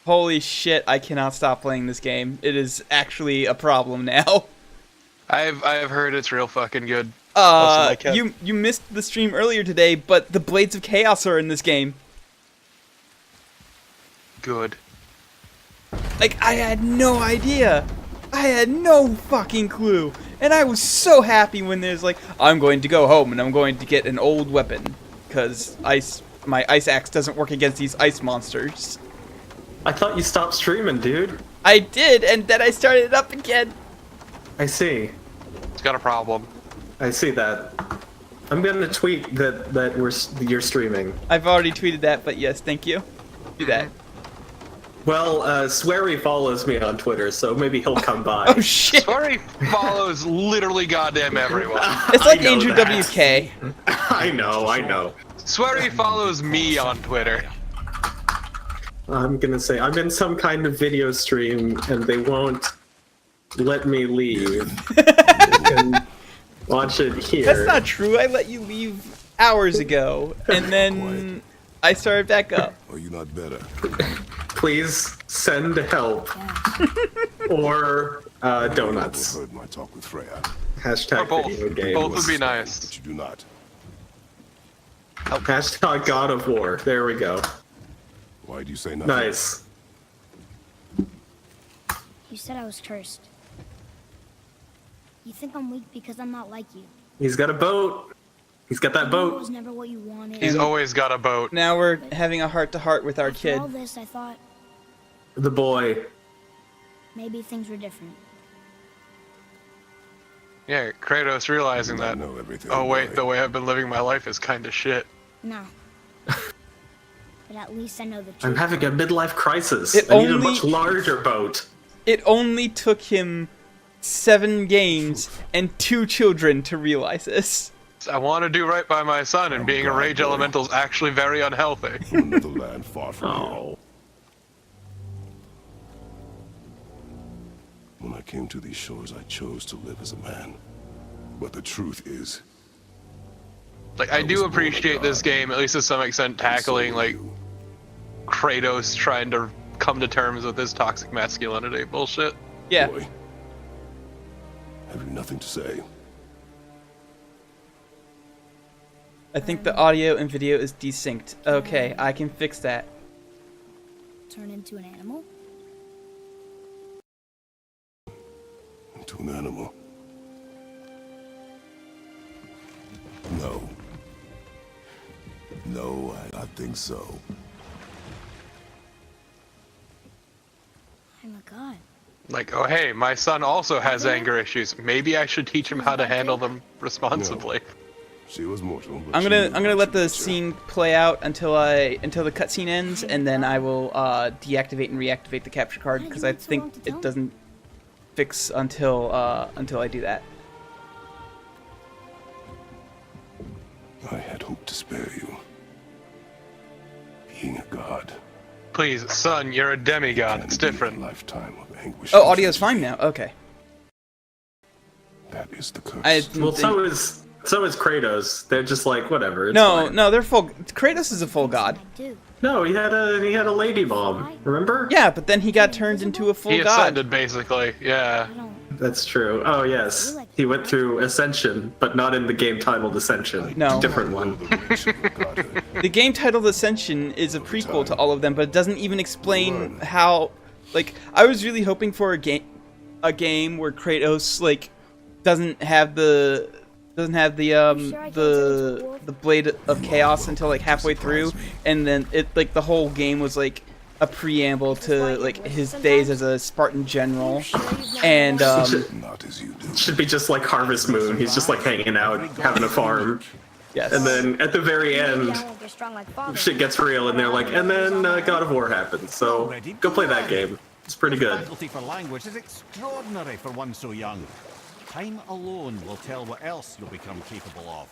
Holy shit, I cannot stop playing this game. It is actually a problem now. I've heard it's real fucking good. You missed the stream earlier today, but the Blades of Chaos are in this game. Good. Like, I had no idea. I had no fucking clue. And I was so happy when there's like, I'm going to go home and I'm going to get an old weapon. Because my ice axe doesn't work against these ice monsters. I thought you stopped streaming, dude. I did, and then I started it up again. I see. It's got a problem. I see that. I'm gonna tweet that you're streaming. I've already tweeted that, but yes, thank you. Do that. Well, Swery follows me on Twitter, so maybe he'll come by. Oh shit! Sorry follows literally goddamn everyone. It's like I know Andrew that. WK. I know. Swery follows me on Twitter. I'm gonna say I'm in some kind of video stream, and they won't let me leave. You can watch it here. That's not true. I let you leave hours ago, and then I started back up. Are you not better? Please send help or donuts. Heard my talk with Freya, Hashtag Or both. video games. Both would be nice. but you do not. Hashtag God of War. There we go. Why do you say nothing? Nice. You said I was cursed. You think I'm weak because I'm not like you. He's got a boat. He's got that It boat. was never what you wanted. He's always got a boat. Now we're having a heart-to-heart with our After kid. all this, I thought The boy. maybe things were different. Yeah, Kratos realizing I that. know everything. Oh wait, boy. the way I've been living my life is kind of shit. No. But at least I know the truth. I'm having a midlife crisis. It I need a only- much larger boat. It only took him 7 games and 2 children to realize this. I want to do right by my son, and being a God, rage boy. elemental is actually very unhealthy. From another land far from here. Oh. When I came to these shores, I chose to live as a man. But the truth is, Like, I I was do born a appreciate this god. game, at least to some extent, so tackling, are like, you. Kratos trying to come to terms with his toxic masculinity bullshit. Yeah. Boy, have you nothing to say? I think the audio and video is desynced. Okay, I can fix that. Turn into an animal? To an animal? No. No, I don't think so. I'm a god. Like, oh hey, my son also has anger issues. Maybe I should teach him how to handle them responsibly. She was mortal. But I'm she gonna knew let how the to scene play out until the cutscene ends, and then I will deactivate and reactivate the capture card because I think it doesn't fix until I do that. I had hoped to spare you. Being a god. Please, son, you're a demigod. It's can be different. A lifetime of anguish. Oh, and audio's fine tragedy. now. Okay. That is the curse. Well, so is Kratos. They're just like whatever. It's No, fine. no, they're full. Kratos is a full god. I do. No, he had a lady bomb. Remember? Yeah, but then he got turned into a full He god. ascended, basically. Yeah. I don't. That's true. Oh yes, he went through Ascension, but not in the game titled Ascension. No. Different one. The reach of the godhood. The game titled Ascension is a prequel to all of them, but it doesn't even explain how. Like, I was really hoping for a game where Kratos like doesn't have the blade of chaos until like halfway through, and then it like the whole game was like a preamble to like his days as a Spartan general, and Not as you do. Should be just like Harvest Moon. He's just like hanging out, having a farm, yes, and then at the very end, I won't get strong like father. shit gets real, and they're like, and then God of War happens. So go play that game. It's pretty good. Faculty for language is extraordinary for one so young. Time alone will tell what else you'll become capable of.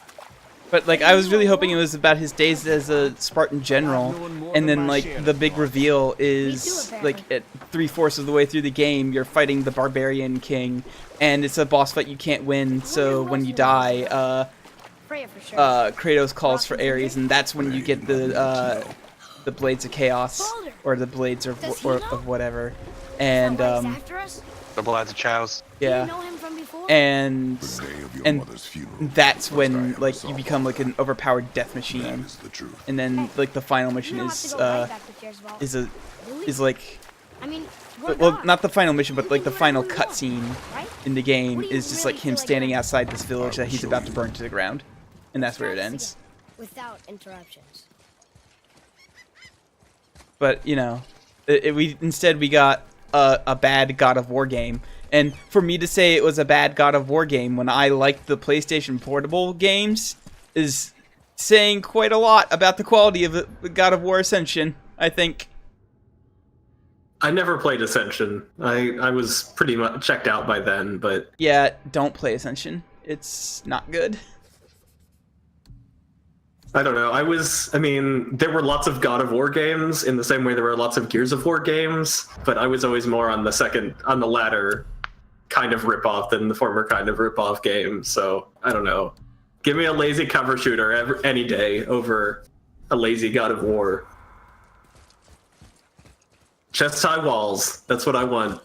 But like I was really hoping it was about his days as a Spartan general, and then like the big reveal is like at 3/4 of the way through the game, you're fighting the barbarian king, and it's a boss fight you can't win. So when you die, Freya for sure. Kratos calls for Ares, and that's when you get the the Blades of Chaos or the Blades of whatever, and After us? The Blades of Chows. Do you yeah, know him from before? and The day of your and mother's funeral. that's First I when have like to you solve become like an overpowered death That machine, is the truth. and then like the final mission You don't have to is go right back to Tier's Vault. Really? is like I mean, we're well gods. not the final mission, but We like can the do whatever final we want, cutscene right? in the game What do you is just really like him feel like standing doing? outside this village that he's about to burn to the ground, and that's where it Try this ends. again, without interruptions. But you know, we got a bad God of War game, and for me to say it was a bad God of War game when I liked the PlayStation Portable games is saying quite a lot about the quality of the God of War Ascension, I think. I never played Ascension. I was pretty much checked out by then, but Yeah, don't play Ascension. It's not good. I don't know. I mean, there were lots of God of War games in the same way there were lots of Gears of War games, but I was always more on the latter kind of ripoff than the former kind of ripoff game. So I don't know. Give me a lazy cover shooter any day over a lazy God of War. Chest high walls. That's what I want.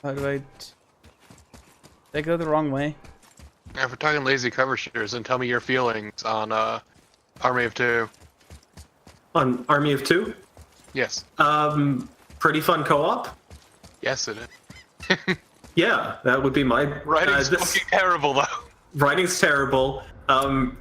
How do I... Did I go the wrong way? Yeah, if we're talking lazy cover shooters, then tell me your feelings on Army of Two. On Army of Two? Yes. Pretty fun co-op. Yes, it is. Yeah, that would be my... Writing's fucking terrible, though. Writing's terrible.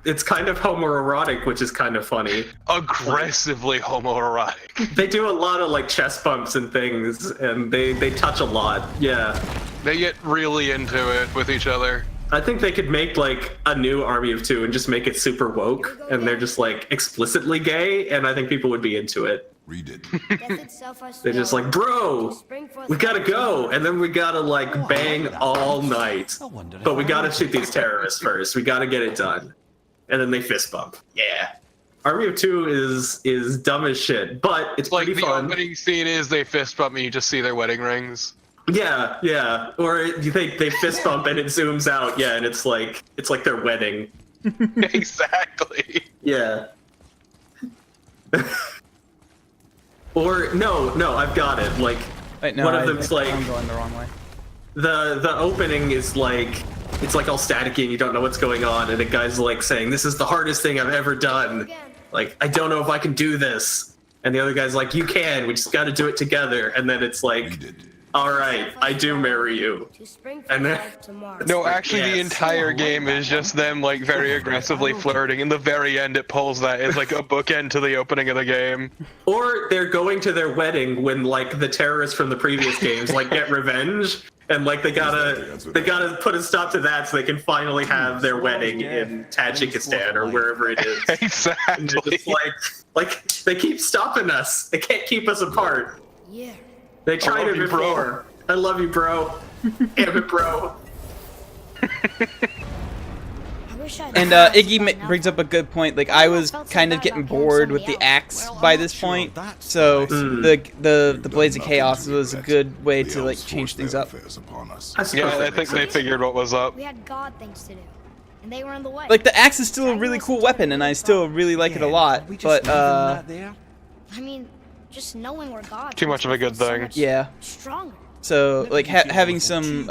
It's kind of homoerotic, which is kind of funny. Aggressively homoerotic. They do a lot of like chest bumps and things, and they touch a lot. Yeah, They get really into it with each other. I think they could make like a new Army of Two and just make it super woke, and they're just like explicitly gay, and I think people would be into it. Read it. Death itself I They're just swear. like, bro, Spring forth we gotta go, light. and then we gotta like bang all night, but we gotta shoot these terrorists first. We gotta get it done, and then they fist bump. Yeah, Army of Two is dumb as shit, but it's Like, pretty the fun. opening scene is they fist bump and you just see their wedding rings. Yeah, yeah. Or you think they fist bump and it zooms out, yeah, and it's like their wedding. Exactly. Yeah. Or no, I've got it. Like Wait, no, one of them's like I'm going the wrong way. the opening is like it's like all staticky and you don't know what's going on, and a guy's like saying, "This is the hardest thing I've ever done. Like I don't know if I can do this." And the other guy's like, "You can. We just got to do it together." And then it's like, Read it. "All right, I do marry you." To spring And forth then- life tomorrow. No, actually, the Yes. entire game is just them, like, very aggressively flirting. In the very end, it pulls that as, like, a bookend to the opening of the game. Or they're going to their wedding when like the terrorists from the previous games like get revenge, and like they gotta put a stop to that so they can finally have their wedding in Tajikistan or wherever it is. And they're Exactly. just like they keep stopping us. They can't keep us apart. Yeah. They tried love it you, bro. before. I love you, bro. Damn it, bro. I wish I'd And known Iggy by now. brings up a good point. Like I was kind of getting bored with the axe Well, I'm by not this sure point, that's so the the Blades of Chaos was a good way to like change things up. I suppose Yeah, that I makes think they sense. figured what was up. We had God things to do, and they were in the way. Like the axe is still a really cool weapon, and I still really like it a lot. But I mean, just knowing we're God. Too much of a good thing. yeah. Stronger. So like having some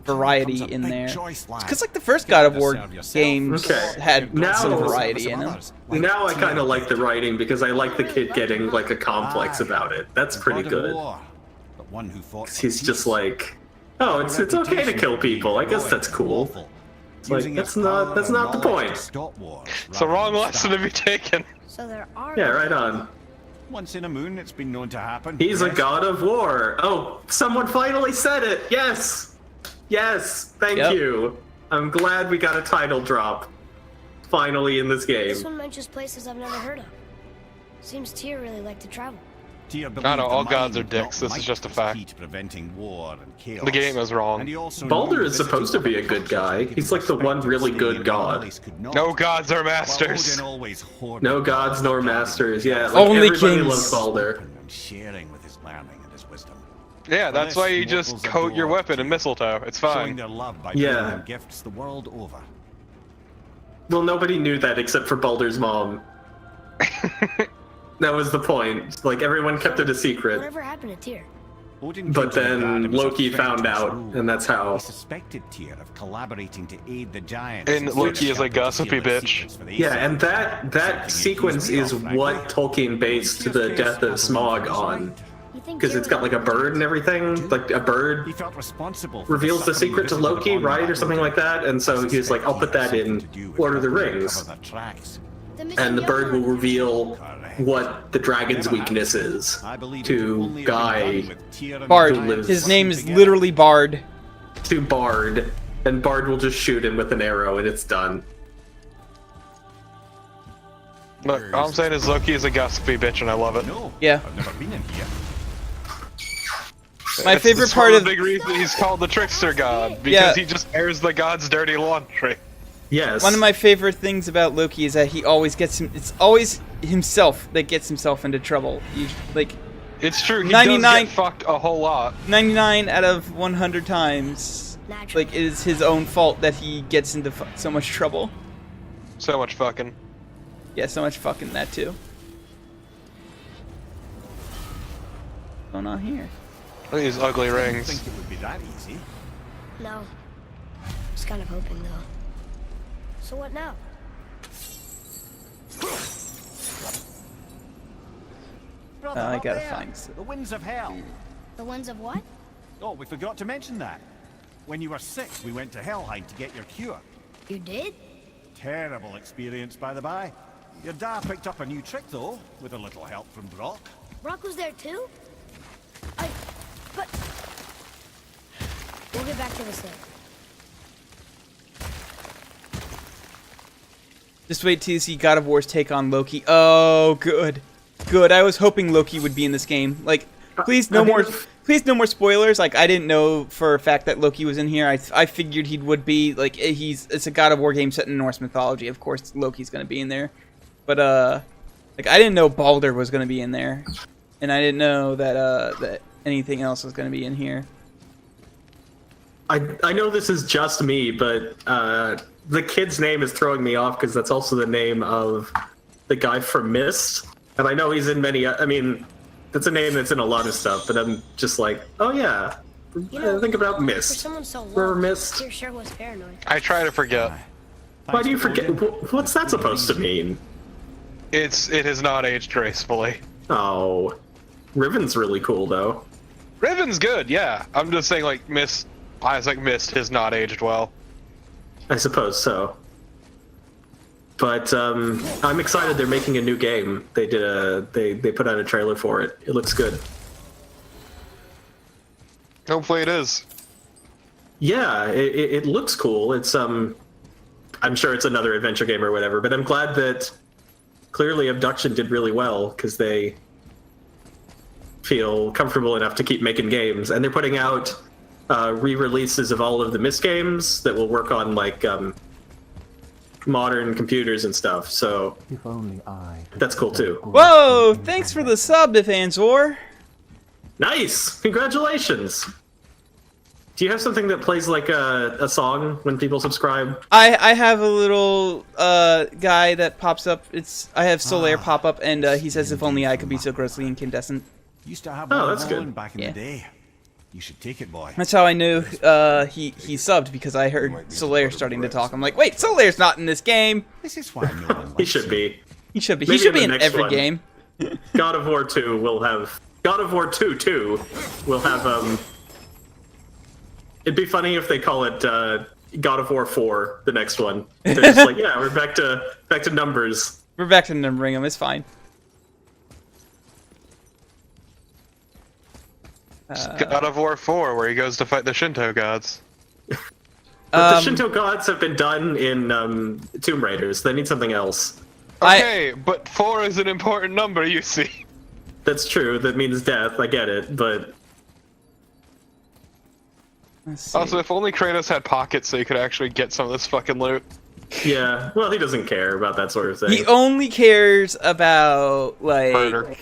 variety in there, because like the first God of War games Okay. had Now- some variety in them. Now I kind of like the writing because I like the kid getting like a complex about it. That's pretty good. He's just like, oh, it's okay to kill people. I guess that's cool. It's like that's not the point. It's a wrong lesson to be taken. So there are. Yeah, right on. Once in a moon, it's been known to happen. He's a Yes. god of war. Oh, someone finally said it. Yes, yes. Thank Yep. you. I'm glad we got a title drop finally in this This game. one mentions places I've never heard of. Seems Tyr really liked to travel. Tyr No, believed all the gods are mind, dicks. not This is might, just a was fact. key to preventing war and chaos. The game is wrong. And he also Baldur knew is supposed to be a good guy. visiting He's like the one really good god. No gods are masters. No gods nor masters. Yeah, like Only everybody kings. loves Baldur. And sharing with his learning and his wisdom. Yeah, that's For why this, you just mortals coat your adore weapon in mistletoe. It's showing fine. their love by Yeah. bringing them gifts the world over. Well, nobody knew that except for Baldur's mom. That was the point. Like, everyone kept it a secret. Whatever happened to Tyr? Odin But came to the dad then and was Loki a threat found to his out, rule. and that's how. He suspected Tyr of collaborating to aid the giants. And instead Loki of is a helping to gossipy steal their bitch. secrets for the Yeah, Aesir. and that sequence is what Tolkien based the death of Smaug on. You think Because Tyr it's got like a bird and everything. Like, a He bird felt responsible for reveals the suffering secret to visited Loki, upon right? by Or something Odin. like that. And so he was like, I'll put that in Lord of the Rings. The mission And the bird will Jotunheim- reveal what the dragon's weakness is to Guy, Bard. Who lives- His name is literally Bard. to Bard. And Bard will just shoot him with an arrow and it's done. Look, all I'm saying is Loki is a gossipy bitch, and I love it. No, Yeah. I've never been in here. My It's favorite one part the of big reason he's called the trickster god because Yeah. he just airs the god's dirty laundry. Yes. one of my favorite things about Loki is that he always gets him. It's always himself that gets himself into trouble. Like It's true. He 99 does get fucked a whole lot. 99 out of 100 times, Naturally. like it is his own fault that he gets into so much trouble. So much fucking. Yeah, so much fucking that too. What's going on here? Look at these ugly I didn't rings. think it would be that easy. No. Was kind of hoping though. So what now? Brother, I up gotta there, find the winds of hell. The ones of what? Oh, we forgot to mention that. When you were sick, we went to Helheim to get your cure. You did? Terrible experience, by the by. Your dad picked up a new trick, though, with a little help from Brock. Brock was there too? But... We'll get back to this later. Just wait till you see God of War's take on Loki. Oh, good, good. I was hoping Loki would be in this game. Like, please no more, please no more spoilers. Like, I didn't know for a fact that Loki was in here. I figured he would be. Like, it's a God of War game set in Norse mythology. Of course, Loki's gonna be in there. But like I didn't know Balder was gonna be in there, and I didn't know that that anything else was gonna be in here. I know this is just me, but the kid's name is throwing me off because that's also the name of the guy from Myst. And I know he's in many, I mean, that's a name that's in a lot of stuff, but I'm just like, oh yeah, You know, think about for Myst. someone so Remember low, Myst? Tyr sure was paranoid. I try to forget. Why do you forget? What's that supposed to mean? It has not aged gracefully. Oh, Riven's really cool though. Riven's good, yeah. I'm just saying, like, Isaac Mist has not aged well. I suppose so. But I'm excited they're making a new game. They did they put out a trailer for it. It looks good. Hopefully it is. Yeah, it looks cool. It's I'm sure it's another adventure game or whatever, but I'm glad that clearly Abduction did really well because they feel comfortable enough to keep making games, and they're putting out re-releases of all of the Myst games that will work on like modern computers and stuff. So If only I could that's cool too. Whoa! Thanks for the sub, Defanzor. Nice! Congratulations! Do you have something that plays like a song when people subscribe? I have a little guy that pops up. I have Solaire pop up, and he says, "If only I could be so grossly incandescent." Used to have Oh, one that's of good. Owen back in Yeah. the day. You should take it, boy. That's how I knew he subbed, because I heard Solaire starting to talk. I'm like, wait, Solaire's not in this game. This is why no one He likes should you. be. He should be. Maybe He should in be the in next every one. game. God of War 2 will have... God of War 2 too will have... It'd be funny if they call it God of War 4, the next one. They're just like, yeah, we're back to numbers. We're back to numbering them. It's fine. God of War 4, where he goes to fight the Shinto gods. But the Um, Shinto gods have been done in Tomb Raiders. They need something else. Okay, but 4 is an important number, you see. That's true. That means death. I get it. But Let's see. Also, if only Kratos had pockets so he could actually get some of this fucking loot. yeah, well, he doesn't care about that sort of thing. He only cares about, like... Murder.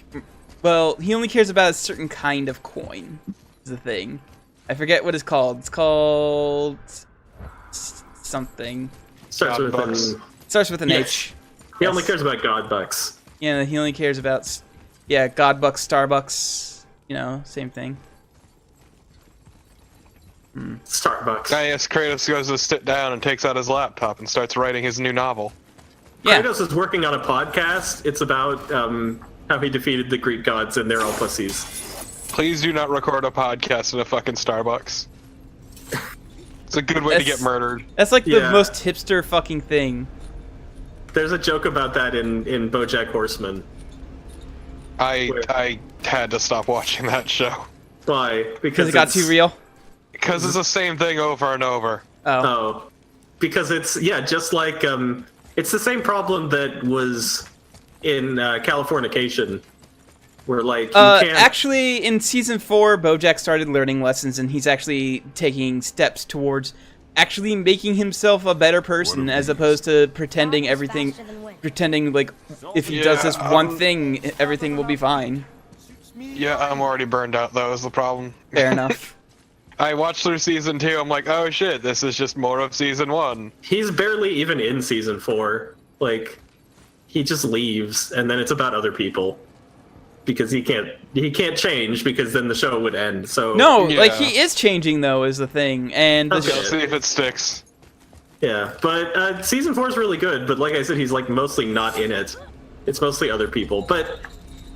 Well, he only cares about a certain kind of coin. is the thing. I forget what it's called. It's called something. Starts with Godbucks. an. Starts with an Yes. H. He only Yes. cares about God bucks. Yeah, he only cares about, yeah, Godbucks, Starbucks, you know, same thing. Starbucks. Yes, Kratos goes to sit down and takes out his laptop and starts writing his new novel. Yeah, Kratos is working on a podcast. It's about how he defeated the Greek gods and they're all pussies. Please do not record a podcast in a fucking Starbucks. It's a good way to That's- get murdered. that's like the Yeah. most hipster fucking thing. There's a joke about that in BoJack Horseman. I had to stop watching that show. Why? Because it got too real? Because it's the same thing over and over. Oh. Oh, because it's just like it's the same problem that was in Californication, where like you can't. Actually, in season 4, BoJack started learning lessons, and he's actually taking steps towards actually making himself a better person, as opposed to pretending everything, pretending like if he does this one thing, everything will be fine. Yeah, I'm already burned out, though, is the problem. Fair enough. I watched through season 2, I'm like, oh shit, this is just more of season 1. He's barely even in season 4. Like, he just leaves, and then it's about other people because he can't change because then the show would end. So No, Yeah. like he is changing though, is the thing, and the Okay. Let's see if it sticks. yeah, but season 4 is really good. But like I said, he's like mostly not in it. It's mostly other people. But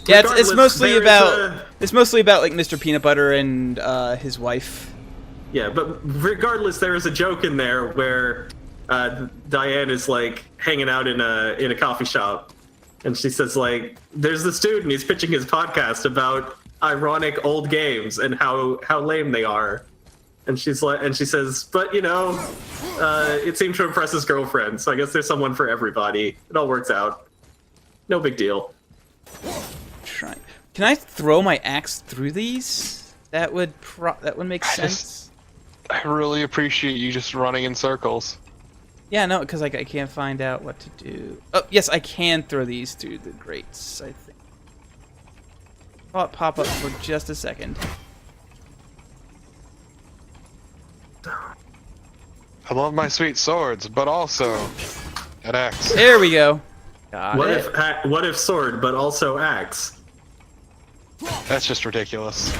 yeah, it's regardless, mostly there is about a- it's mostly about like Mr. Peanut Butter and his wife. Yeah, but regardless, there is a joke in there where Diane is like hanging out in a coffee shop, and she says like, "There's this dude, and he's pitching his podcast about ironic old games and how lame they are." And she says, "But you know, it seemed to impress his girlfriend, so I guess there's someone for everybody. It all works out. No big deal." Try. Can I throw my axe through these? That would make sense. I really appreciate you just running in circles. Yeah, no, because like I can't find out what to do. Oh, yes, I can throw these through the grates, I think. I'll pop up for just a second. I love my sweet swords, but also an axe. There we go. Got it. What if sword, but also axe? That's just ridiculous.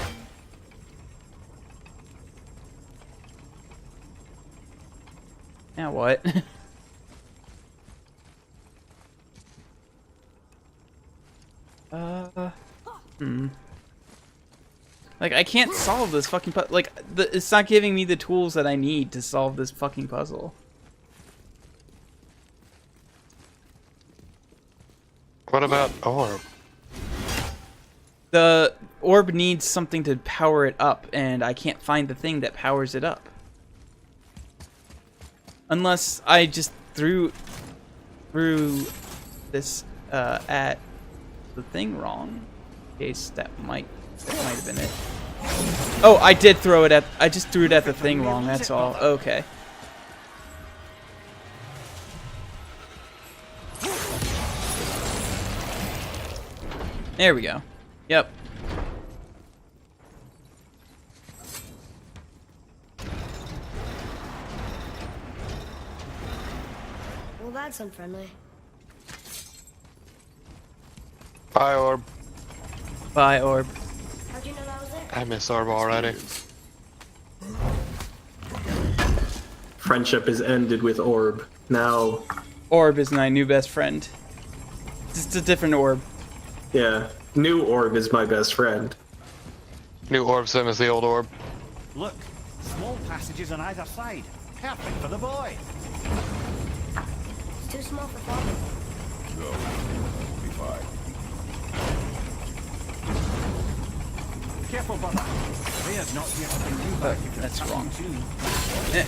Now what? Like, I can't solve this fucking puzzle. Like, it's not giving me the tools that I need to solve this fucking puzzle. What about orb? The orb needs something to power it up, and I can't find the thing that powers it up. Unless I just threw this at the thing wrong. In case that might have been it. Oh, I did throw it at. I just threw it at the thing wrong. That's all. Okay. There we go. Yep. Well, that's unfriendly. Bye, orb. Bye, orb. How'd you know that was there? I miss orb already. Friendship is ended with orb. Now, Orb is my new best friend. Just a different orb. yeah, new orb is my best friend. New orb sim is the old orb. Look, small passages on either side. Perfect for the boy. It's too small for Father. No, be fine. Careful, brother. Rhea's not here to bring you back if you're That's coming wrong. too. Eh.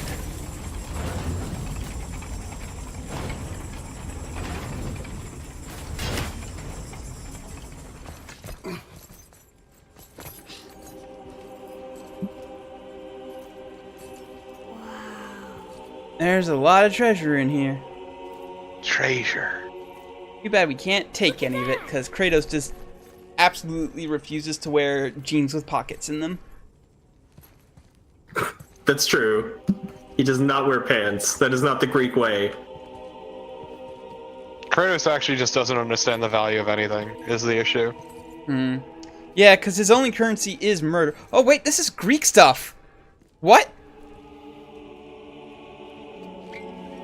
There's a lot of treasure in here. Treasure. Too bad we can't take any of it, because Kratos just absolutely refuses to wear jeans with pockets in them. That's true. He does not wear pants. That is not the Greek way. Kratos actually just doesn't understand the value of anything, is the issue. Yeah, because his only currency is murder. Oh, wait, this is Greek stuff. What?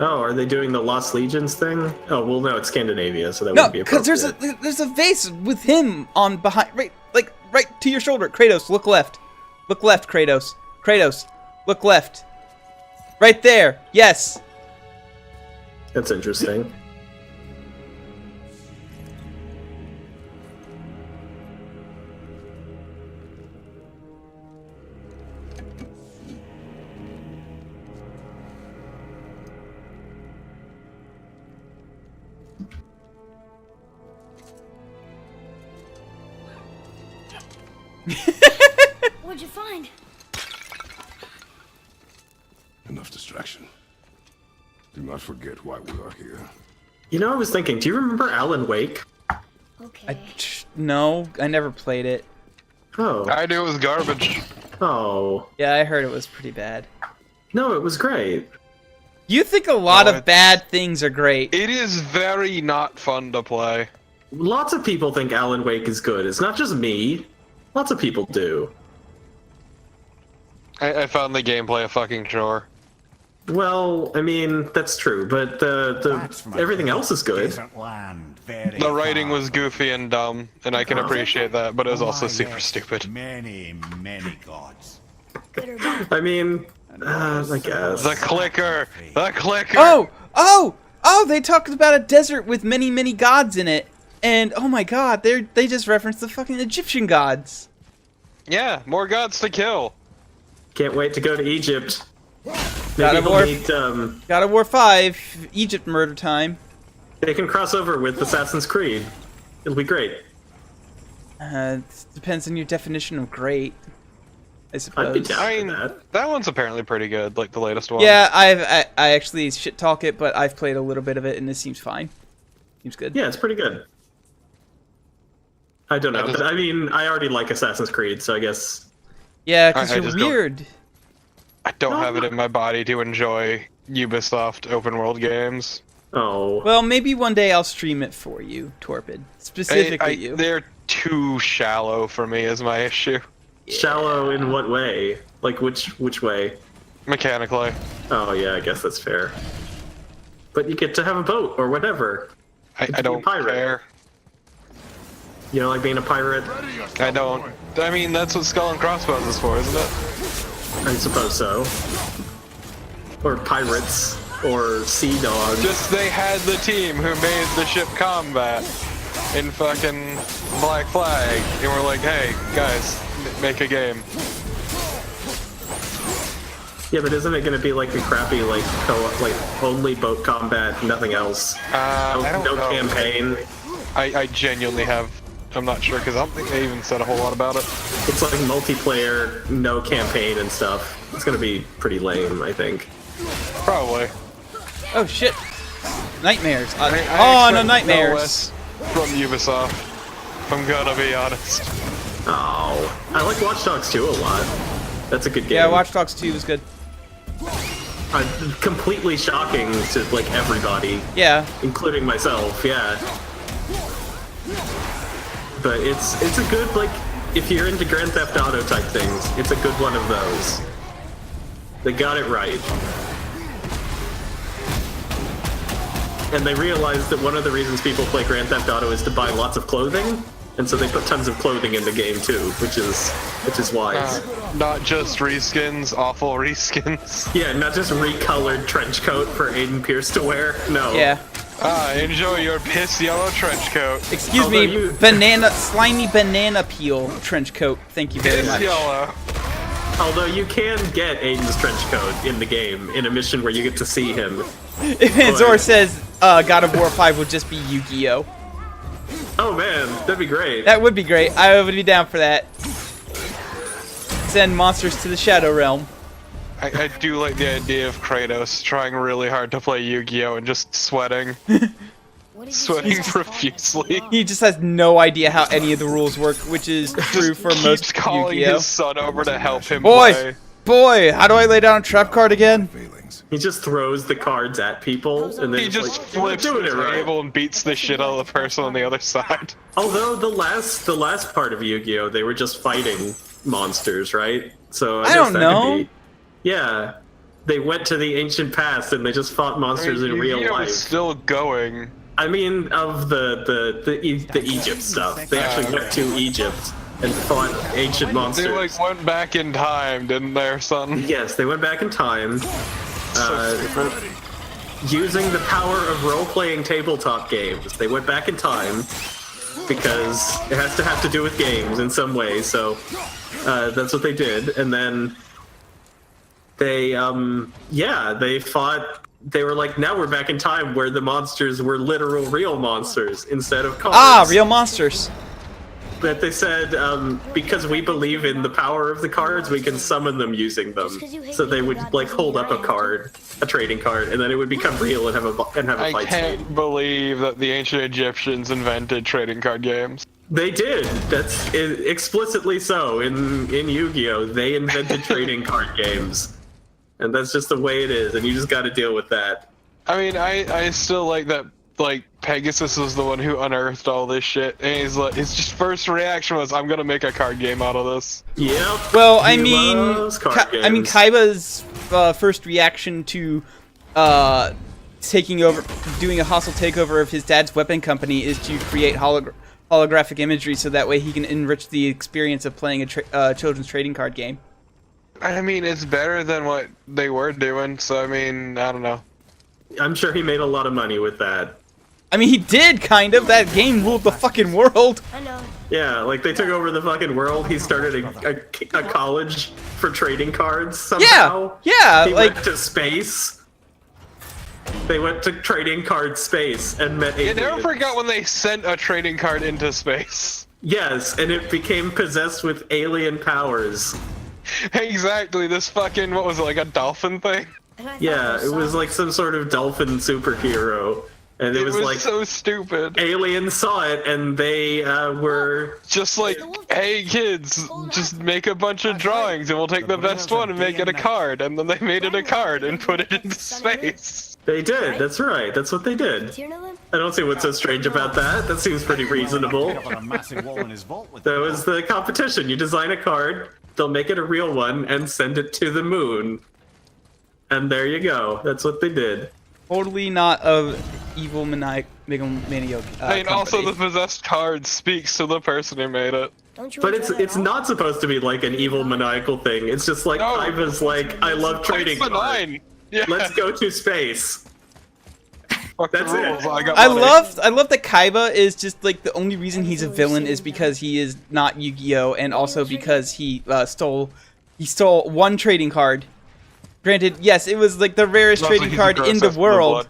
Oh, are they doing the Lost Legions thing? Oh, well, no, it's Scandinavia, so that No, wouldn't be because appropriate. there's a vase with him on behind, right to your shoulder. Kratos, look left. Look left, Kratos. Kratos, look left. Right there. Yes. That's interesting. What'd you find? Enough distraction. Do not forget why we are here. You know, I was thinking, do you remember Alan Wake? Okay. No, I never played it. Oh. I knew it was garbage. Oh. Yeah, I heard it was pretty bad. No, it was great. You think a lot No, of it's- bad things are great. It is very not fun to play. Lots of people think Alan Wake is good. It's not just me. Lots of people do. I found the gameplay a fucking chore. Well, I mean, that's true, but That's my everything else is good. desert land, very The writing far was goofy and dumb, and I can appreciate that, but it was also super yes, stupid. Many, many gods. Good or bad? I mean, I guess. The clicker! The clicker! Oh, they talked about a desert with many, many gods in it. And, oh my god, they just referenced the fucking Egyptian gods. Yeah, more gods to kill. Can't wait to go to Egypt. God Maybe of we'll War. meet, God of War 5, Egypt murder time. they can cross over with Assassin's Creed. It'll be great. It depends on your definition of great, I suppose. I'd be down I for mean, that. that one's apparently pretty good, like the latest one. Yeah, I actually shit talk it, but I've played a little bit of it and it seems fine. Seems good. Yeah, it's pretty good. I don't know, I just- but I mean, I already like Assassin's Creed, so I guess. Yeah, because I you're just don't- weird. I don't have it in my body to enjoy Ubisoft open world games. Oh. Well, maybe one day I'll stream it for you, Torpid. Specifically you. They're too shallow for me is my issue. Shallow in what way? Like, which way? Mechanically. Oh, yeah, I guess that's fair. But you get to have a boat, or whatever. I don't pirate. care. You know, like being a pirate? I don't. I mean, that's what Skull and Crossbones is for, isn't it? I suppose so. Or pirates. Or sea dogs. Just they had the team who made the ship combat in fucking Black Flag, and we're like, hey, guys, make a game. Yeah, but isn't it going to be like a crappy, like, only boat combat, nothing else? I don't no know. campaign. I genuinely have. I'm not sure because I don't think they even said a whole lot about it. It's like multiplayer, no campaign and stuff. It's going to be pretty lame, I think. Probably. Oh shit. Nightmares. I No expect nightmares. No less from Ubisoft. If I'm gonna be honest. Oh, I like Watch Dogs 2 a lot. That's a good game. Yeah, Watch Dogs 2 was good. Completely shocking to, like, everybody, Yeah. including myself, yeah. But it's a good, like, if you're into Grand Theft Auto type things, it's a good one of those. They got it right. And they realized that one of the reasons people play Grand Theft Auto is to buy lots of clothing, and so they put tons of clothing in the game too, which is wise. Not just reskins, awful reskins. Yeah, not just recolored trench coat for Aiden Pierce to wear. No. Yeah. Enjoy your piss yellow trench coat. Excuse Although me, you- slimy banana peel trench coat. Thank you very Piss much. yellow. Although you can get Aiden's trench coat in the game in a mission where you get to see him. And Zor says God of War 5 would just be Yu-Gi-Oh. Oh man, that'd be great. That would be great. I would be down for that. Send monsters to the Shadow Realm. I do like the idea of Kratos trying really hard to play Yu-Gi-Oh! And just sweating. What did you Sweating say? profusely. He just has no idea how any of the rules work, which is true for Keeps most calling Yu-Gi-Oh. his son over to help him Boys! play. boy, how do I lay down a trap card again? Failings. He just throws the cards at people, and then He it's just like, "You're flips doing the it right." table and beats the shit out of the person on the other side. Although the last part of Yu-Gi-Oh, they were just fighting monsters, right? So I guess don't that know. Could be, yeah, they went to the ancient past and they just fought monsters in real Yu-Gi-Oh! life. is still going. I mean, of the Egypt stuff. They actually went to Egypt and fought ancient monsters. They like went back in time, didn't they, or something? Yes, they went back in time, using the power of role-playing tabletop games. They went back in time because it has to have to do with games in some way. So that's what they did, and then they they fought. They were like, now we're back in time where the monsters were literal, real monsters instead of cards. Ah, real monsters. But they said, because we believe in the power of the cards, we can summon them using them. So they would like hold up a card, a trading card, and then it would become real and have a I fight can't scene. believe that the ancient Egyptians invented trading card games. They did. That's explicitly so in Yu-Gi-Oh. They invented trading card games, and that's just the way it is. And you just got to deal with that. I mean, I still like that. Like Pegasus was the one who unearthed all this shit, and he's like, his just first reaction was, "I'm gonna make a card game out of this." Yep. Well, I he mean, loves card games. Kaiba's first reaction to taking over, doing a hostile takeover of his dad's weapon company is to create holographic imagery, so that way he can enrich the experience of playing a children's trading card game. I mean, it's better than what they were doing, so I mean, I don't know. I'm sure he made a lot of money with that. I mean, he did, kind of. That game ruled the fucking world. I know. Yeah, like they took over the fucking world. He started a college for trading cards somehow. Yeah, He like, went to space. They went to trading card space and met You aliens. never forgot when they sent a trading card into space. Yes, and it became possessed with alien powers. Exactly, this fucking, what was it, like a dolphin thing? And I thought Yeah, those it was songs- like some sort of dolphin superhero. And it was like so stupid. aliens saw it and they were Just like, hey kids, just make a bunch of drawings and we'll take the best one and make it a card. And then they made it a card and put it into space. they did, that's right, that's what they did. Do you know them? I don't see what's so strange about that. That seems pretty reasonable. Could have put a massive wall in his vault with That was the competition. You design a card, they'll make it a real one, and send it to the moon. And there you go. That's what they did. totally not a evil maniac. I mean, also the possessed card speaks to the person who made it. Don't you But enjoy that it's at all? not supposed to be like an evil maniacal thing. It's just like No. Iva's like, I love trading It's cards. benign. Yeah. Let's go to space. Fuck the that's it. rules, I got I money. love that Kaiba is just like the only reason he's a villain is because he is not Yu-Gi-Oh, and also because he stole one trading card. Granted, yes, it was like the rarest Also, trading he's a card gross in the ass blue world.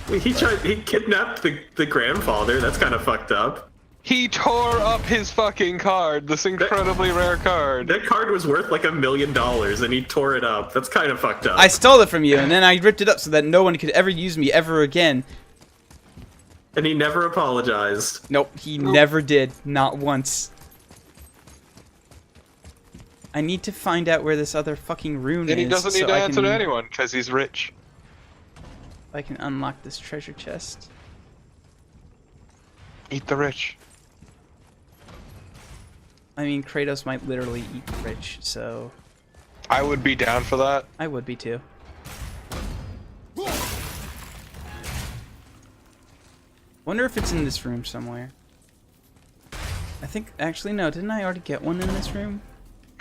blood. He kidnapped the grandfather. That's kind of fucked up. He tore up his fucking card, this incredibly rare card. That card was worth like $1 million, and he tore it up. That's kind of fucked up. I stole it from you, and then I ripped it up so that no one could ever use me ever again. And he never apologized. Nope, he never did. Not once. I need to find out where this other fucking rune And he is doesn't need so to I answer can, to anyone, because he's rich. I can unlock this treasure chest. Eat the rich. I mean, Kratos might literally eat the rich, so I would be down for that. I would be too. Wonder if it's in this room somewhere. I think, actually no, didn't I already get one in this room?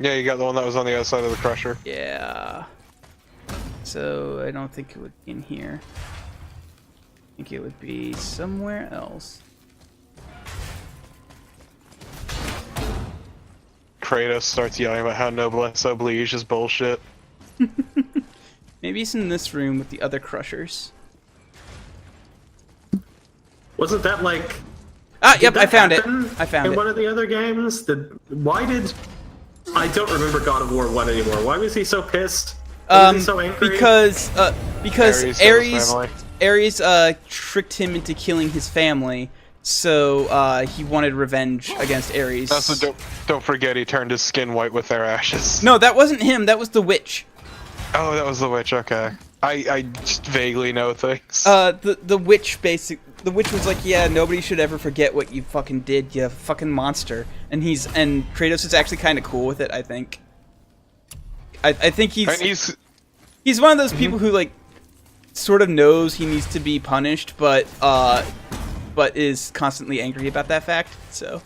Yeah, you got the one that was on the other side of the crusher. Yeah. So, I don't think it would be in here. I think it would be somewhere else. Kratos starts yelling about how noblesse oblige is bullshit. Maybe it's in this room with the other crushers. Wasn't that like... Ah, yep, Did I that found it. happen I found in it. one of the other games? Why did... I don't remember God of War 1 anymore. Why was he so pissed? Why was he so angry? Because Ares killed his family. Ares tricked him into killing his family So he wanted revenge against Ares. Also, don't forget he turned his skin white with their ashes. No, that wasn't him. That was the witch. Oh, that was the witch. Okay, I just vaguely know things. The witch the witch was like, yeah, nobody should ever forget what you fucking did, you fucking monster. And Kratos is actually kind of cool with it, I think. I think he's one of those people who like sort of knows he needs to be punished, but is constantly angry about that fact. So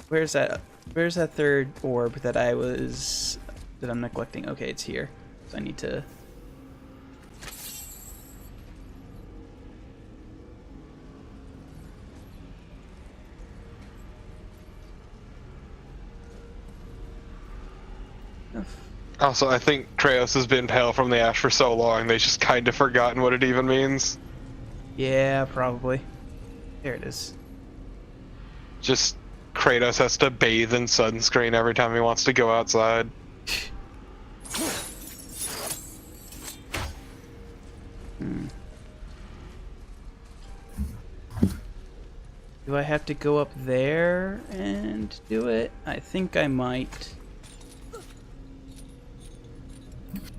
where's that third orb that I'm neglecting? Okay, it's here. So I need to. Also, I think Kratos has been pale from the ash for so long, they've just kind of forgotten what it even means. Yeah, probably. There it is. Just Kratos has to bathe in sunscreen every time he wants to go outside. Do I have to go up there and do it? I think I might.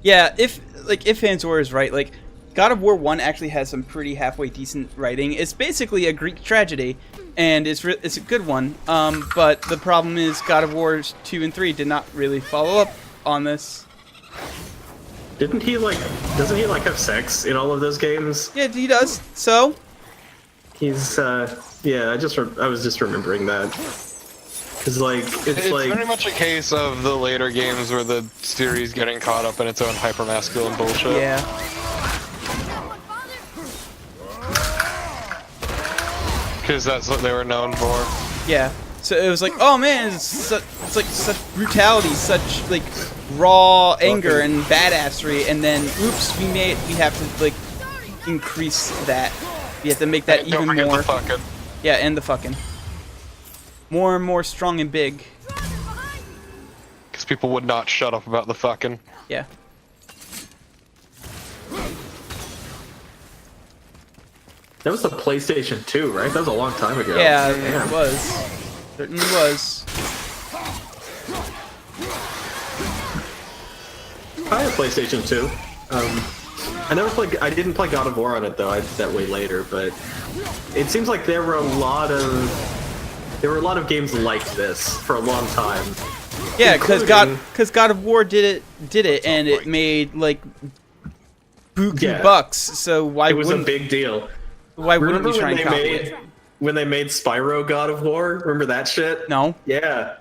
Yeah, if Anzor is right, like God of War 1 actually has some pretty halfway decent writing. It's basically a Greek tragedy, and it's a good one. But the problem is God of Wars 2 and 3 did not really follow up on this. Doesn't he have sex in all of those games? Yeah, he does. So He's yeah, I was just remembering that. Cause it's very much a case of the later games where the series getting caught up in its own hypermasculine bullshit. yeah. Because that's what they were known for. Yeah. So it was like, oh man, it's like such brutality, such like raw anger and badassery, and then oops, we have to like increase that. We have to make that even more. The fucking. Yeah, and the fucking. More and more strong and big. Because people would not shut up about the fucking. Yeah. That was the PlayStation 2, right? That was a long time ago. Yeah, Damn. it was. Certainly was. I had PlayStation 2. I didn't play God of War on it though. I did that way later, but it seems like there were a lot of games like this for a long time. Yeah, because God of War did it, and it made like buku bucks. So why it was wouldn't a big deal? Why wouldn't Remember you try and copy it? when they made Spyro God of War? Remember that shit? No, Yeah.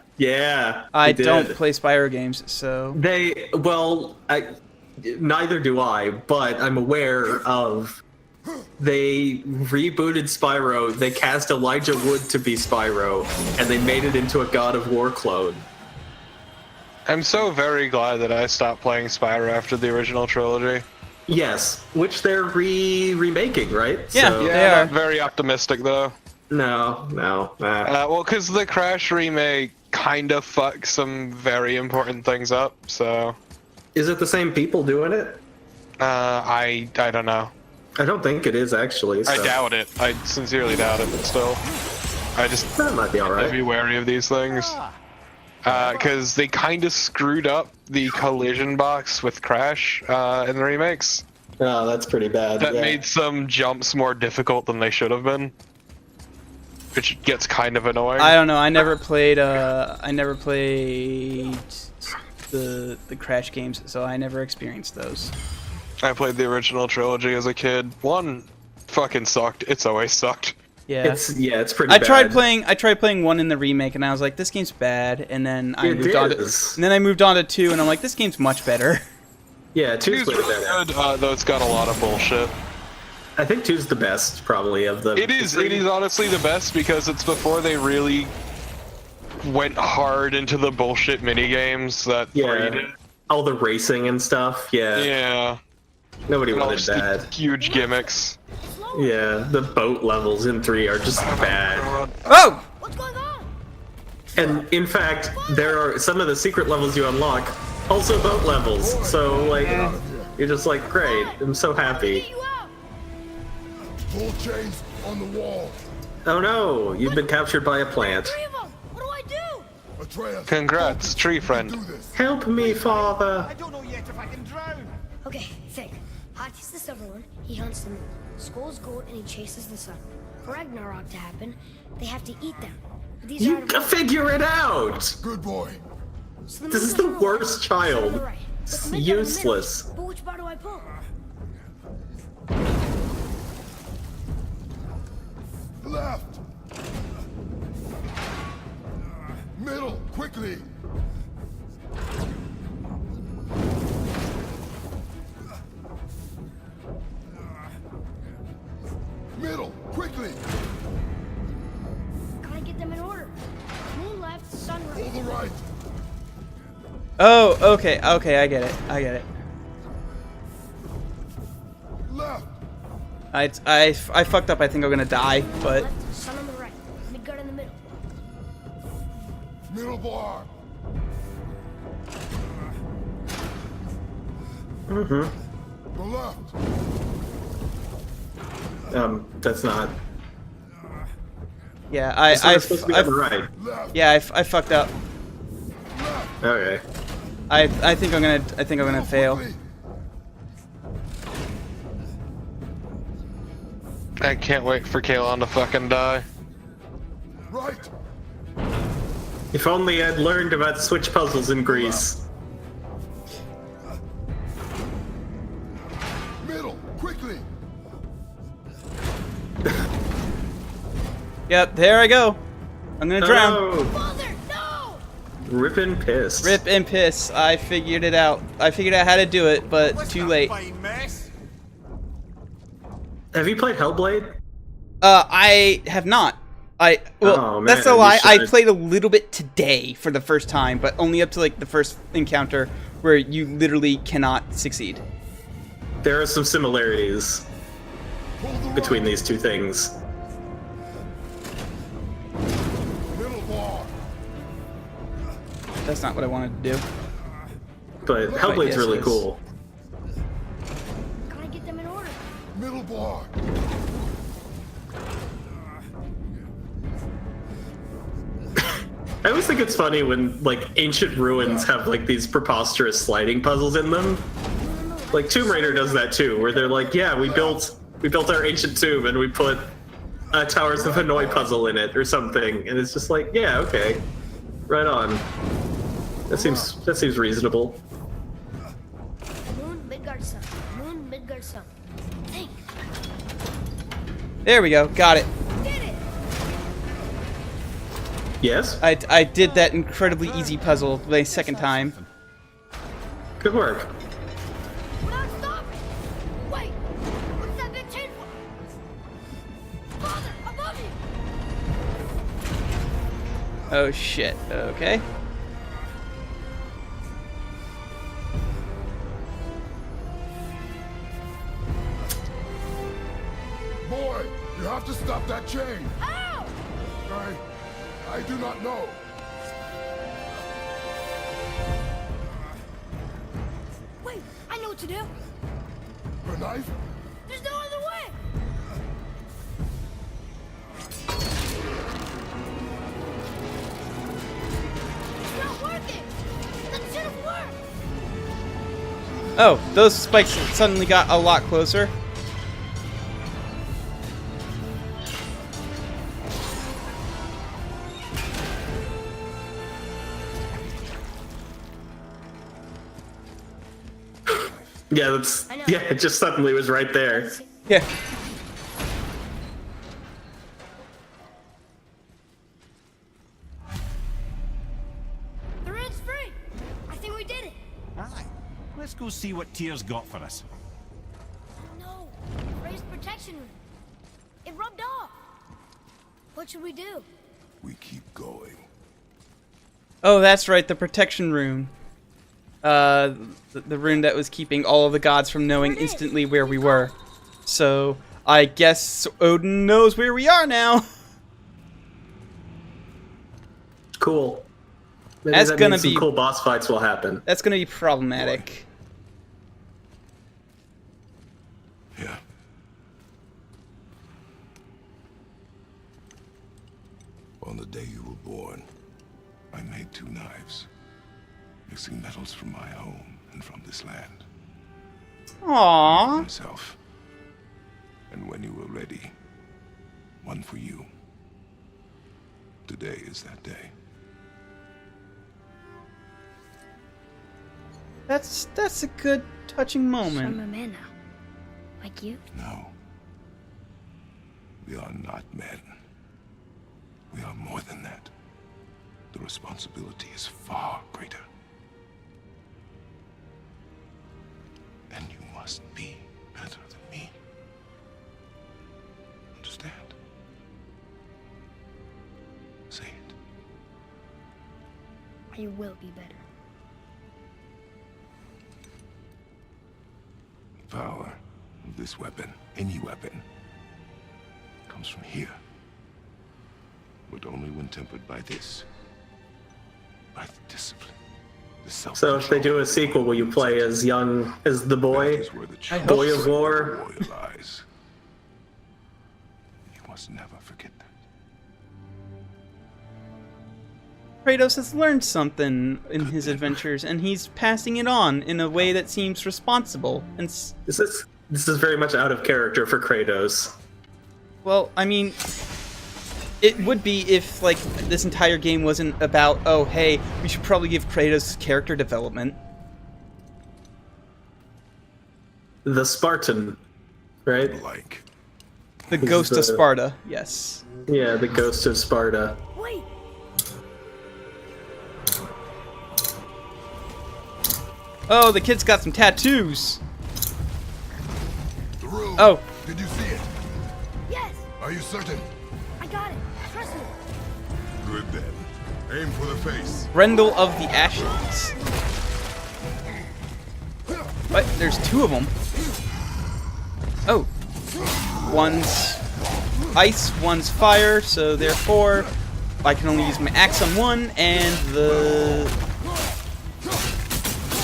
I they don't did. play Spyro games, so Neither do I, but I'm aware of. They rebooted Spyro. They cast Elijah Wood to be Spyro, and they made it into a God of War clone. I'm so very glad that I stopped playing Spyro after the original trilogy. Yes, which they're remaking, right? Yeah, So, they are. Not very optimistic though. No. Well, because the Crash remake kind of fucks some very important things up. So. Is it the same people doing it? I don't know. I don't think it is actually. So. I doubt it. I sincerely doubt it, but still. That might be I'd alright. be wary of these things. Because they kind of screwed up the collision box with Crash in the remakes. Oh, that's pretty bad. That yeah. made some jumps more difficult than they should have been. Which gets kind of annoying. I don't know. I never played the Crash games, so I never experienced those. I played the original trilogy as a kid. One fucking sucked. It's always sucked. Yeah. It's pretty I bad. tried playing 1 in the remake, and I was like, this game's bad. And then I moved on to 2, and I'm like, this game's much better. Yeah, 2's It's way really better. good, though it's got a lot of bullshit. I think 2's the best, probably, of the... It is honestly the best because it's before they really went hard into the bullshit minigames that 3 did. All the racing and stuff, Yeah. Nobody And all wanted just the that. huge gimmicks. Yeah, the boat levels in 3 are just bad. Oh! What's going on? And in fact, there are some of the secret levels you unlock also boat levels. So like, you're just like, great, I'm so happy. You out. Pull chains on the wall. Oh no, you've been captured by a plant. Three of them! What do I do? Atreus. Congrats, tree friend. Do this. Help me, father. I don't know yet if I can drown. Okay, think. Hati's the silver one. He hunts the moon. Skull's gold and he chases the sun. For Ragnarok to happen, they have to eat them. But these You are can figure it out. Good boy. So This is the worst child. It's useless. But which bar do I pull? Left. Middle, quickly. Middle, quickly. Gotta get them in order. Moon left, sun Pull right. the right. Oh, okay, okay, I get it. I get it. Left. I fucked up. I think I'm gonna die, but Left, sun on the right. Midgard in the middle. Middle bar. The left. That's not. yeah, It's not supposed to be on the right. Left. yeah, I fucked up. Okay. I think I'm gonna fail. Quickly. I can't wait for Kalon to fucking die. Right. If only I'd learned about switch puzzles in Greece. Middle, quickly. Yep, there I go. I'm gonna drown. Oh, Father, no! rip and piss. Rip and piss. I figured it out. I figured out how to do it, but What's too that late. fine mess? Have you played Hellblade? I have not. Well, Oh, that's a man, you lie. I should. played a little bit today for the first time, but only up to like the first encounter where you literally cannot succeed. There are some similarities Pull the between right. these two things. Middle bar. That's not what I wanted to do. But Hellblade's yes, really it is. cool. Gotta get them in order. Middle bar. I always think it's funny when like ancient ruins have like these preposterous sliding puzzles in them. Like Tomb Raider does that too, where they're like, yeah, we built our ancient tomb and we put a Towers of Hanoi puzzle in it or something, and it's just like, yeah, okay, right on. That seems reasonable. Moon, Midgard, sun. Moon, Midgard, sun. Think. There we go. Got it. Did it! Yes, I did that incredibly easy puzzle the second time. good work. We're not stopping! Wait! What's that big chain for? Father, above you! Oh shit. Okay. Boy, you have to stop that chain. Ow! I do not know. Wait, I know what to do. The knife? There's no other way! It's not working! That should have worked! Oh, those spikes suddenly got a lot closer. Yeah, that's I know. yeah. It just suddenly was right there. Yeah. The red's free! I think we did it! Aye. Let's go see what Tyr's got for us. No! Raised protection room. It rubbed off! What should we do? We keep going. Oh, that's right. The protection rune. The rune that was keeping all of the gods from knowing instantly where we were. So I guess Odin knows where we are now. Cool. Maybe That's that gonna means some be- cool boss fights will happen. That's gonna be problematic. Yeah. On the day you were born, I made 2 knives, mixing metals from my home and from this land. Aww. Myself. And when you were ready, one for you. Today is that day. That's a good, touching I'm moment. a man now. Like you? No. We are not men. We are more than that. The responsibility is far greater. And you must be better than me. Understand? Say it. I will be better. The power of this weapon, any weapon, comes from here. But only when tempered by this. By the discipline. The So self-control. if they do a sequel, will you play as young as the That boy? is where the I true hope Boy of so. War? warrior lies. You must never forget that. Kratos has learned something in his adventures, and he's passing it on in a way that seems responsible. And This is very much out of character for Kratos. well, I mean, it would be if like this entire game wasn't about, oh hey, we should probably give Kratos character development. The Spartan, right? Like, The This is Ghost of the- Sparta, yes. Yeah, the Ghost of Sparta. Wait! Oh, the kid's got some tattoos. the room. Oh, Did you see it? Yes! Are you certain? I got it! Trust me! Good then. Aim for the face. Grendel of the Ashes. What? There's 2 of them. Oh. One's ice, one's fire, so therefore I can only use my axe on one and the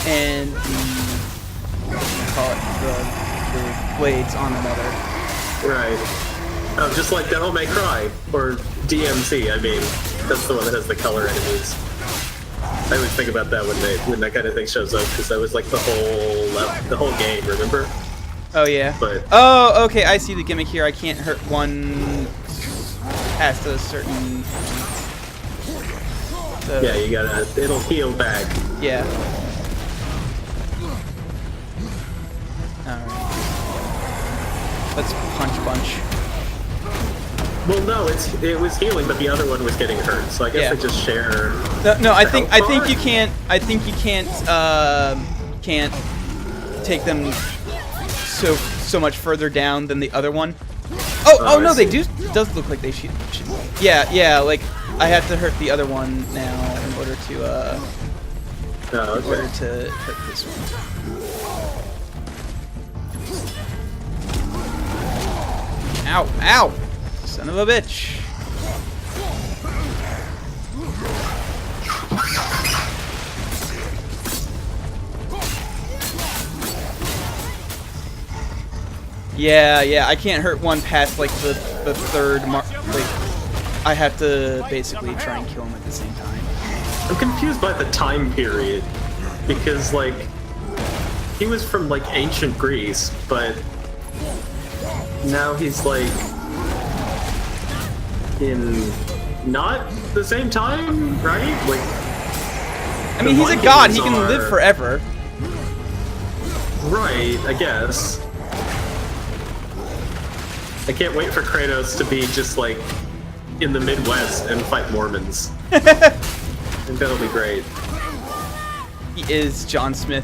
what do you call it? The blades on another. Right. Oh, just like Devil May Cry, or DMC, I mean. That's the one that has the color enemies. I always think about that when that kind of thing shows up, because that was like the whole game, remember? Oh yeah. But Oh, okay, I see the gimmick here. I can't hurt one past a certain. So, yeah, you gotta, it'll heal back. yeah. Alright. Let's punch bunch. Well, no, it was healing, but the other one was getting hurt, so I guess Yeah. they just share. No, I think bar? you can't. I think you can't take them so much further down than the other one. Oh I no, they see. do. Does look like they should. Yeah. Like I have to hurt the other one now in order to Oh, in order okay. to hurt this one. Ow! Ow! Son of a bitch! Yeah, I can't hurt one past like the third mark. Like, I have to basically try and kill him at the same time. I'm confused by the time period, because like he was from like ancient Greece, but now he's like in not the same time, right? Like, I mean, he's a Vikings god. He can live are- forever. right? I guess. I can't wait for Kratos to be just like in the Midwest and fight Mormons. I think that'll be great. He is John Smith.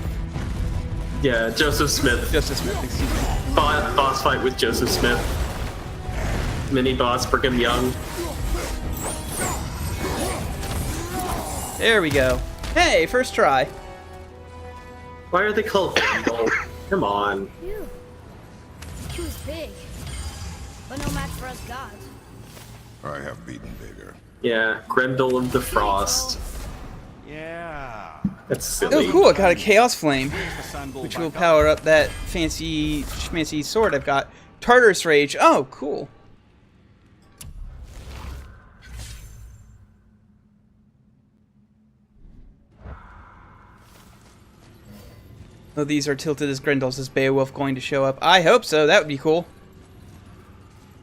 Yeah, Joseph Smith. Joseph Smith, excuse me. Boss fight with Joseph Smith. Mini boss Brigham Young. There we go. Hey, first try. Why are they called Grendel? Come on. Phew. He was big. But no match for us gods. I have beaten bigger. Yeah, Grendel of the Frost. Yeah. That's silly. Oh, cool! I got a Chaos Flame, The sandal which back will up. power up that fancy schmancy sword I've got. Tartarus Rage. Oh, cool. Oh, these are tilted as Grendels. Is Beowulf going to show up? I hope so. That would be cool.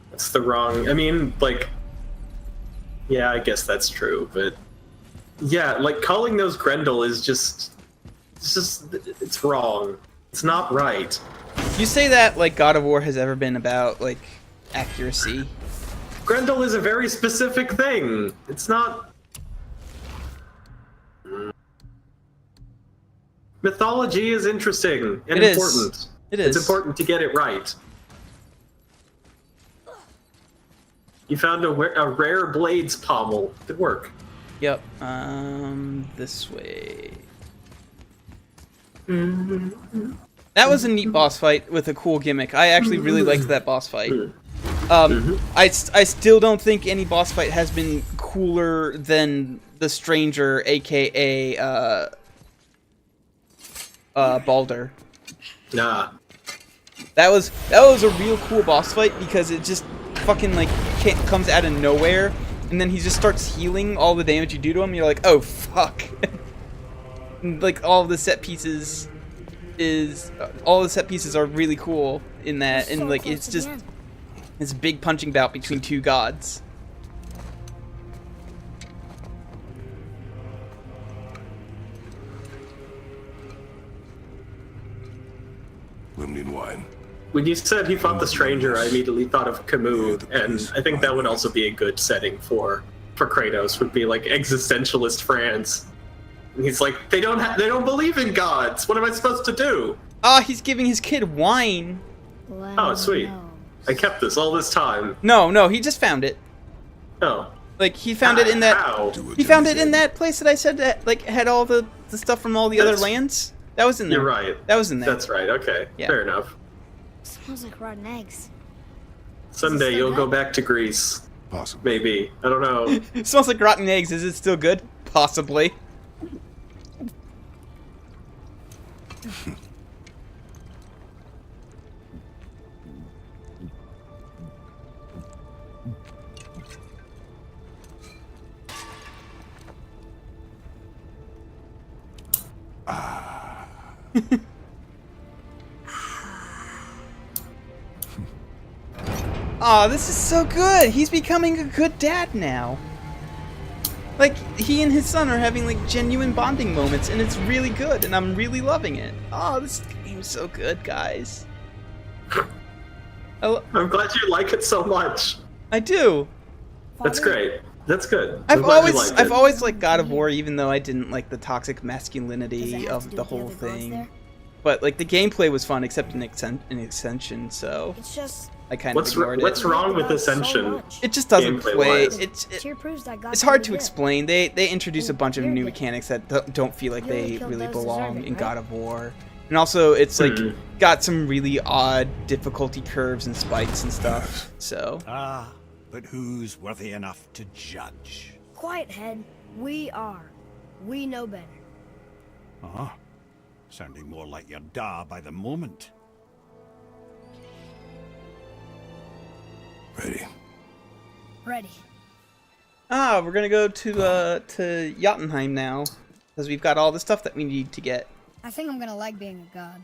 That's the wrong. I mean, like, yeah, I guess that's true, but yeah, like calling those Grendel is it's wrong. It's not right. You say that like God of War has ever been about like accuracy. Grendel is a very specific thing. It's not. Mythology is interesting and It is. important. It is. It's important to get it right. You found a rare blades pommel. Good work. Yep. This way. That was a neat boss fight with a cool gimmick. I actually really liked that boss fight. I still don't think any boss fight has been cooler than the Stranger, aka Baldur. Nah. That was a real cool boss fight because it just fucking like comes out of nowhere, and then he just starts healing all the damage you do to him. You're like, oh fuck. Like all the set pieces are really cool in that, and like it's just this big punching bout between two gods. Limnian wine. When you said he fought the Stranger, I immediately thought of Camus, and I think that would also be a good setting for Kratos. Would be like existentialist France. And he's like, they don't believe in gods. What am I supposed to do? Ah, he's giving his kid wine. Oh, sweet. I kept this all this time. No, he just found it. Oh. Like he found it in that. How? He found it in that place that I said that like had all the stuff from all the other lands. That was in there. You're right. That was in there. That's right. Okay. Yeah. Fair enough. Smells like rotten eggs. Someday you'll go back to Greece. Possibly. Maybe. I don't know. It smells like rotten eggs. Is it still good? Possibly. Aw, this is so good! He's becoming a good dad now. Like, he and his son are having, like, genuine bonding moments, and it's really good, and I'm really loving it. Oh, this game's so good, guys. I'm glad you like it so much. I do. That's great. That's good. I've glad you always, liked it. I've always liked God of War, even though I didn't like the toxic masculinity of the whole thing. But, like, the gameplay was fun, except in Ascension, so It's just I kind of What's ignored what's it. wrong with Ascension? It just doesn't play. Gameplay-wise. Tyr proves that God It's hard can to do it. explain. They introduce a bunch of You're new good. mechanics that don't feel like You only they killed really those belong deserving, in right? God of War. And also, it's like got some really odd difficulty curves and spikes and stuff. So Ah, but who's worthy enough to judge? Quiet head. We are. We know better. Uh-huh. Sounding more like your da by the moment. Ready. Ready. we're gonna go to Jotunheim now because we've got all the stuff that we need to get. I think I'm gonna like being a god.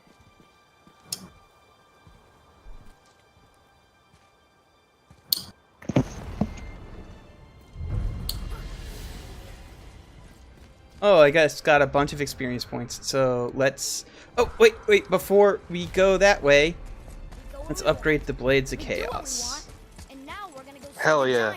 Oh, I guess got a bunch of experience points. So let's. Oh wait! Before we go that way, let's upgrade the Blades of Chaos. And now we're gonna go Hell yeah.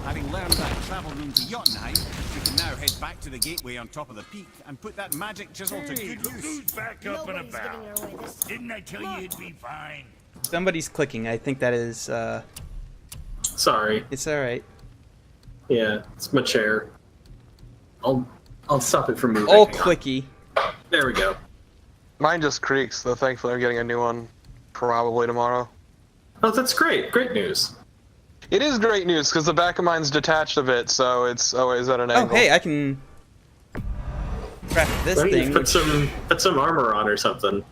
Having learned that travel room to Jotunheim, we can now head back to the gateway on top of the peak and put that magic chisel to good use. Who's back up and Nobody's getting about? their way this time. Didn't I tell you it'd be fine? Somebody's clicking. I think that is. Sorry. It's all right. Yeah, it's my chair. I'll stop it from moving. All Hang on. clicky. There we go. Mine just creaks, though thankfully I'm getting a new one probably tomorrow. Oh, that's great. Great news. It is great news because the back of mine's detached a bit, so it's always at an Oh, angle. hey, I can craft this Why don't you thing. put some armor on or something.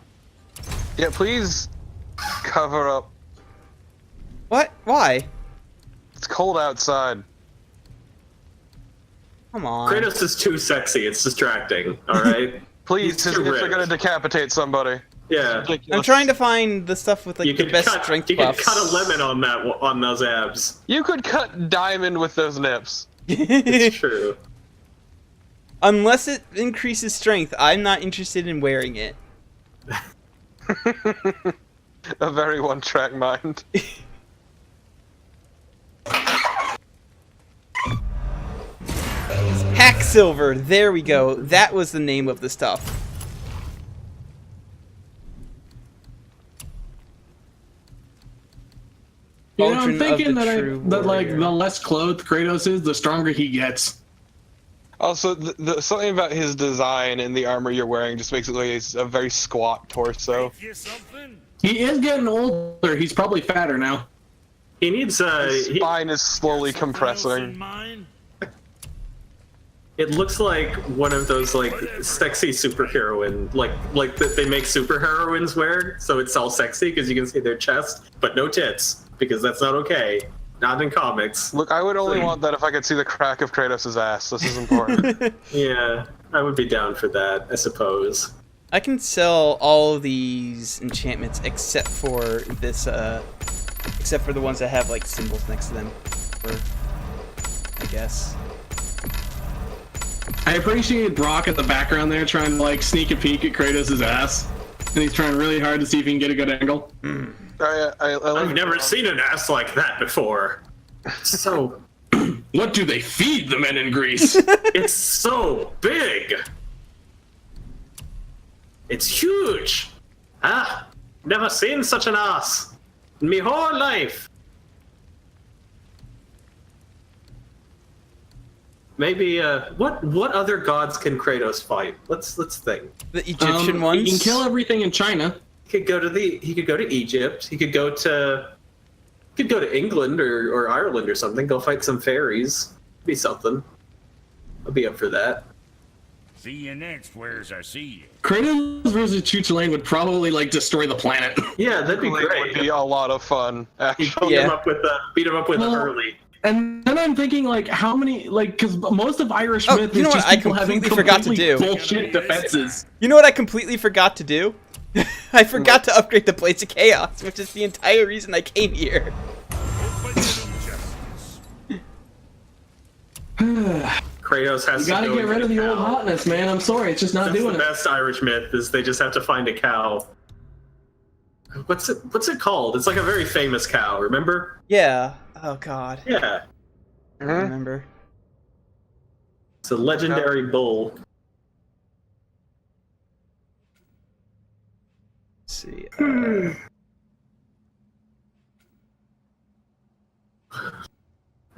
Yeah, please cover up. What? Why? It's cold outside. Come on. Kratos is too sexy. It's distracting. All right. Please, He's his too nips are ripped. gonna decapitate somebody. Yeah. Ridiculous. I'm trying to find the stuff with like You the could best cut. strength You could buffs. cut a lemon on that on those abs. You could cut diamond with those nips. It's true. Unless it increases strength, I'm not interested in wearing it. A very one-track mind. Hacksilver, there we go. That was the name of the stuff. You know, Cauldron I'm thinking of the that, true that like warrior. the less clothed Kratos is, the stronger he gets. Also, something about his design and the armor you're wearing just makes it like a very squat torso. You something? He is getting older. He's probably fatter now. He needs His he, spine is slowly compressing. it looks like one of those like sexy superheroine like that they make superheroines wear, so it's all sexy because you can see their chest, but no tits because that's not okay. Not in comics. Look, I would only want that if I could see the crack of Kratos' ass. This is important. Yeah, I would be down for that, I suppose. I can sell all of these enchantments except for this, except for the ones that have like symbols next to them. I guess. I appreciate Brock in the background there trying to like sneak a peek at Kratos' ass. And he's trying really hard to see if he can get a good angle. I've never seen an ass like that before. So What do they feed the men in Greece? it's so big. It's huge. Never seen such an ass in me whole life. Maybe what other gods can Kratos fight? Let's think. The Egyptian ones. He can kill everything in China. He could go to Egypt. He could go to England or Ireland or something. Go fight some fairies. Be something. I'll be up for that. See you next, where's I see you. Kratos versus Chuchulain would probably like destroy the planet. Yeah, that'd be It great. would be a lot of fun, actually. Beat him Yeah. up with Well, early. And then I'm thinking, like, how many, like, because most of Irish Oh, myth you is know what? just I people having completely forgot to completely do. bullshit defenses. You know what I completely forgot to do? I forgot to upgrade the Blades of Chaos, which is the entire reason I came here. Kratos has You gotta to go get rid of the old hotness, man. I'm sorry, it's just not That's doing the it. best Irish myth is they just have to find a cow. What's it called? It's like a very famous cow, remember? Yeah. Oh god. Yeah. I remember. It's a legendary bull. Let's see.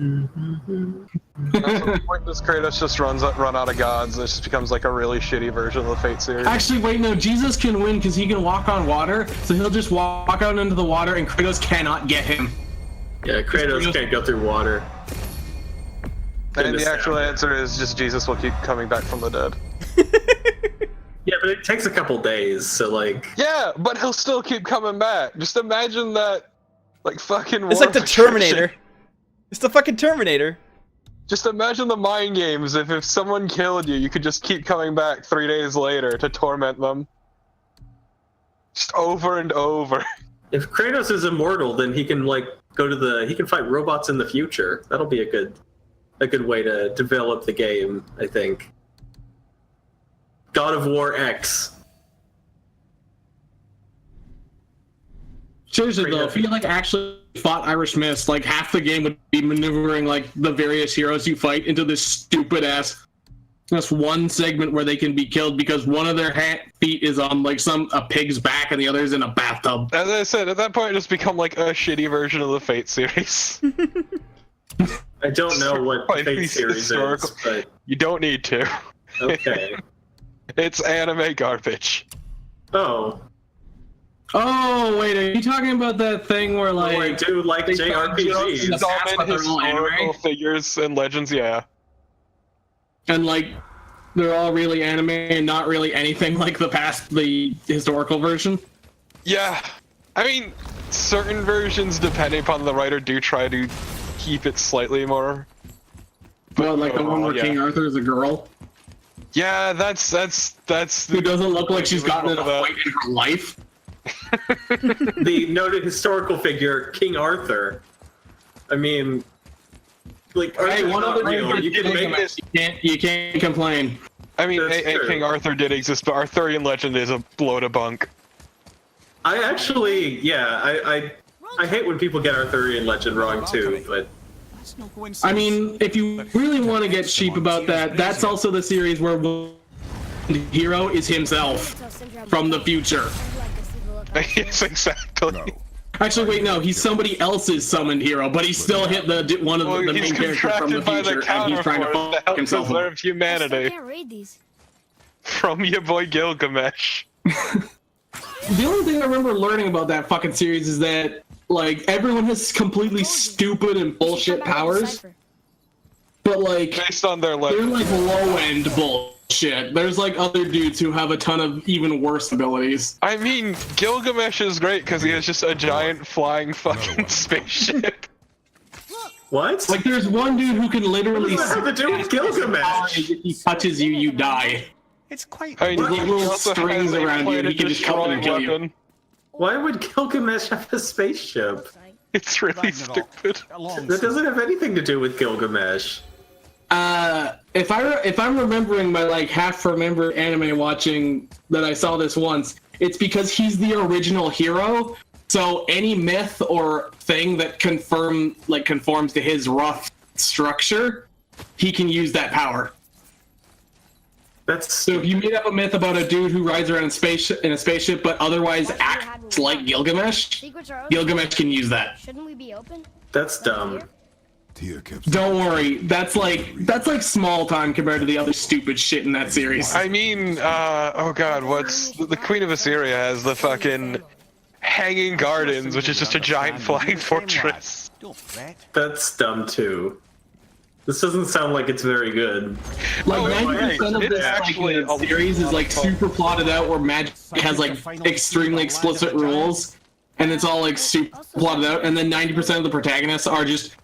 At some point, this Kratos just run out of gods. It just becomes like a really shitty version of the Fate series. Actually, wait, no, Jesus can win because he can walk on water, so he'll just walk out into the water and Kratos cannot get him. Yeah, Kratos can't go through water. And Goodness the actual knows. answer is just Jesus will keep coming back from the dead. Yeah, but it takes a couple days, so like... Yeah, but he'll still keep coming back. Just imagine that, like, fucking It's like the war patrician. Terminator. It's the fucking Terminator. Just imagine the mind games. If someone killed you, you could just keep coming back 3 days later to torment them. Just over and over. If Kratos is immortal, then he can like he can fight robots in the future. That'll be a good way to develop the game, I think. God of War X. Seriously though, if he like actually fought Irish myths, like half the game would be maneuvering like the various heroes you fight into this stupid ass just one segment where they can be killed because one of their feet is on like a pig's back and the other's in a bathtub. As I said, at that point, it just become like a shitty version of the Fate series. I don't know what Quite Fate series historical. is, but You don't need to. okay. It's anime garbage. Oh. Oh wait, are you talking about that thing where I like do like they JRPGs. That's Summon what they're all historical anime? figures and legends, yeah. and like they're all really anime and not really anything like the historical version? Yeah. I mean, certain versions, depending upon the writer, do try to keep it slightly more. Well, like the one where yeah. King Arthur is a girl. Yeah, that's Who doesn't look like she's gotten in a fight in her life. The noted historical figure, King Arthur. I mean, like, Hey, Arthur's one not other real. You can make this. You can't complain. I mean, That's true. King Arthur did exist, but Arthurian legend is a load of bunk. I actually, yeah, I hate when people get Arthurian legend wrong too, but That's no coincidence. I mean, if you really want to get cheap about that, that's also the series where the hero is himself from the future. Yes, exactly. No. Actually, wait, no, he's somebody else's summoned hero, but he still hit one of Well, the he's main characters from the contracted by the future, and he's trying to counterforce to fuck help himself up. preserve I still humanity. can't read these. From your boy Gilgamesh. The only thing I remember learning about that fucking series is that, like, everyone has completely stupid and bullshit powers, but, like, Based on their they're, legend. like, low-end bullshit. There's, like, other dudes who have a ton of even worse abilities. I mean, Gilgamesh is great because he has just a giant flying fucking spaceship. what? Like, there's one dude who can literally... What does that have to do with Gilgamesh? If he touches you, you die. It's quite. I mean, There's he little also strings has a around you, and he can just come in and kill you. weapon. Why would Gilgamesh have a spaceship? It's really Riding it off. stupid. Along That doesn't have anything to do with Gilgamesh. If I'm remembering my like half remembered anime watching that I saw this once, it's because he's the original hero. So any myth or thing that conforms to his rough structure, he can use that power. That's So if you made up a myth about a dude who rides around in a spaceship but otherwise acts like Gilgamesh, Secrets are open. Gilgamesh can use that. Shouldn't we be open? that's dumb. Tia kept Don't worry, that's like small time compared to the other stupid shit in that series. I mean, oh god, what's the Queen of Assyria has the fucking Hanging Gardens, which is just a giant flying fortress. Don't fret. That's dumb too. This doesn't sound like it's very good. Like Oh, it's 90% great. of It's this actually like, a series is lot like of fun. super plotted out where magic has like extremely explicit rules, and it's all like super plotted out, and then 90% of the protagonists are just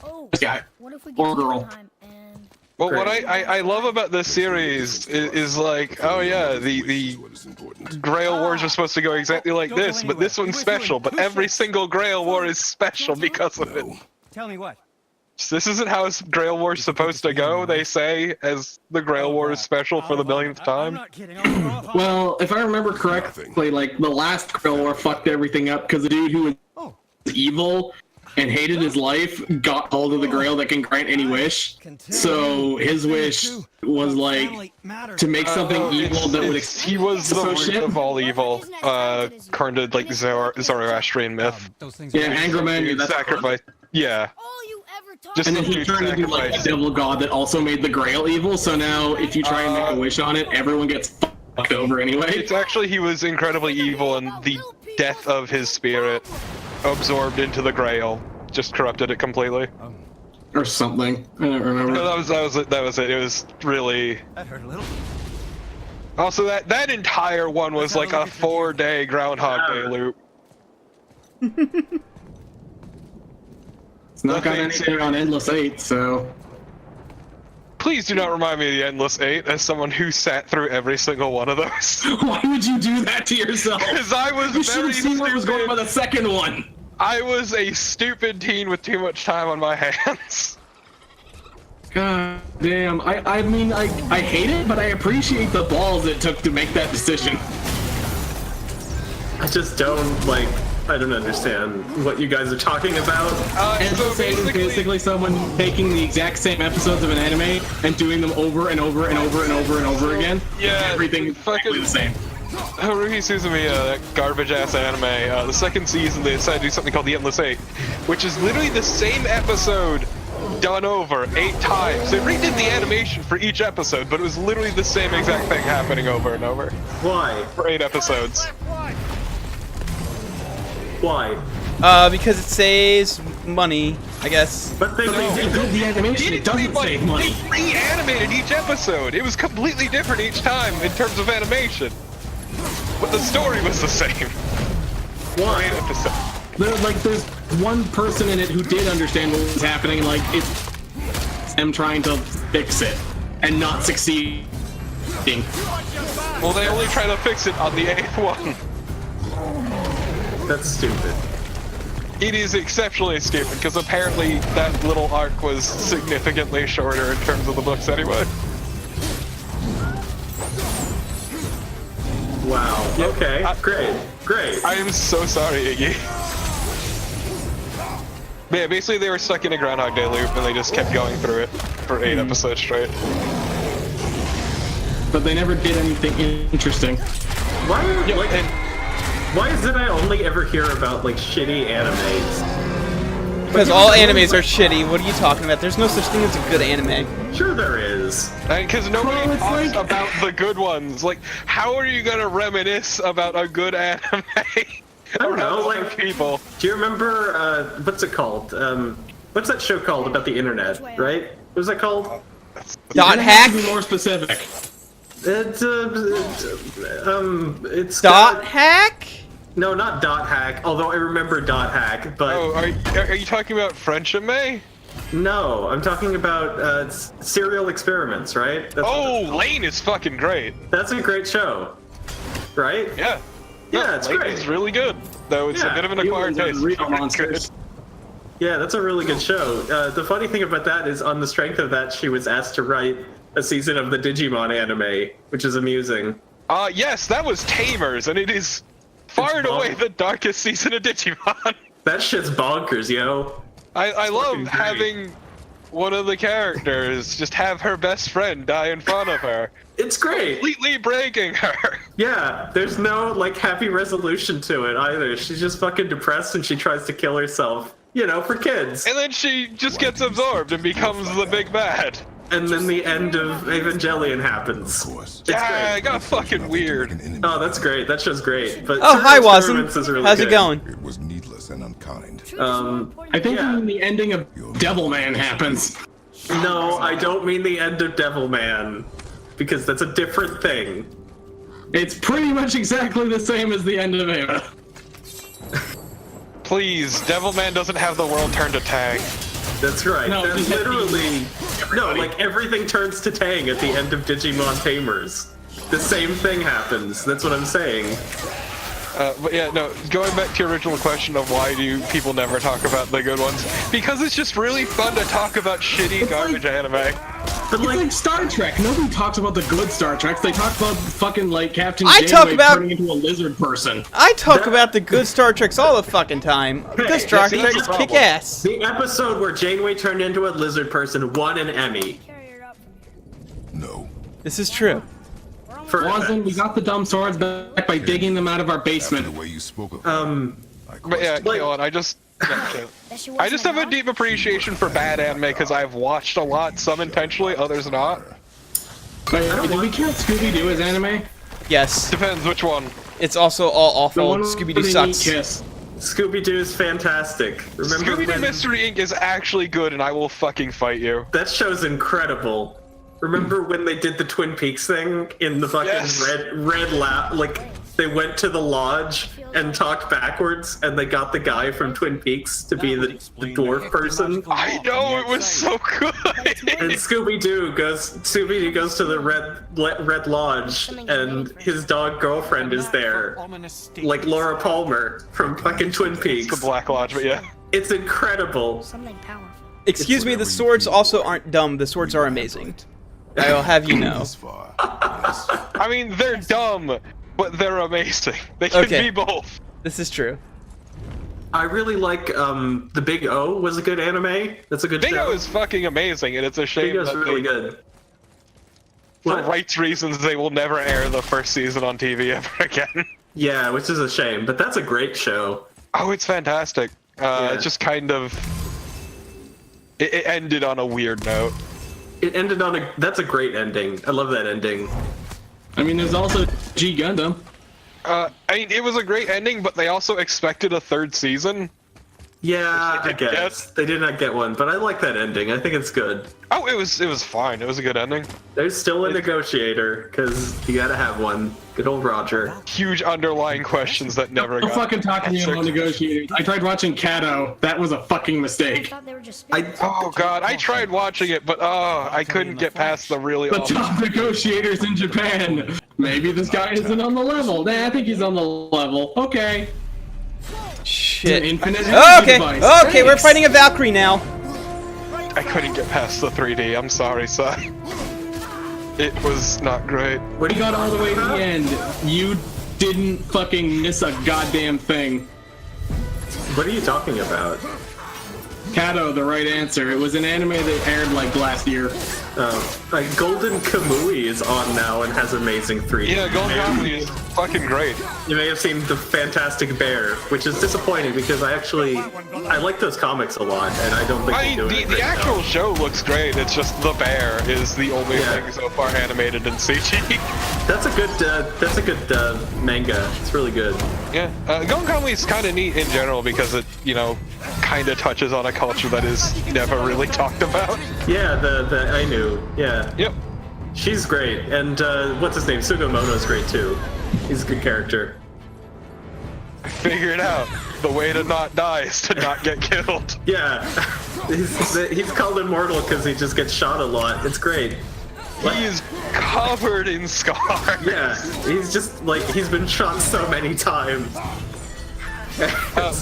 Oh, this guy. what if we Or get to girl. Jotunheim and Well, what Great. I love about this series is like, oh yeah, the what is important. Grail Wars are supposed to go exactly like this, but this one's special. But every single Grail War is special because of it. No. Tell me what. This isn't how Grail War's supposed to go, they say, as the Grail War is special for the millionth I'm time. not kidding. I'll throw off on- Well, if I remember correctly, like the last Grail War fucked everything up because the dude who was Oh, evil and hated his life got hold of the Grail that can grant any wish. So his wish was like to make something evil that would He was the So root shit. of all evil, according to like Zoroastrian myth. those things Yeah, are- anger man, Dude, that's sacrifice. Yeah. all you ever talk Just and then some he dude turned into like a sacrificed. devil god that also made the Grail evil. So now, if you try and make a wish on it, everyone gets fucked over anyway. It's actually he was incredibly evil, and the death of his spirit absorbed into the Grail just corrupted it completely. Or something. I don't remember. No, that was it. It was really. That hurt a little. Also, that entire one was like a 4-day Groundhog Day loop. It's not got nothing anything on Endless 8, so. Please do not remind me of the Endless 8 as someone who sat through every single one of those. Why would you do that to yourself? Because I was You should very have seen what was going on by stupid. the second one. I was a stupid teen with too much time on my hands. God damn. I mean, I hate it, but I appreciate the balls it took to make that decision. I just don't like. I don't understand what you guys are talking about. And So so is basically someone taking the exact same episodes of an anime and doing them over and over and over and over and over again. Yeah, Everything is exactly the same. Haruhi Suzumiya, that garbage ass anime, the second season they decided to do something called the Endless 8, which is literally the same episode done over 8 times. They redid the animation for each episode, but it was literally the same exact thing happening over and over Why? for 8 episodes. Why? Because it saves money, I guess. But they They redid did the animation, it doesn't save money. They reanimated each episode. It was completely different each time in terms of animation. But the story was the same. Why? 8 episodes. There's one person in it who did understand what was happening, like, it's them trying to fix it and not succeed working. Well, they only try to fix it on the 8th one. That's stupid. It is exceptionally stupid, because apparently that little arc was significantly shorter in terms of the books anyway. Wow. Okay. Great. I am so sorry, Iggy. But yeah, basically they were stuck in a Groundhog Day loop, and they just kept going through it for 8 episodes straight. But they never did anything interesting. Why? Yeah, Like, and why is it I only ever hear about like shitty animes? Because all animes are shitty. What are you talking about? There's no such thing as a good anime. Sure there is. because nobody Well, it's talks like- about the good ones. Like, how are you gonna reminisce about a good anime? I don't know, around like- people. Do you remember what's it called? What's that show called about the internet? Right? What was that called? Dot To hack. be more specific. It's it's Dot got- hack. No, not dot hack. Although I remember dot hack, but Oh, are you talking about Friendship May? no, I'm talking about serial experiments, right? That's Oh, Lane is fucking great. that's a great show, right? Yeah. Yeah, it's Lane great. is really good, though it's a Yeah, bit of an acquired Humans are taste. real Very monsters. Yeah, that's a really good show. The funny thing about that is, on the strength of that, she was asked to write a season of the Digimon anime, which is amusing. Yes, that was Tamers, and it is far and away the darkest season of Digimon. That shit's bonkers, yo. I love fucking great. having one of the characters just have her best friend die in front of her, It's great. completely breaking her. Yeah, there's no like happy resolution to it either. She's just fucking depressed and she tries to kill herself. You know, for kids. And then she just gets absorbed and becomes the big bad. And then the end of Evangelion happens. Of course. It's Yeah, great. it got fucking weird. Oh, that's great. That show's great. But Oh, Serial hi, Wasm. Experiments is really How's it good. going? It was needless and unkind. I think Yeah. when the ending of Devilman happens. No, I don't mean the end of Devilman, because that's a different thing. It's pretty much exactly the same as the end of Ava. Please, Devilman doesn't have the world turn to Tang. That's right. No, That's because literally no, like everything turns to Tang at the end of Digimon Tamers. The same thing happens. That's what I'm saying. But yeah, no, going back to your original question of why do people never talk about the good ones? Because it's just really fun to talk about shitty garbage anime. But It's like, like Star Trek. Nobody talks about the good Star Treks. They talk about fucking like Captain I Janeway talk about- turning into a lizard person. I talk That- about the good Star Treks all the fucking time. Good Star see, Treks that's the kick problem. ass. the episode where Janeway turned into a lizard person won an Emmy. Carry it up. No. This is true. For Wasn't we got the dumb swords back by digging them out of our After the basement. way you spoke of I But yeah, questioned go on, I just have a deep appreciation for bad anime because I've watched a lot, some intentionally, others not. But did we count Scooby-Doo as anime? Yes. Depends which one. It's also all The awful. one Scooby-Doo where they meet sucks. Kiss. Scooby-Doo's fantastic. Remember Scooby-Doo when Mystery Inc. is actually good, and I will fucking fight you. that show's incredible. Remember when they did the Twin Peaks thing in the fucking Yes. red lab? Like they went to the lodge and talked backwards, and they got the guy from Twin Peaks to be the dwarf person. I know, it was so good! And Scooby-Doo goes to the red lodge, and his dog girlfriend is there, like Laura Palmer from fucking Twin The Peaks. Black Lodge, but yeah. It's incredible. Something powerful. Excuse me, the swords also aren't dumb. The swords are amazing. I'll have you know. this far. Yes. I mean, they're dumb, but they're amazing. They can Okay. be both. This is true. I really like the Big O was a good anime. That's a good Bingo show. is fucking amazing, and it's a shame Big O's that really they, good. for What? rights reasons, they will never air the first season on TV ever again. Yeah, which is a shame, but that's a great show. Oh, it's fantastic. Yeah. It just kind of... It ended on a weird note. It ended on that's a great ending. I love that ending. I mean, there's also G Gundam. I mean, it was a great ending, but they also expected a third season. Yeah, Which I they didn't guess they did not get one, but I like that ending. I think it's good. Oh, it was fine. It was a good ending. There's still a negotiator because you gotta have one. Good old Roger. Huge underlying questions that never Don't got fucking talk to me about answered. negotiators. I tried watching Kato. That was a fucking I mistake. thought they were just Oh god, I tried watching it, but I couldn't get past the really The awful. top negotiators in Japan. Maybe this guy isn't on the level. Nah, I think he's on the level. Okay. Shit. Infinite Okay, energy device. okay, we're fighting a Valkyrie now. I couldn't get past the 3D. I'm sorry, son. It was not great. What do You got all the way to the end. You didn't fucking miss a goddamn thing. What are you talking about? Kato, the right answer. It was an anime that aired like last year. Like Golden Kamui is on now and has amazing 3D. Yeah, Golden Comedy is fucking great. You may have seen the Fantastic Bear, which is disappointing because I like those comics a lot, and I don't think I they mean, do it the right actual now. show looks great. It's just the bear is the only Yeah. thing so far animated in CG. That's a good manga. It's really good. Yeah, Golden Comedy is kind of neat in general because it, kind of touches on a culture that is never really talked about. Yeah, the I knew. Yeah, Yep. she's great, and what's his name? Sugimoto's great too. He's a good character. Figure it out. The way to not die is to not get killed. Yeah, he's called immortal because he just gets shot a lot. It's great. He is covered in scars. Yeah, he's just like he's been shot so many times.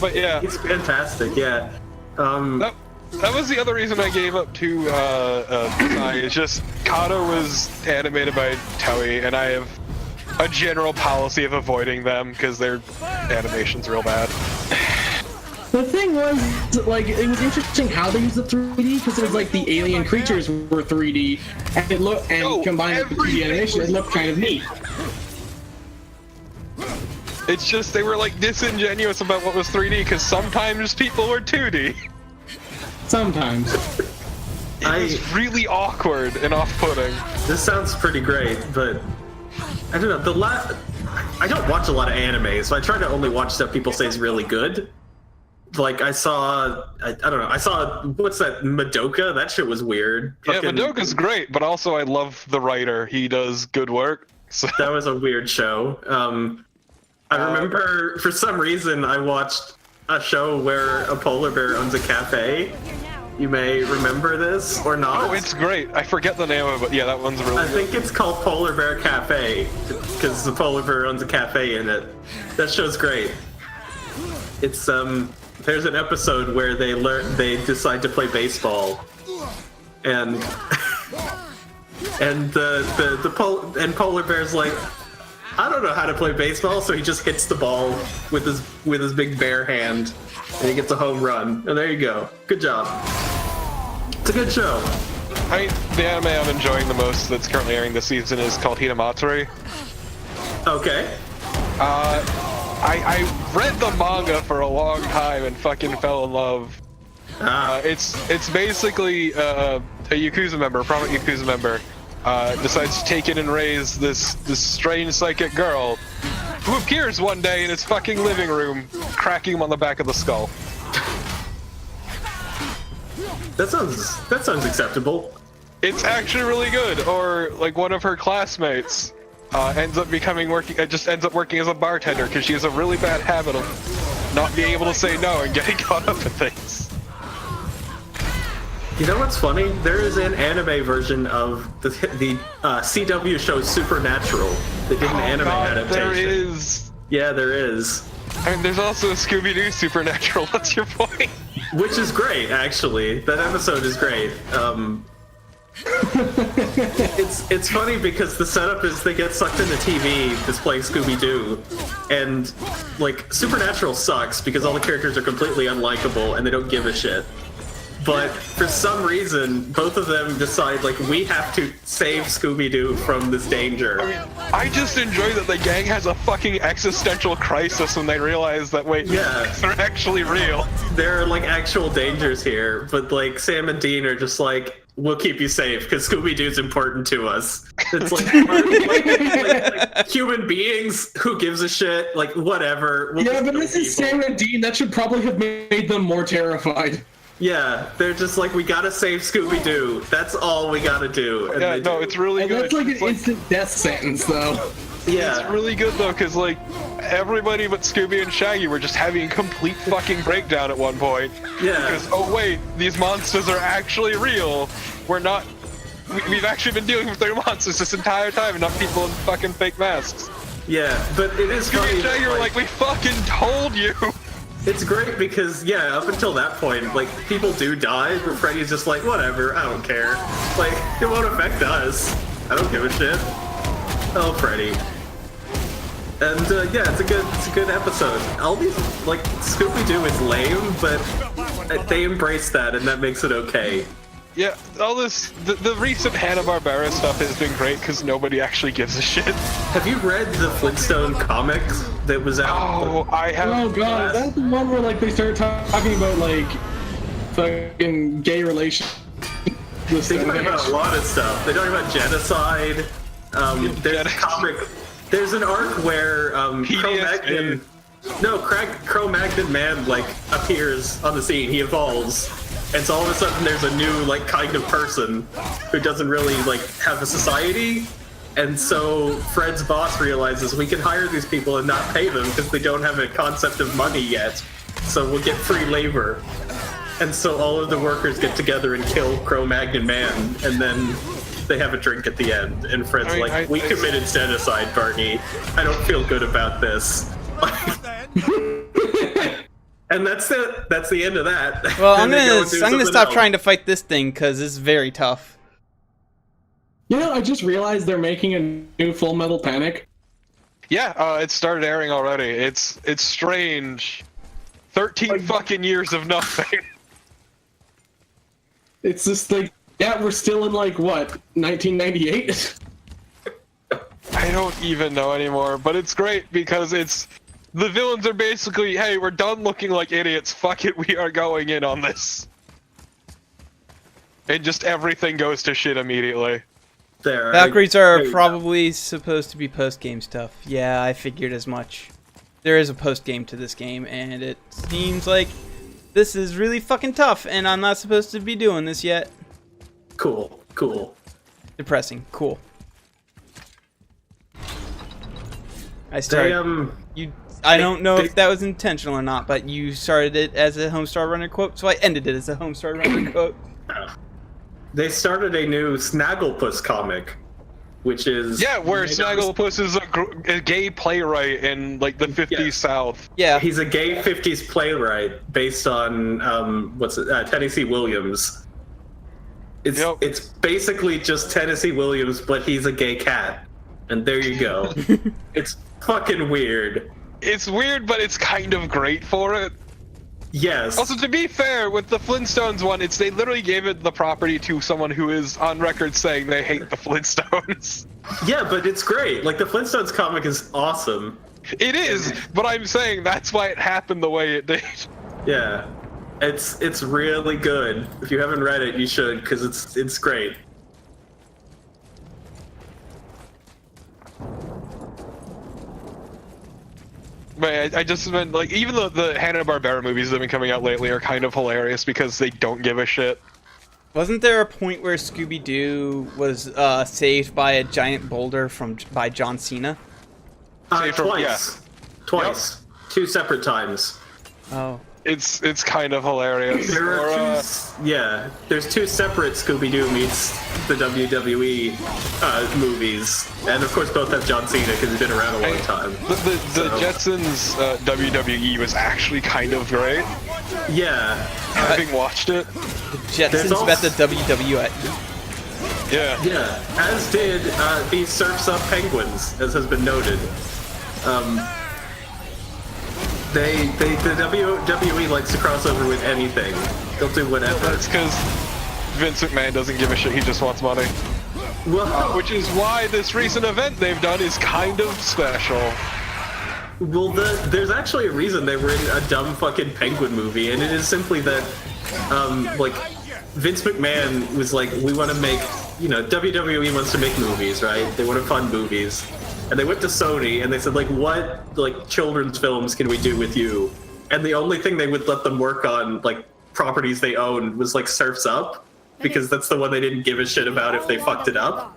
But yeah, He's fantastic. Yeah. that was the other reason I gave up to Sai. It's just Kato was animated by Toei, and I have a general policy of avoiding them because their animation's real bad. The thing was, like, it was interesting how they used the 3D because it was like the alien creatures were 3D, and it looked combined with the 3D animation, it looked kind of neat. It's just they were like disingenuous about what was 3D because sometimes people were 2D. Sometimes. It was really awkward and off-putting. This sounds pretty great, but I don't know. I don't watch a lot of anime, so I try to only watch stuff people say is really good. Like I don't know. I saw what's that Madoka? That shit was weird. Yeah, Madoka's great, but also I love the writer. He does good work. So. That was a weird show. I remember for some reason I watched a show where a polar bear owns a cafe. You may remember this or not. Oh, it's great. I forget the name of it, but yeah, that one's really I good. think it's called Polar Bear Cafe because the polar bear owns a cafe in it. That show's great. It's there's an episode where they decide to play baseball, and polar bear's like, I don't know how to play baseball, so he just hits the ball with his big bare hand, and he gets a home run. And there you go. Good job. It's a good show. The anime I'm enjoying the most that's currently airing this season is called Hinamatsuri. Okay. I read the manga for a long time and fucking fell in love. It's basically a Yakuza member, a prominent Yakuza member, decides to take in and raise this strange psychic girl who appears one day in his fucking living room, cracking him on the back of the skull. That sounds acceptable. It's actually really good. Or like one of her classmates ends up working as a bartender because she has a really bad habit of not being able to say no and getting caught up in things. You know what's funny? There is an anime version of the CW show Supernatural. They did an anime adaptation. There is. Yeah, there is. I mean, there's also a Scooby-Doo Supernatural. What's your point? Which is great, actually. That episode is great. It's funny because the setup is they get sucked into TV that's playing Scooby-Doo, and like Supernatural sucks because all the characters are completely unlikable and they don't give a shit. But for some reason, both of them decide, like, we have to save Scooby-Doo from this danger. I just enjoy that the gang has a fucking existential crisis when they realize that, wait, Yeah. they're actually real. There are, like, actual dangers here, but, like, Sam and Dean are just like, we'll keep you safe because Scooby-Doo's important to us. It's like, like human beings, who gives a shit? Like, whatever. We'll Yeah, just but kill this is people. Sam and Dean. That should probably have made them more terrified. Yeah, they're just like, we gotta save Scooby-Doo. That's all we gotta do. And Yeah, they no, do. it's really And good. that's like an It's like- instant death sentence, though. Yeah. It's really good though, because like everybody but Scooby and Shaggy were just having a complete fucking breakdown at one point. Yeah. Because oh wait, these monsters are actually real. We're not. We've actually been dealing with their monsters this entire time, and not people in fucking fake masks. Yeah, but it is Scooby funny. and Shaggy that, were like, we fucking told you. It's great because, yeah, up until that point, like, people do die, but Freddy's just like, whatever, I don't care. Like, it won't affect us. I don't give a shit. Oh, Freddy. And, yeah, it's a good episode. All these, like, Scooby-Doo is lame, but they embrace that, and that makes it okay. Yeah, all this, the recent Hanna-Barbera stuff has been great because nobody actually gives a shit. Have you read the Flintstone comics that was out? Oh, I have. Oh god, that's the one where like they start talking about like fucking gay relations. They talk about a lot of stuff. They talk about genocide. There's a comic. There's an arc where Cro-Magnon. No, Cro-Magnon Man like appears on the scene. He evolves, and so all of a sudden there's a new like kind of person who doesn't really like have a society. And so Fred's boss realizes we can hire these people and not pay them because they don't have a concept of money yet. So we'll get free labor. And so all of the workers get together and kill Cro-Magnon Man, and then they have a drink at the end. And Fred's we committed genocide, Barney. I don't feel good about this. And that's the end of that. Well, Then I'm they go gonna and do I'm gonna something stop else. trying to fight this thing because it's very tough. You know, I just realized they're making a new Full Metal Panic. Yeah, it started airing already. It's strange. 13 fucking years of nothing. It's just like, yeah, we're still in like what, 1998? I don't even know anymore, but it's great because the villains are basically, hey, we're done looking like idiots. Fuck it, we are going in on this. And just everything goes to shit immediately. There, Valkyries are probably supposed to be post-game stuff. Yeah, I figured as much. There is a post-game to this game, and it seems like this is really fucking tough, and I'm not supposed to be doing this yet. Cool. Depressing. Cool. I started. I don't know if that was intentional or not, but you started it as a Homestar Runner quote, so I ended it as a Homestar Runner quote. They started a new Snagglepuss comic, which is where Snagglepuss is a gay playwright in like the 50s South. Yeah, he's a gay 50s playwright based on Tennessee Williams. It's basically just Tennessee Williams, but he's a gay cat, and there you go. It's fucking weird. It's weird, but it's kind of great for it. Yes. Also, to be fair, with the Flintstones one, they literally gave it the property to someone who is on record saying they hate the Flintstones. Yeah, but it's great. Like, the Flintstones comic is awesome. It is, but I'm saying that's why it happened the way it did. Yeah. It's really good. If you haven't read it, you should, because it's great. But I just meant, like, even the Hanna-Barbera movies that have been coming out lately are kind of hilarious because they don't give a shit. Wasn't there a point where Scooby-Doo was saved by a giant boulder by John Cena? Twice. Twice. Yep. 2 separate times. Oh. It's kind of hilarious. There's 2 separate Scooby-Doo meets the WWE movies, and of course both have John Cena because he's been around a long time. The Jetsons WWE was actually kind of great. Yeah. Having watched it. The Jetsons met the WWE. Yeah. Yeah, as did the Surf's Up Penguins, as has been noted. The WWE likes to cross over with anything. They'll do whatever. That's because Vince McMahon doesn't give a shit, he just wants money. Well, which is why this recent event they've done is kind of special. Well, there's actually a reason they were in a dumb fucking penguin movie, and it is simply that, Vince McMahon was like, we want to make, WWE wants to make movies, right? They want to fund movies. And they went to Sony and they said, like, what, like, children's films can we do with you? And the only thing they would let them work on, like, properties they owned was, like, Surf's Up, because that's the one they didn't give a shit about if they fucked it up.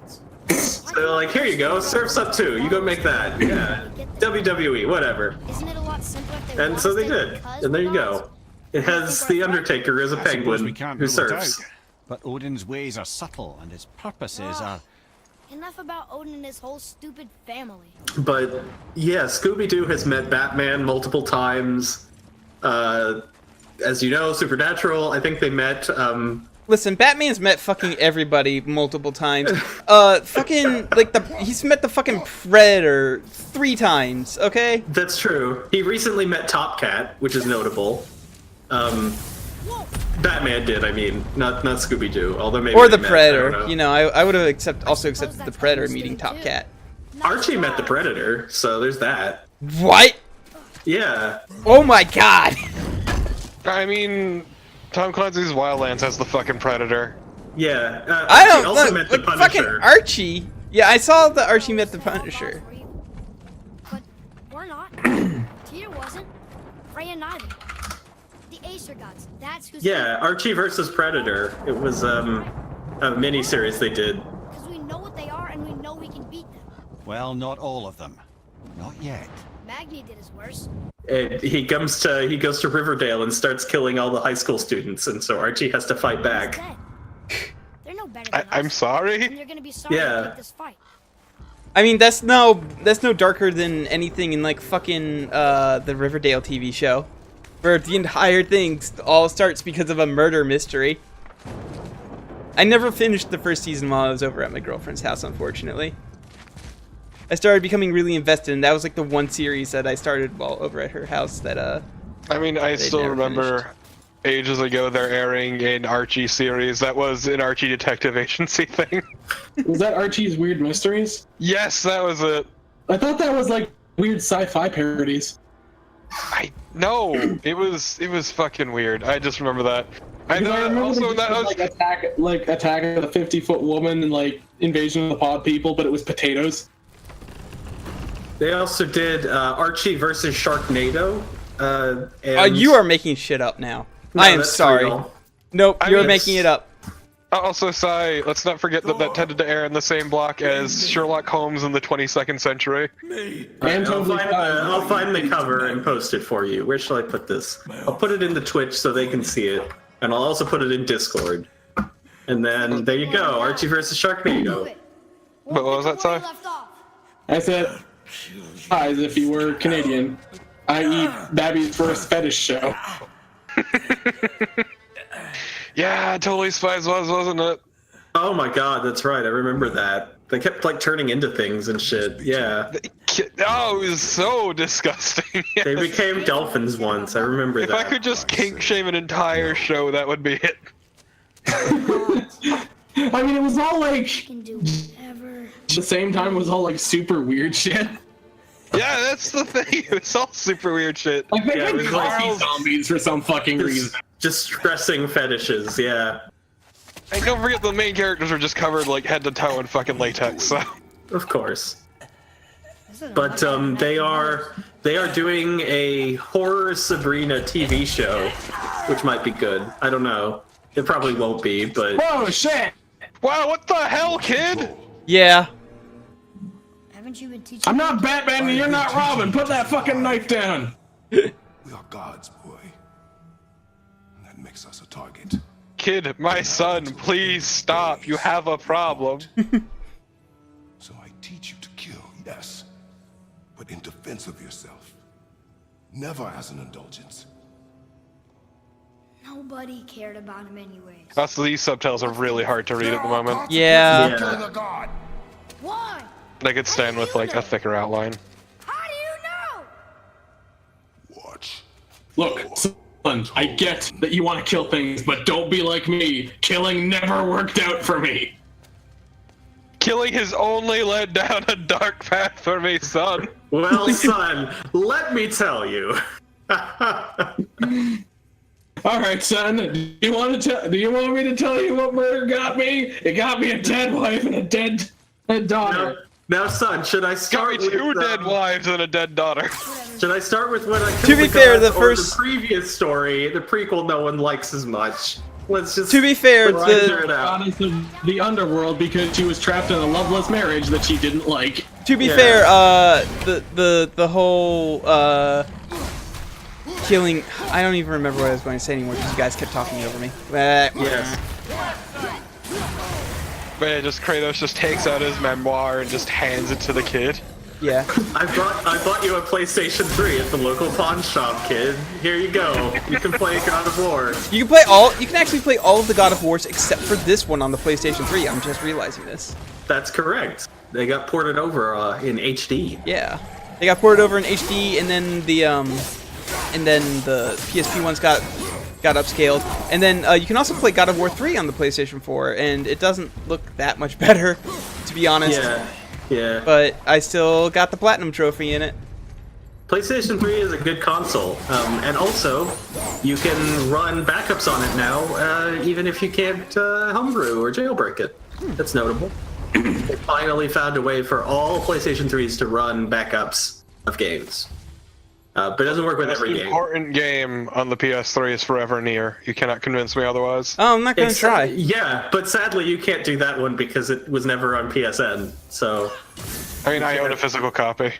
So they're like, here you go, Surf's Up 2, you go make that. Yeah, WWE, whatever. Isn't it a lot simpler if they And want so us they to did, because and there we're you gods? go. It has The Undertaker as a I suppose penguin we can't who rule it surfs. out, but Odin's ways are subtle and his purposes are... Enough about Odin and his whole stupid family. But yeah, Scooby-Doo has met Batman multiple times. As you know, Supernatural, I think they met, Listen, Batman's met fucking everybody multiple times. Fucking, like, he's met the fucking Predator 3 times, okay? that's true. He recently met Top Cat, which is notable. Batman did, I mean, not Scooby-Doo, although maybe Or they the met, Predator. I don't know. You know, I would have also accepted the Predator meeting Top Cat. Archie met the Predator, so there's that. What? Yeah. Oh my god! I mean, Tom Clancy's Wildlands has the fucking Predator. Yeah. I Archie don't also look, met the like, fucking Punisher. Archie. Yeah, I saw the Archie met the Punisher. But we're not. Tyr wasn't. Freya neither. The Acer gods. That's who's. Yeah, Archie versus Predator. It was a mini-series they did. Because we know what they are and we know we can beat them. Well, not all of them. Not yet. Magni did his worst. And he goes to Riverdale and starts killing all the high school students, and so Archie has to fight He's back. dead. They're no better than us. I'm sorry? And they're gonna be sorry Yeah. to take this fight. I mean, that's no darker than anything in, like, fucking, the Riverdale TV show. Where the entire thing all starts because of a murder mystery. I never finished the first season while I was over at my girlfriend's house, unfortunately. I started becoming really invested, and that was, like, the one series that I started while over at her house that, I mean, I They still never remember finished. ages ago they're airing an Archie series that was an Archie Detective Agency thing. Was that Archie's Weird Mysteries? Yes, that was it. I thought that was like weird sci-fi parodies. No, it was fucking weird. I just remember that. I Because know. remember Also, they that did, was Attack of the 50-Foot Woman and like Invasion of the Pod People, but it was potatoes. They also did Archie versus Sharknado. And you are making shit up now. No, I am that's sorry. real. Nope, I you're mean, making it up. also, Sai, let's not forget that tended to air in the same block as Sherlock Holmes in the 22nd century. And I'll find the cover and post it for you. Where shall I put this? I'll put it into Twitch so they can see it, and I'll also put it in Discord. And then there you go, Archie versus Sharknado. But what was that, Sai? Left off. I said, as if you were Canadian, i.e. Babby's first fetish show. Yeah, totally Spies wasn't it? Oh my god, that's right. I remember that. They kept like turning into things and shit. Yeah, Oh, it was so disgusting. they became dolphins once. I remember If that. I could just kink shame an entire show, that would be it. I mean, it was all like, Can do whatever. at the same time, it was all like super weird shit. Yeah, that's the thing. It's all super weird shit. Like they Yeah, it had was like- coffee zombies for some fucking reason. Distressing fetishes. Yeah, And don't forget the main characters are just covered like head to toe in fucking latex. So of course. But they are doing a horror Sabrina TV show, which might be good. I don't know. It probably won't be, but Whoa, shit! wow, what the hell, kid? Yeah. Haven't you been teaching? I'm not Batman and you're not Robin. Put that fucking knife down. We are gods, boy. And that makes us a target. Kid, my son, please stop. You have a problem. So I teach you to kill, yes. But in defense of yourself. Never as an indulgence. Nobody cared about him anyways. Also, these subtitles are really hard to read at the moment. Yeah. Killing a god. Why? I could stand with like a thicker outline. How do you know? Watch. Look, son, I get that you want to kill things, but don't be like me. Killing never worked out for me. Killing has only led down a dark path for me, son. well, son, let me tell you. All right, son. Do you want me to tell you what murder got me? It got me a dead wife and a dead daughter. Now, son, should I start Got me two with dead wives and a dead daughter. Should I start with what I To be fair, the or first- the previous story, the prequel, no one likes as much. Let's just. To be fair, figure it out. Goddess of the underworld because she was trapped in a loveless marriage that she didn't like. To be Yeah. fair, the whole killing. I don't even remember what I was going to say anymore because you guys kept talking over me. Yes. Man, just Kratos just takes out his memoir and just hands it to the kid. Yeah. I bought you a PlayStation 3 at the local pawn shop, kid. Here you go. You can play God of War. You can play all. You can actually play all of the God of Wars except for this one on the PlayStation 3. I'm just realizing this. That's correct. They got ported over in HD. Yeah. They got ported over in HD, and then the PSP ones got upscaled. And then you can also play God of War 3 on the PlayStation 4, and it doesn't look that much better, to be honest. Yeah. Yeah. But I still got the platinum trophy in it. PlayStation 3 is a good console, and also you can run backups on it now, even if you can't homebrew or jailbreak it. That's notable. They finally found a way for all PlayStation 3s to run backups of games, but it doesn't work with Most every game. important game on the PS3 is Forever Near. You cannot convince me otherwise. Oh, I'm not gonna try. Yeah, but sadly you can't do that one because it was never on PSN. So I mean, I own a physical copy.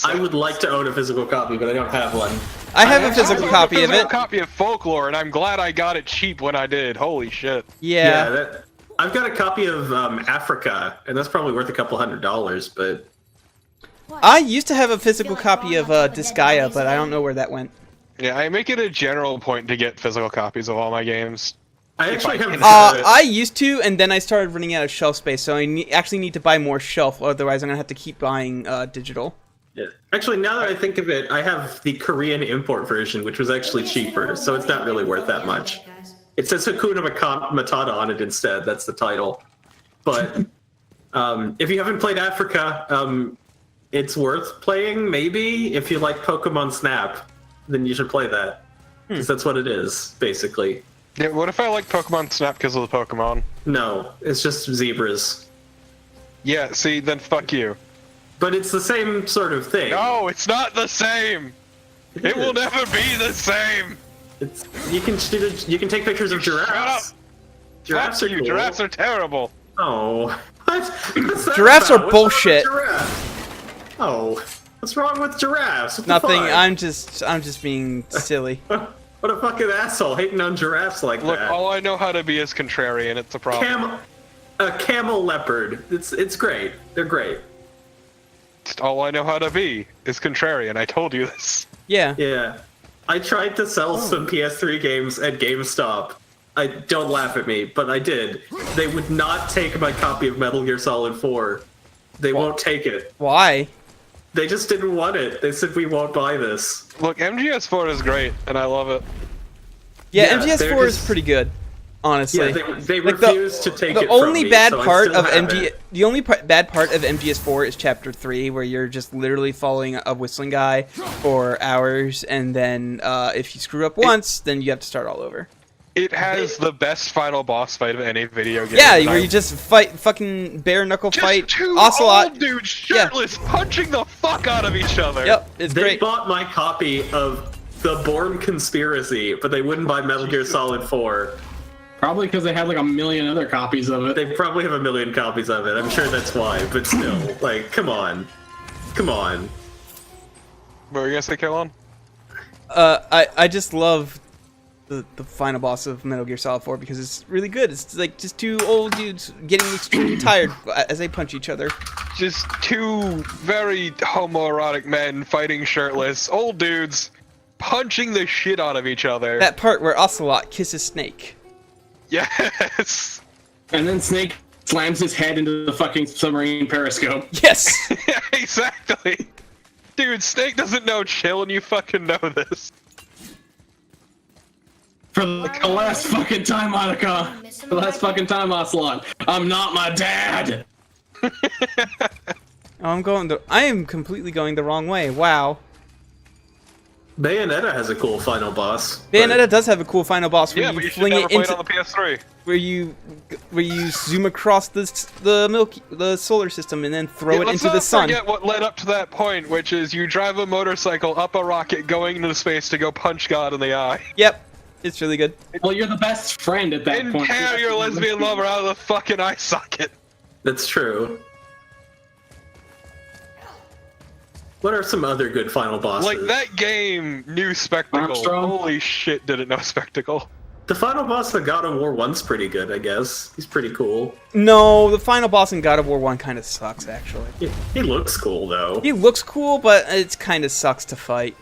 I would like to own a physical copy, but I don't have one. I have a actually physical own copy of physical it. copy of Folklore, and I'm glad I got it cheap when I did. Holy shit. Yeah. I've got a copy of Africa, and that's probably worth a couple $100, but I used to have a physical copy of Disgaea, but I don't know where that went. Yeah, I make it a general point to get physical copies of all my games. I actually have. I used to, and then I started running out of shelf space, so I actually need to buy more shelf, otherwise I'm gonna have to keep buying digital. Yeah. Actually, now that I think of it, I have the Korean import version, which was actually cheaper, so it's not really worth that much. It says Hakuna Matata on it instead. That's the title. But if you haven't played Africa, it's worth playing. Maybe if you like Pokemon Snap, then you should play that because that's what it is, basically. Yeah, what if I like Pokemon Snap because of the Pokemon? No, it's just zebras. Yeah, see, then fuck you. But it's the same sort of thing. No, it's not the same! It will never be the same! It's, you can take pictures of giraffes. Shut up! Giraffes Fuck are you, cool. giraffes are terrible! Oh, what? What's that Giraffes about? are What's wrong with bullshit. giraffes? Oh, what's wrong with giraffes? What the Nothing. fuck? I'm just being silly. What a fucking asshole hating on giraffes like Look, that. all I know how to be is contrarian, it's a problem. A camel leopard. It's great. They're great. All I know how to be is contrarian, I told you this. Yeah. Yeah. I tried to sell some PS3 games at GameStop. Don't laugh at me, but I did. They would not take my copy of Metal Gear Solid 4. They won't take it. Why? They just didn't want it. They said we won't buy this. Look, MGS4 is great, and I love it. Yeah, Yeah, MGS4 they're is just- pretty good, honestly. Yeah, they Like, refuse to take it The from only me, bad so I part still of have MG, it. the only bad part of MGS4 is Chapter 3, where you're just literally following a whistling guy for hours, and then if you screw up once, then you have to start all over. It has the best final boss fight of any video game. Yeah, and where I- you just fight, fucking bare knuckle just fight, two Ocelot. old dudes shirtless punching the fuck out of each other. Yep, it's They great. bought my copy of The Bourne Conspiracy, but they wouldn't buy Metal Gear Solid 4. Probably because they had like a million other copies of it. They probably have a million copies of it. I'm sure that's why, but still, like, come on. Come on. What were you gonna say, Caroline? I just love the final boss of Metal Gear Solid 4 because it's really good. It's like just two old dudes getting extremely tired as they punch each other. Just two very homoerotic men fighting shirtless, old dudes punching the shit out of each other. That part where Ocelot kisses Snake. Yes! And then Snake slams his head into the fucking submarine periscope. Yes! Yeah, exactly! Dude, Snake doesn't know chill and you fucking know this. For like the last fucking time, Monica. For the last fucking time, Ocelot. I'm not my dad! Oh, I am completely going the wrong way. Wow. Bayonetta has a cool final boss. Bayonetta does have a cool final boss where Yeah, you but you should fling never it play into it on the PS3. where you zoom across the solar system and then throw it Let's into the not sun. forget what led up to that point, which is you drive a motorcycle up a rocket going into space to go punch God in the eye. Yep, it's really good. Well, you're the best friend at that And point. tear your lesbian lover out of the fucking eye socket. That's true. What are some other good final bosses? Like, that game knew spectacle. Armstrong? Holy shit, did it know spectacle. The final boss of God of War 1's pretty good, I guess. He's pretty cool. No, the final boss in God of War 1 kind of sucks, actually. He looks cool, though. He looks cool, but it kind of sucks to fight.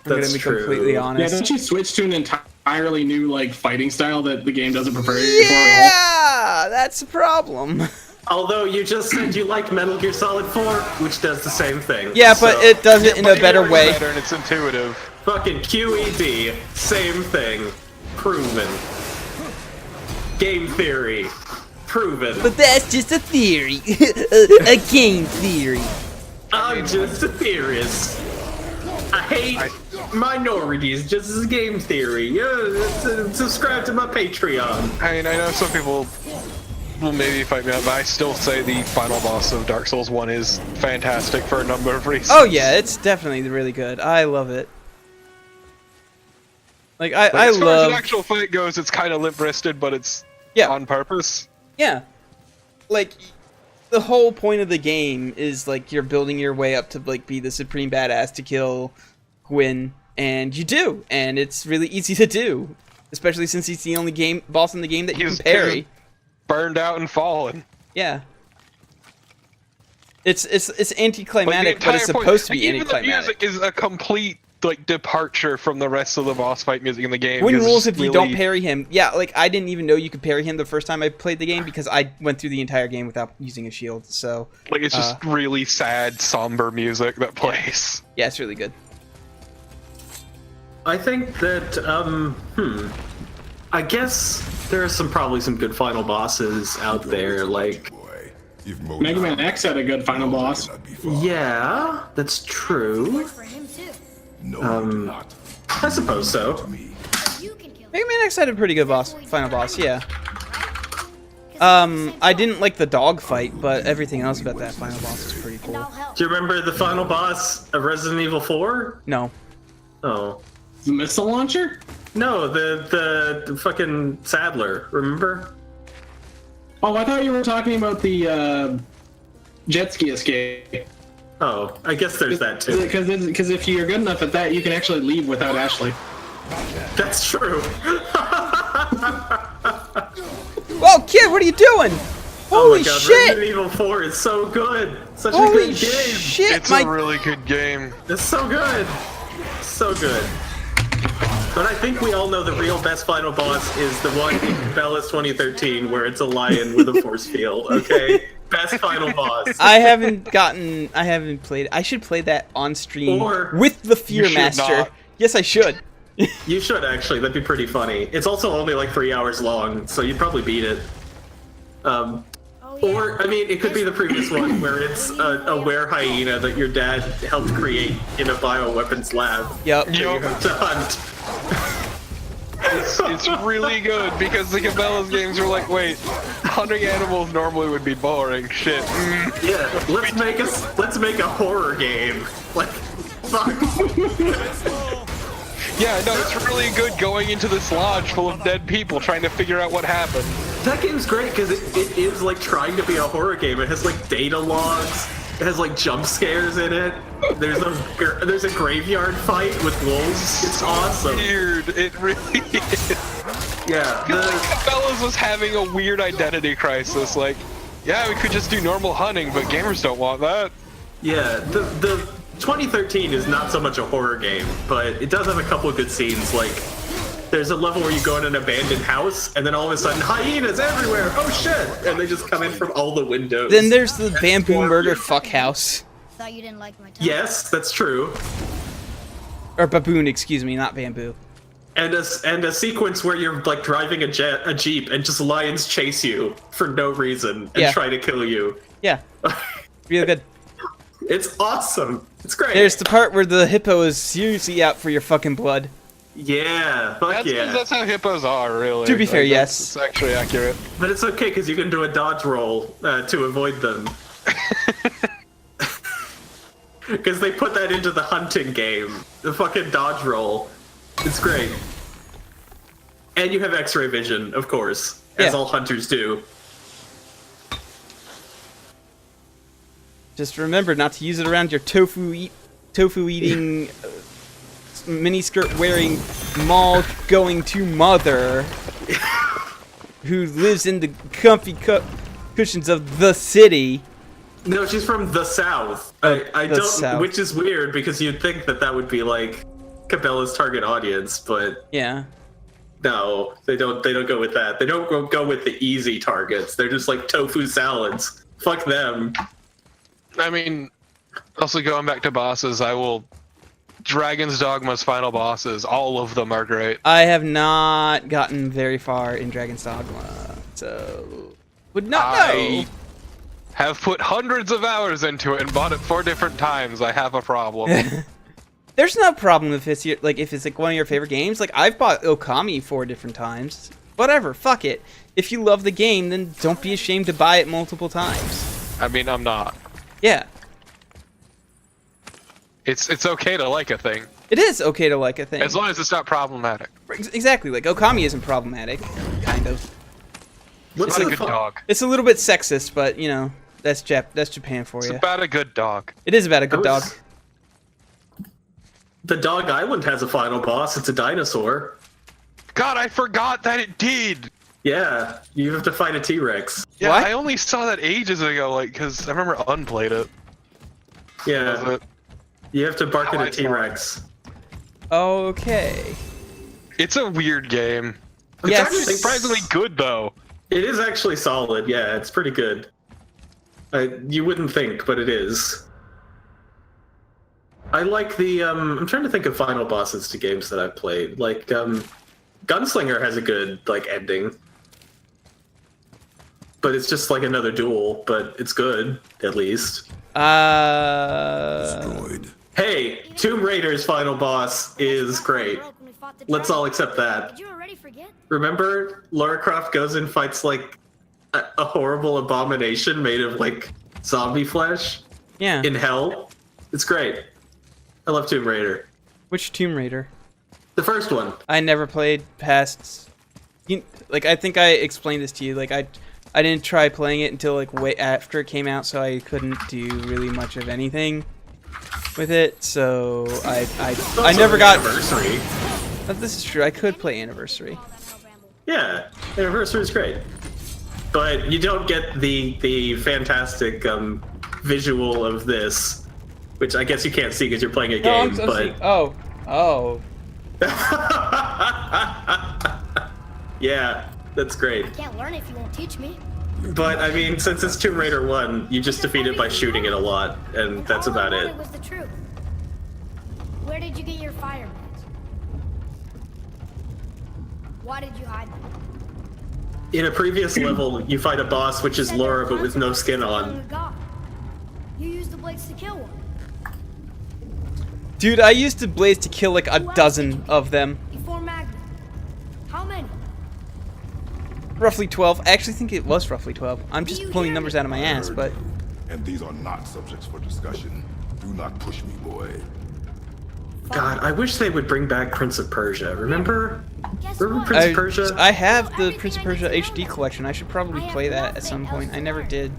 I'm That's gonna be true. completely Yeah, honest. don't you switch to an entirely new like fighting style that the game doesn't prepare you for at all? Yeah, that's a problem. Although you just said you liked Metal Gear Solid 4, which does the same thing. Yeah, but So, it does it in a But better it's way. better and it's intuitive. fucking QED, same thing. Proven. Game theory. Proven. But that's just a theory, a game theory. I'm just a theorist. I hate minorities just as a game theory. Subscribe to my Patreon. I mean, I know some people will maybe fight me out, but I still say the final boss of Dark Souls 1 is fantastic for a number of reasons. Oh yeah, it's definitely really good. I love it. Like I As far as love. an actual fight goes, it's kind of limp-wristed, but it's Yeah. on purpose. Yeah. Like the whole point of the game is like you're building your way up to like be the supreme badass to kill Gwyn, and you do, and it's really easy to do, especially since he's the only boss in the game that you He's can parry. burned out and fallen. Yeah. It's Like, anticlimactic, the but it's entire point- supposed to be even the anticlimactic. music is a complete like departure from the rest of the boss fight music in the game. Gwyn because rules it's if you don't really- parry him. Yeah, like I didn't even know you could parry him the first time I played the game because I went through the entire game without using a shield. So Like, it's just really sad, somber music that plays. yeah, it's really good. I think that, I guess there are probably some good final bosses out there, like, Boy, if Mega Man X had a good final boss. cannot be far. yeah, that's true. For him too. No, you do not. I suppose so. Me. You can kill him. Mega Man X had a pretty good final boss, yeah. Right? I didn't like the dog fight, but everything else about that final boss was pretty And cool. I'll help. Do you remember the final boss of Resident Evil 4? No. Oh. The missile launcher? No, the fucking Saddler, remember? Oh, I thought you were talking about the jet ski escape. Oh, I guess there's that too. Because if you're good enough at that, you can actually leave without Ashley. That's true. Whoa, kid, what are you doing? Oh Holy my god, shit! Resident Evil 4 is so good. Such a Holy good game. shit! It's My a really good game. It's so good. So good. But I think we all know the real best final boss is the one in Cabela's 2013 where it's a lion with a force field, okay? Best final boss. I haven't played. I should play that on stream Or- with the Fear should Master. not. Yes, I should. You should actually, that'd be pretty funny. It's also only like 3 hours long, so you'd probably beat it. Oh, yeah. Or, I mean, it could be the previous one where it's a were-hyena that your dad helped create in a bioweapons lab. Yep. that you have to hunt. It's really good because the Cabela's games are like, wait, hunting animals normally would be boring. Shit. Yeah, let's make a horror game. Like, fuck. Yeah, no, it's really good going into this lodge full of dead people trying to figure out what happened. That game's great because it is like trying to be a horror game. It has like data logs. It has like jump scares in it. There's a graveyard fight with wolves. It's awesome. Weird. It really is. Yeah. Cabela's was having a weird identity crisis. Like, yeah, we could just do normal hunting, but gamers don't want that. Yeah. The 2013 is not so much a horror game, but it does have a couple of good scenes. Like, there's a level where you go in an abandoned house, and then all of a sudden, hyenas everywhere! Oh shit! And they just come in from all the windows. Then there's the bamboo murder fuck house. Thought you didn't like my time. Yes, that's true. Or baboon, excuse me, not bamboo. And a sequence where you're like driving a jeep, and just lions chase you for no reason and Yeah. try to kill you. Yeah. Really good. It's awesome. It's great. There's the part where the hippo is seriously out for your fucking blood. Yeah, fuck yeah. That's how hippos are, really. To be fair, Like, yes. It's actually accurate. But it's okay because you can do a dodge roll to avoid them. Because they put that into the hunting game. The fucking dodge roll. It's great. And you have X-ray vision, of course, as Yeah. all hunters do. Just remember not to use it around your tofu eating, miniskirt wearing, mall going to mother, who lives in the comfy cushions of the city. No, she's from the South. I the don't, South. which is weird because you'd think that that would be like Cabela's target audience, but Yeah. no, they don't go with that. They don't go with the easy targets. They're just like tofu salads. Fuck them. I mean, also going back to bosses, Dragon's Dogma's final bosses, all of them are great. I have not gotten very far in Dragon's Dogma, so would not know. I have put hundreds of hours into it and bought it 4 different times. I have a problem. There's no problem if it's like one of your favorite games. Like I've bought Okami 4 different times. Whatever, fuck it. If you love the game, then don't be ashamed to buy it multiple times. I mean, I'm not. Yeah. It's okay to like a thing, It is okay to like a thing. as long as it's not problematic. Exactly, like Okami isn't problematic, kind of. What's It's a the good fuck? dog. It's a little bit sexist, but you know, that's Japan for It's you. about a good dog. It is about a good dog. The Dog Island has a final boss. It's a dinosaur. God, I forgot that it did! Yeah, you have to fight a T-Rex. Yeah, What? I only saw that ages ago, like, because I remember unplayed it. Yeah, Was it? you have to bark How at I a T-Rex. Okay. It's a weird game. It's Yes. actually surprisingly good, though. It is actually solid. Yeah, it's pretty good. You wouldn't think, but it is. I like the. I'm trying to think of final bosses to games that I've played. Like, Gunslinger has a good ending, but it's just like another duel. But it's good at least. Destroyed. Hey, Tomb Raider's final boss is great. Let's all accept that. Did you already forget? Remember, Lara Croft goes and fights like a horrible abomination made of like zombie flesh Yeah. in hell. It's great. I love Tomb Raider. Which Tomb Raider? The first one. I never played past. Like I think I explained this to you. Like I didn't try playing it until like way after it came out, so I couldn't do really much of anything with it. So I Also never an got. Anniversary. This is true. I could play Anniversary. Yeah, Anniversary is great, but you don't get the fantastic visual of this, which I guess you can't see because you're playing a game. But Oh. yeah, that's great. I can't learn if you won't teach me. But I mean, since it's Tomb Raider 1, you just defeat it by shooting it a lot, and that's All about I it. wanted was the truth. Where did you get your fireballs? Why did you hide them? In a previous level, you fight a boss which is Said Laura there were but with no skin consequences on. for killing a god. You used the blades to kill one. Dude, I used to blaze to kill like a Who else did dozen you of kill them. Before Magnum. How many? Roughly 12. I actually think it was roughly 12. I'm Do just you pulling hear numbers me? out of my ass, but And these are not subjects for discussion. Do not push me, boy. God, I wish they would bring back Prince of Persia. Remember? Guess Remember what? Prince of Persia? I have the Everything Prince of I need Persia to know HD now. collection. I should probably I have play that at nothing some else point. to I never learn. did.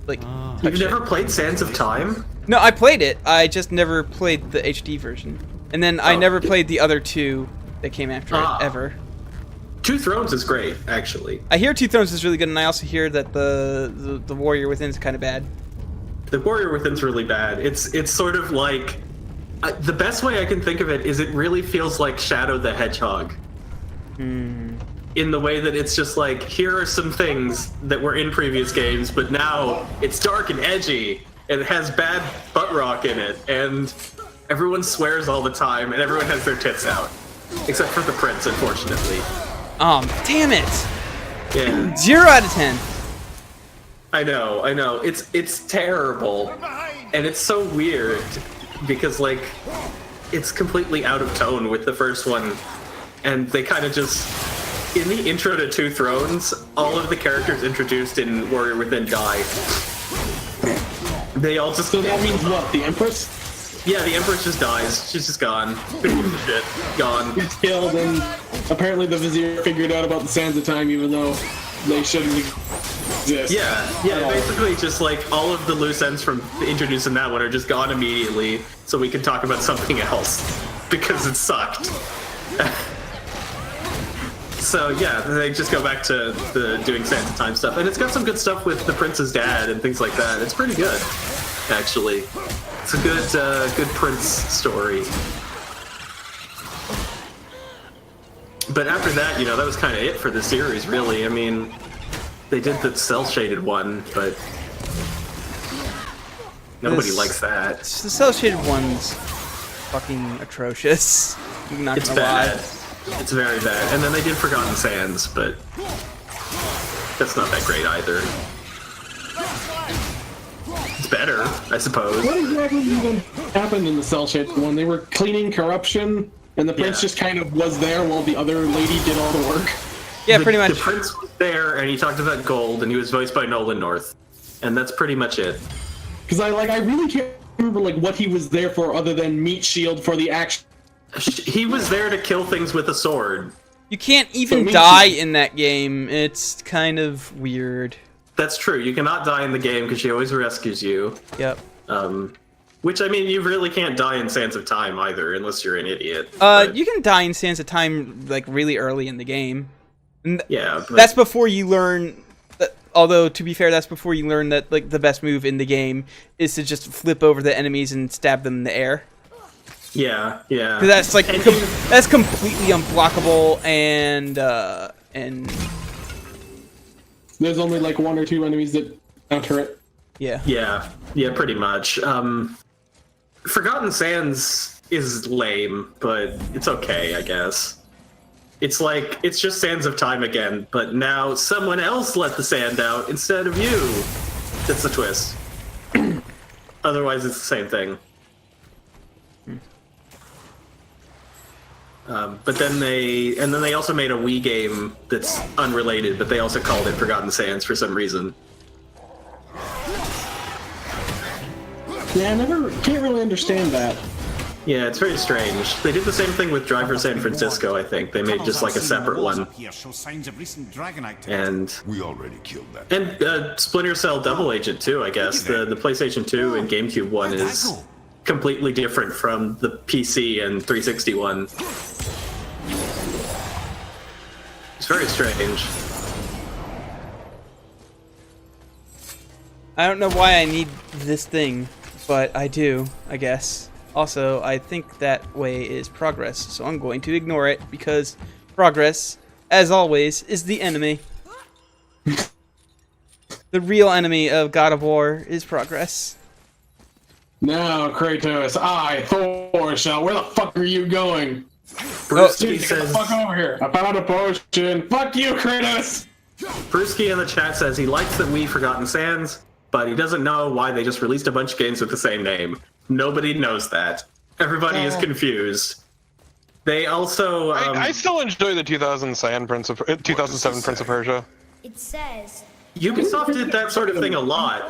Like, You've touch never it. played Sands of Time? No, I played it. I just never played the HD version. And then I Oh. never played the other two that came after Ah. it, ever. Two Thrones is great, actually. I hear Two Thrones is really good, and I also hear that the Warrior Within is kind of bad. The Warrior Within's really bad. It's sort of like the best way I can think of it is it really feels like Shadow the Hedgehog. In the way that it's just like, here are some things that were in previous games, but now it's dark and edgy, and it has bad butt rock in it, and everyone swears all the time, and everyone has their tits out. Except for the prince, unfortunately. Damn it! Yeah, 0 out of 10. I know. It's terrible. Behind And it's so weird because, like, it's completely out of tone with the first one. And they kind of just, in the intro to Two Thrones, all of the characters introduced in Warrior Within die. They all just... So that means what? The Empress? Yeah, the Empress just dies. She's just gone. Shit. Gone. Gets killed, and apparently the Vizier figured out about the Sands of Time, even though they shouldn't exist. Yeah, basically just like all of the loose ends from introducing that one are just gone immediately, so we can talk about something else, because it sucked. So yeah, they just go back to the doing Sands of Time stuff, and it's got some good stuff with the prince's dad and things like that. It's pretty good, actually. It's a good prince story. But after that, you know, that was kind of it for the series, really. I mean, they did the cel-shaded one, but nobody likes that. The cel-shaded one's fucking atrocious. I'm not It's gonna bad. lie. It's very bad. And then they did Forgotten Sands, but that's not that great either. It's better, I suppose. What exactly even happened in the cel-shaded one? They were cleaning corruption, and the prince just kind of was there while the other lady did all the work. Yeah, pretty much. The prince was there, and he talked about gold, and he was voiced by Nolan North. And that's pretty much it. Because I really can't remember like what he was there for other than meat shield for the action. He was there to kill things with a sword. You can't even die in that game. It's kind of weird. That's true. You cannot die in the game because she always rescues you. Yep. Which, I mean, you really can't die in Sands of Time either, unless you're an idiot. You can die in Sands of Time, like, really early in the game. Yeah, but that's before you learn... Although, to be fair, that's before you learn that, like, the best move in the game is to just flip over the enemies and stab them in the air. Yeah. 'Cause that's, like, that's completely unblockable, and there's only, like, one or two enemies that counter it. Yeah, pretty much. Forgotten Sands is lame, but it's okay, I guess. It's like, it's just Sands of Time again, but now someone else let the sand out instead of you. That's the twist. Otherwise, it's the same thing. But then they also made a Wii game that's unrelated, but they also called it Forgotten Sands for some reason. Yeah, can't really understand that. Yeah, it's very strange. They did the same thing with Drive for San Francisco, I think. They made just like a separate one. And we already killed that. And Splinter Cell Double Agent too, I guess. The PlayStation 2 and GameCube one is completely different from the PC and 360 one. It's very strange. I don't know why I need this thing, but I do, I guess. Also, I think that way is progress, so I'm going to ignore it, because progress, as always, is the enemy. The real enemy of God of War is progress. Now, Kratos, Thor, shall. Where the fuck are you going? Brewski Get says, the fuck over here. I found a potion. Fuck you, Kratos! Brewski in the chat says he likes that we Forgotten Sands, but he doesn't know why they just released a bunch of games with the same name. Nobody knows that. Everybody is confused. They also... I still enjoy the 2007 Prince of Persia. It says... Ubisoft did that sort of thing a lot.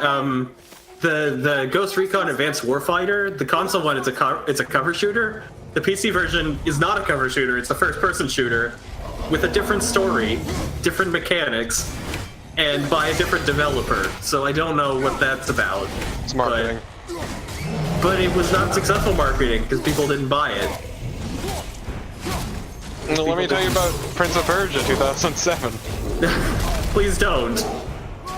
The Ghost Recon Advanced Warfighter, the console one, it's a cover shooter. The PC version is not a cover shooter, it's a first-person shooter with a different story, different mechanics, and by a different developer. So I don't know what that's about. It's marketing. But it was not successful marketing because people didn't buy it. Well, let me tell you about Prince of Persia 2007. Please don't.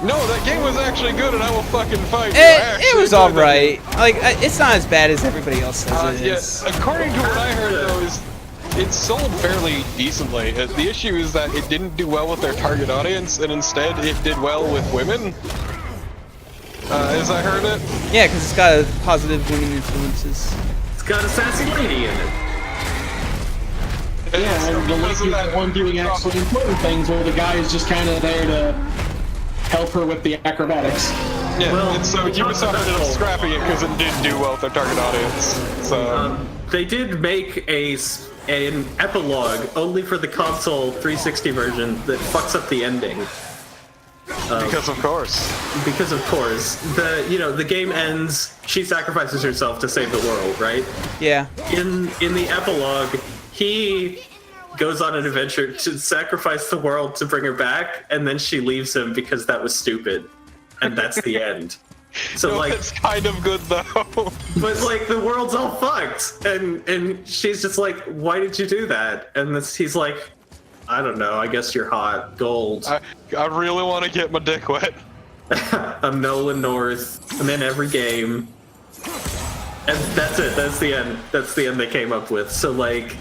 No, that game was actually good, and I will fucking fight. It was alright. Like, it's not as bad as everybody else says it is. According to what I heard, though, is it sold fairly decently. The issue is that it didn't do well with their target audience, and instead it did well with women. As I heard it. Yeah, because it's got positive women influences. It's got a sassy lady in it. Yeah, and the lady's the one doing actually important things, where the guy is just kind of there to help her with the acrobatics. Yeah, Well, and so we talked Ubisoft ended up about- scrapping it because it didn't do well with their target audience. So They did make an epilogue only for the console 360 version that fucks up the ending. because of course. Because of course, the game ends. She sacrifices herself to save the world, right? Yeah. In the epilogue, he goes on an adventure to sacrifice the world to bring her back, and then she leaves him because that was stupid, and that's the end. So No, like, it's kind of good though. but like the world's all fucked, and she's just like, why did you do that? And he's like, I don't know. I guess you're hot, gold. I really want to get my dick wet. I'm Nolan North. I'm in every game. And that's it. That's the end. That's the end they came up with. So, like,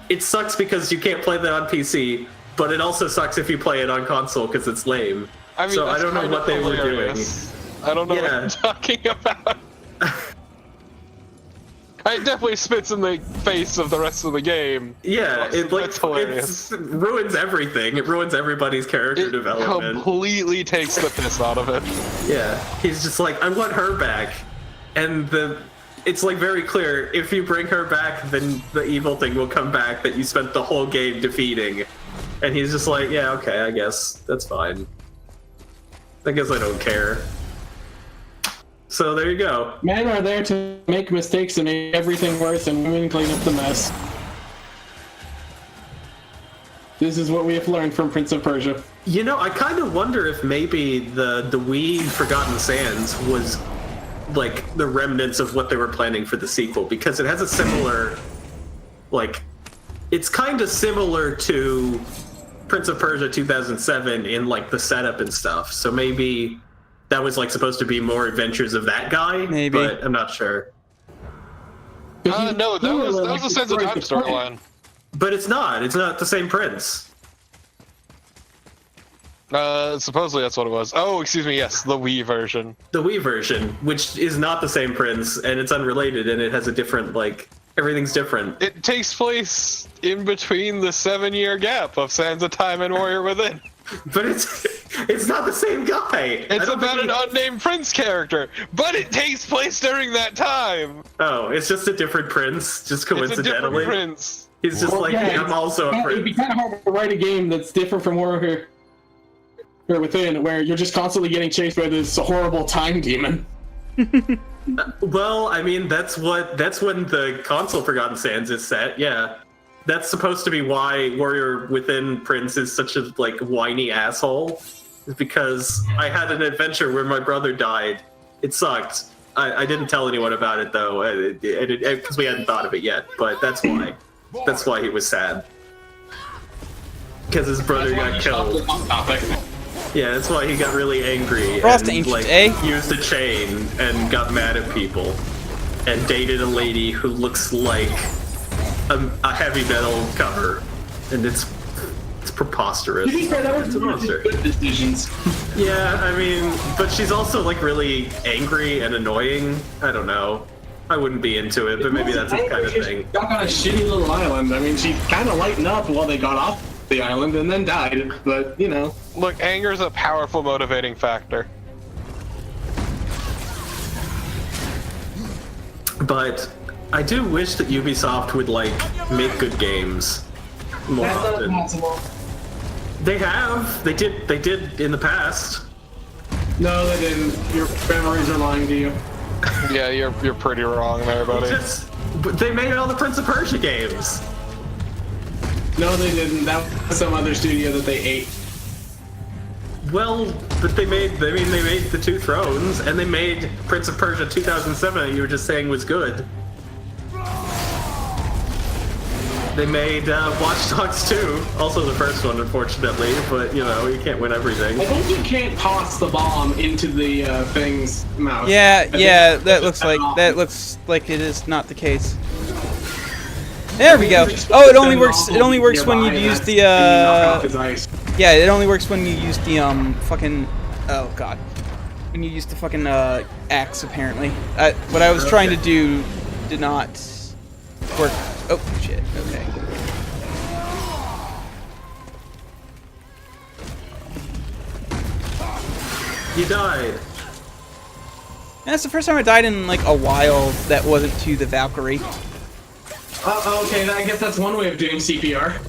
it sucks because you can't play that on PC, but it also sucks if you play it on console because it's lame. I mean, so I that's don't know kind what of they were doing. hilarious. I don't know what Yeah. you're talking about. It definitely spits in the face of the rest of the game. Yeah, That's hilarious. it ruins everything. It ruins everybody's character It development. completely takes the piss out of it. Yeah, he's just like, I want her back, and it's like very clear. If you bring her back, then the evil thing will come back that you spent the whole game defeating. And he's just like, yeah, okay, I guess that's fine. I guess I don't care. So there you go. Men are there to make mistakes and make everything worse, and women clean up the mess. This is what we have learned from Prince of Persia. You know, I kind of wonder if maybe the Wii Forgotten Sands was like the remnants of what they were planning for the sequel, because it has a similar, like, it's kind of similar to Prince of Persia 2007 in like the setup and stuff. So maybe that was like supposed to be more adventures of that guy. Maybe. But I'm not sure. No, that was a Sense of Time storyline. But it's not. It's not the same prince. Supposedly that's what it was. Oh, excuse me, yes, the Wii version. The Wii version, which is not the same prince, and it's unrelated, and it has a different, like, everything's different. It takes place in between the 7-year gap of Sands of Time and Warrior Within. But it's not the same guy. It's about an unnamed prince character, but it takes place during that time. Oh, it's just a different prince, just It's a coincidentally. different prince. He's just like, yeah, I'm also a It'd be prince. kind of hard to write a game that's different from Warrior Within, where you're just constantly getting chased by this horrible time demon. Well, I mean, that's when the console Forgotten Sands is set, yeah. That's supposed to be why Warrior Within Prince is such a, like, whiny asshole. Is because I had an adventure where my brother died. It sucked. I didn't tell anyone about it, though, because we hadn't thought of it yet, but that's why. That's why he was sad. Because his brother got killed. Yeah, that's why he got really angry Frost and Ancient, like eh? used a chain and got mad at people, and dated a lady who looks like a heavy metal cover, and it's preposterous. To be fair, that was It's a monster. good decisions. Yeah, I mean, but she's also like really angry and annoying. I don't know. I wouldn't be into it, but maybe that's the kind of thing. Stuck on a shitty little island. I mean, she kind of lightened up while they got off the island and then died. But you know, Look, anger is a powerful motivating factor. But I do wish that Ubisoft would like make good games more that's not often. possible. They have. They did in the past. No, they didn't. Your memories are lying to you. Yeah, you're pretty wrong there, buddy. But they made all the Prince of Persia games. No, they didn't. That was some other studio that they ate. Well, but they made the Two Thrones, and they made Prince of Persia 2007 that you were just saying was good. They made Watch Dogs 2, also the first one, unfortunately, but you know, you can't win everything. I think you can't toss the bomb into the thing's mouth. Yeah, I yeah, think that looks like it is not the case. There we go. Oh, it only works. It only works when you use the yeah, it only works when you use the fucking oh god. When you use the fucking axe apparently. What I was trying to do did not work. Oh shit. Okay. You died. And that's the first time I died in like a while that wasn't to the Valkyrie. Okay, I guess that's one way of doing CPR.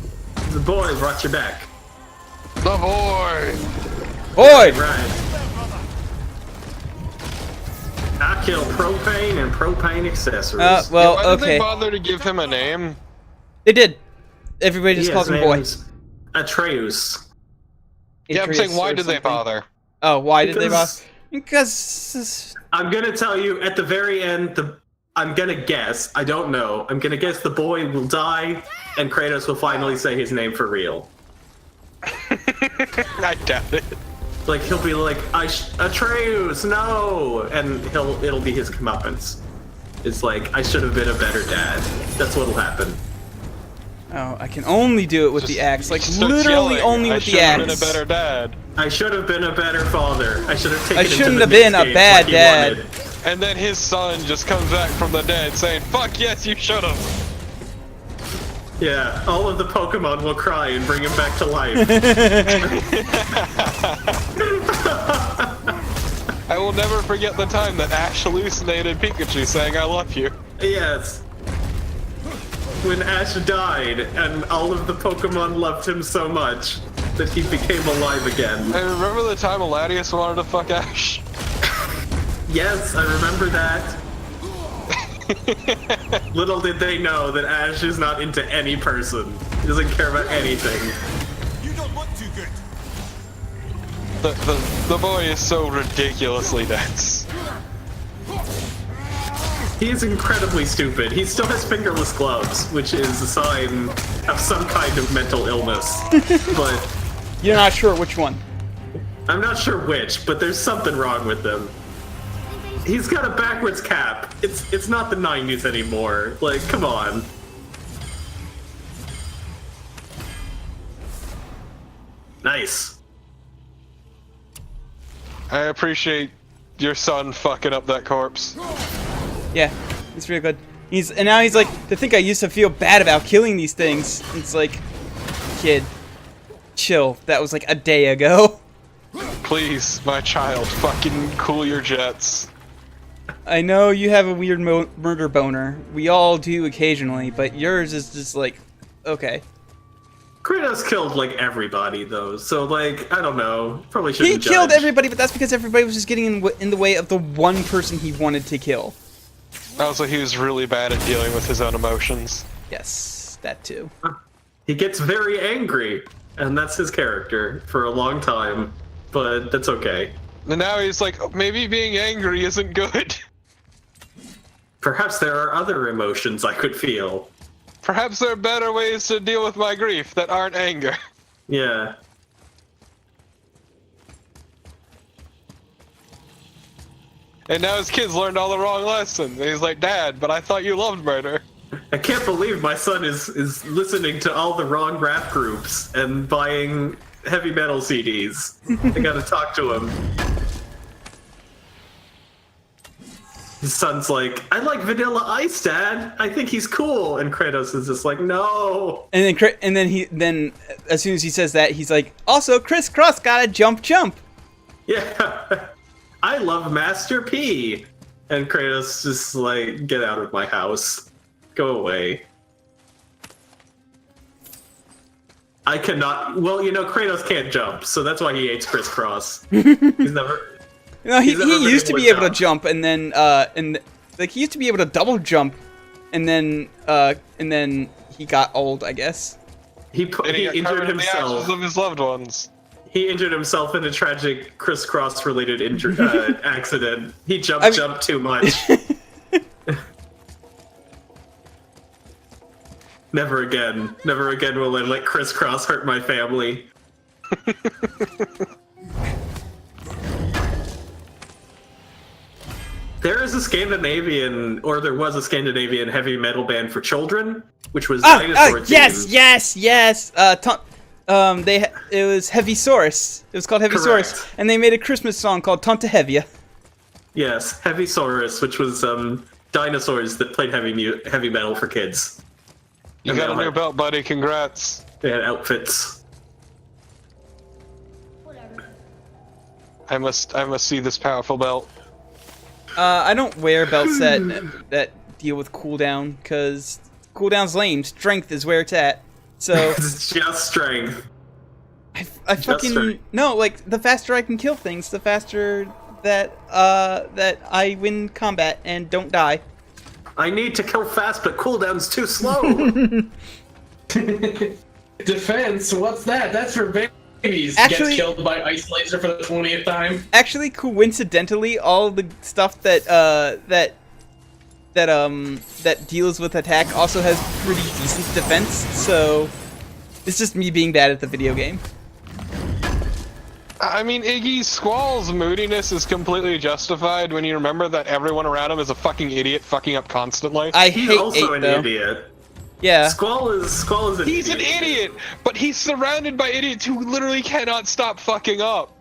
The boy brought you back. The boy! Boy! Right. I kill propane and propane accessories. Well, Why did they okay. bother to give him a name? They did. Everybody just Yeah, calls his him name Boy. is Atreus. Yeah, I'm Atreus saying, why or did they something. bother? Oh, why did they bother? Because- Because... I'm gonna tell you at the very end. I'm gonna guess. I don't know. I'm gonna guess the boy will die, and Kratos will finally say his name for real. I doubt it. Like he'll be like, Atreus, no, and it'll be his comeuppance. It's like I should have been a better dad. That's what'll happen. Oh, I can only do it with the axe. Like, literally only with the I should have been a axe. better dad. I should have been a better father. I should have taken I him to shouldn't the have been a Knicks games bad like he dad. wanted. And then his son just comes back from the dead saying, fuck yes, you should have. Yeah, all of the Pokemon will cry and bring him back to life. I will never forget the time that Ash hallucinated Pikachu saying, I love you. Yes. When Ash died, and all of the Pokemon loved him so much that he became alive again. I remember the time Latias wanted to fuck Ash. Yes, I remember that. Little did they know that Ash is not into any person. He doesn't care about anything. You don't look too good. The boy is so ridiculously dense. He is incredibly stupid. He still has fingerless gloves, which is a sign of some kind of mental illness. But You're not sure which one. I'm not sure which, but there's something wrong with him. He's got a backwards cap. It's not the 90s anymore. Like, come on. Nice. I appreciate your son fucking up that corpse. Yeah, it's really good. And now he's like, to think I used to feel bad about killing these things. It's like, kid, chill. That was like a day ago. Please, my child, fucking cool your jets. I know you have a weird murder boner. We all do occasionally, but yours is just like, okay. Kratos killed, like, everybody, though, so, like, I don't know. Probably He shouldn't killed judge. everybody, but that's because everybody was just getting in the way of the one person he wanted to kill. Also, he was really bad at dealing with his own emotions. Yes, that too. He gets very angry, and that's his character for a long time, but that's okay. And now he's like, oh, maybe being angry isn't good. Perhaps there are other emotions I could feel. Perhaps there are better ways to deal with my grief that aren't anger. Yeah. And now his kids learned all the wrong lessons. And he's like, Dad, but I thought you loved murder. I can't believe my son is listening to all the wrong rap groups and buying heavy metal CDs. I gotta talk to him. His son's like, I like Vanilla Ice, Dad. I think he's cool. And Kratos is just like, no. And then as soon as he says that, he's like, also crisscross gotta jump. Yeah. I love Master P. And Kratos just like, get out of my house. Go away. I cannot. Well, you know, Kratos can't jump, so that's why he hates crisscross. He's never. No, he He's never been used to able be to able to jump, and then like he used to be able to double jump, and then he got old, I guess. He And he got injured covered in the ashes himself. of his loved ones. He injured himself in a tragic crisscross related accident. He jumped too much. Never again. Never again will I let crisscross hurt my family. There was a Scandinavian heavy metal band for children, which was dinosaur themed. yes. It was Heavy Saurus. It was called Heavy Saurus, Correct. and they made a Christmas song called Tanta Hevia. Yes, Heavy Saurus, which was dinosaurs that played heavy metal for kids. You And got a they new had- belt, buddy. Congrats. They had outfits. Whatever. I must see this powerful belt. I don't wear belts that deal with cooldown, because cooldown's lame. Strength is where it's at. So It's just strength. I fucking strength. no, like the faster I can kill things, the faster that I win combat and don't die. I need to kill fast, but cooldown's too slow. Defense, what's that? That's for babies. Actually- Gets killed by ice laser for the 20th time. Actually, coincidentally, all the stuff that that deals with attack also has pretty decent defense. So it's just me being bad at the video game. I mean, Iggy Squall's moodiness is completely justified when you remember that everyone around him is a fucking idiot fucking up constantly. I He's hate also 8 an though. idiot. Yeah. Squall is an He's an idiot, but he's surrounded by idiots who literally cannot stop fucking up.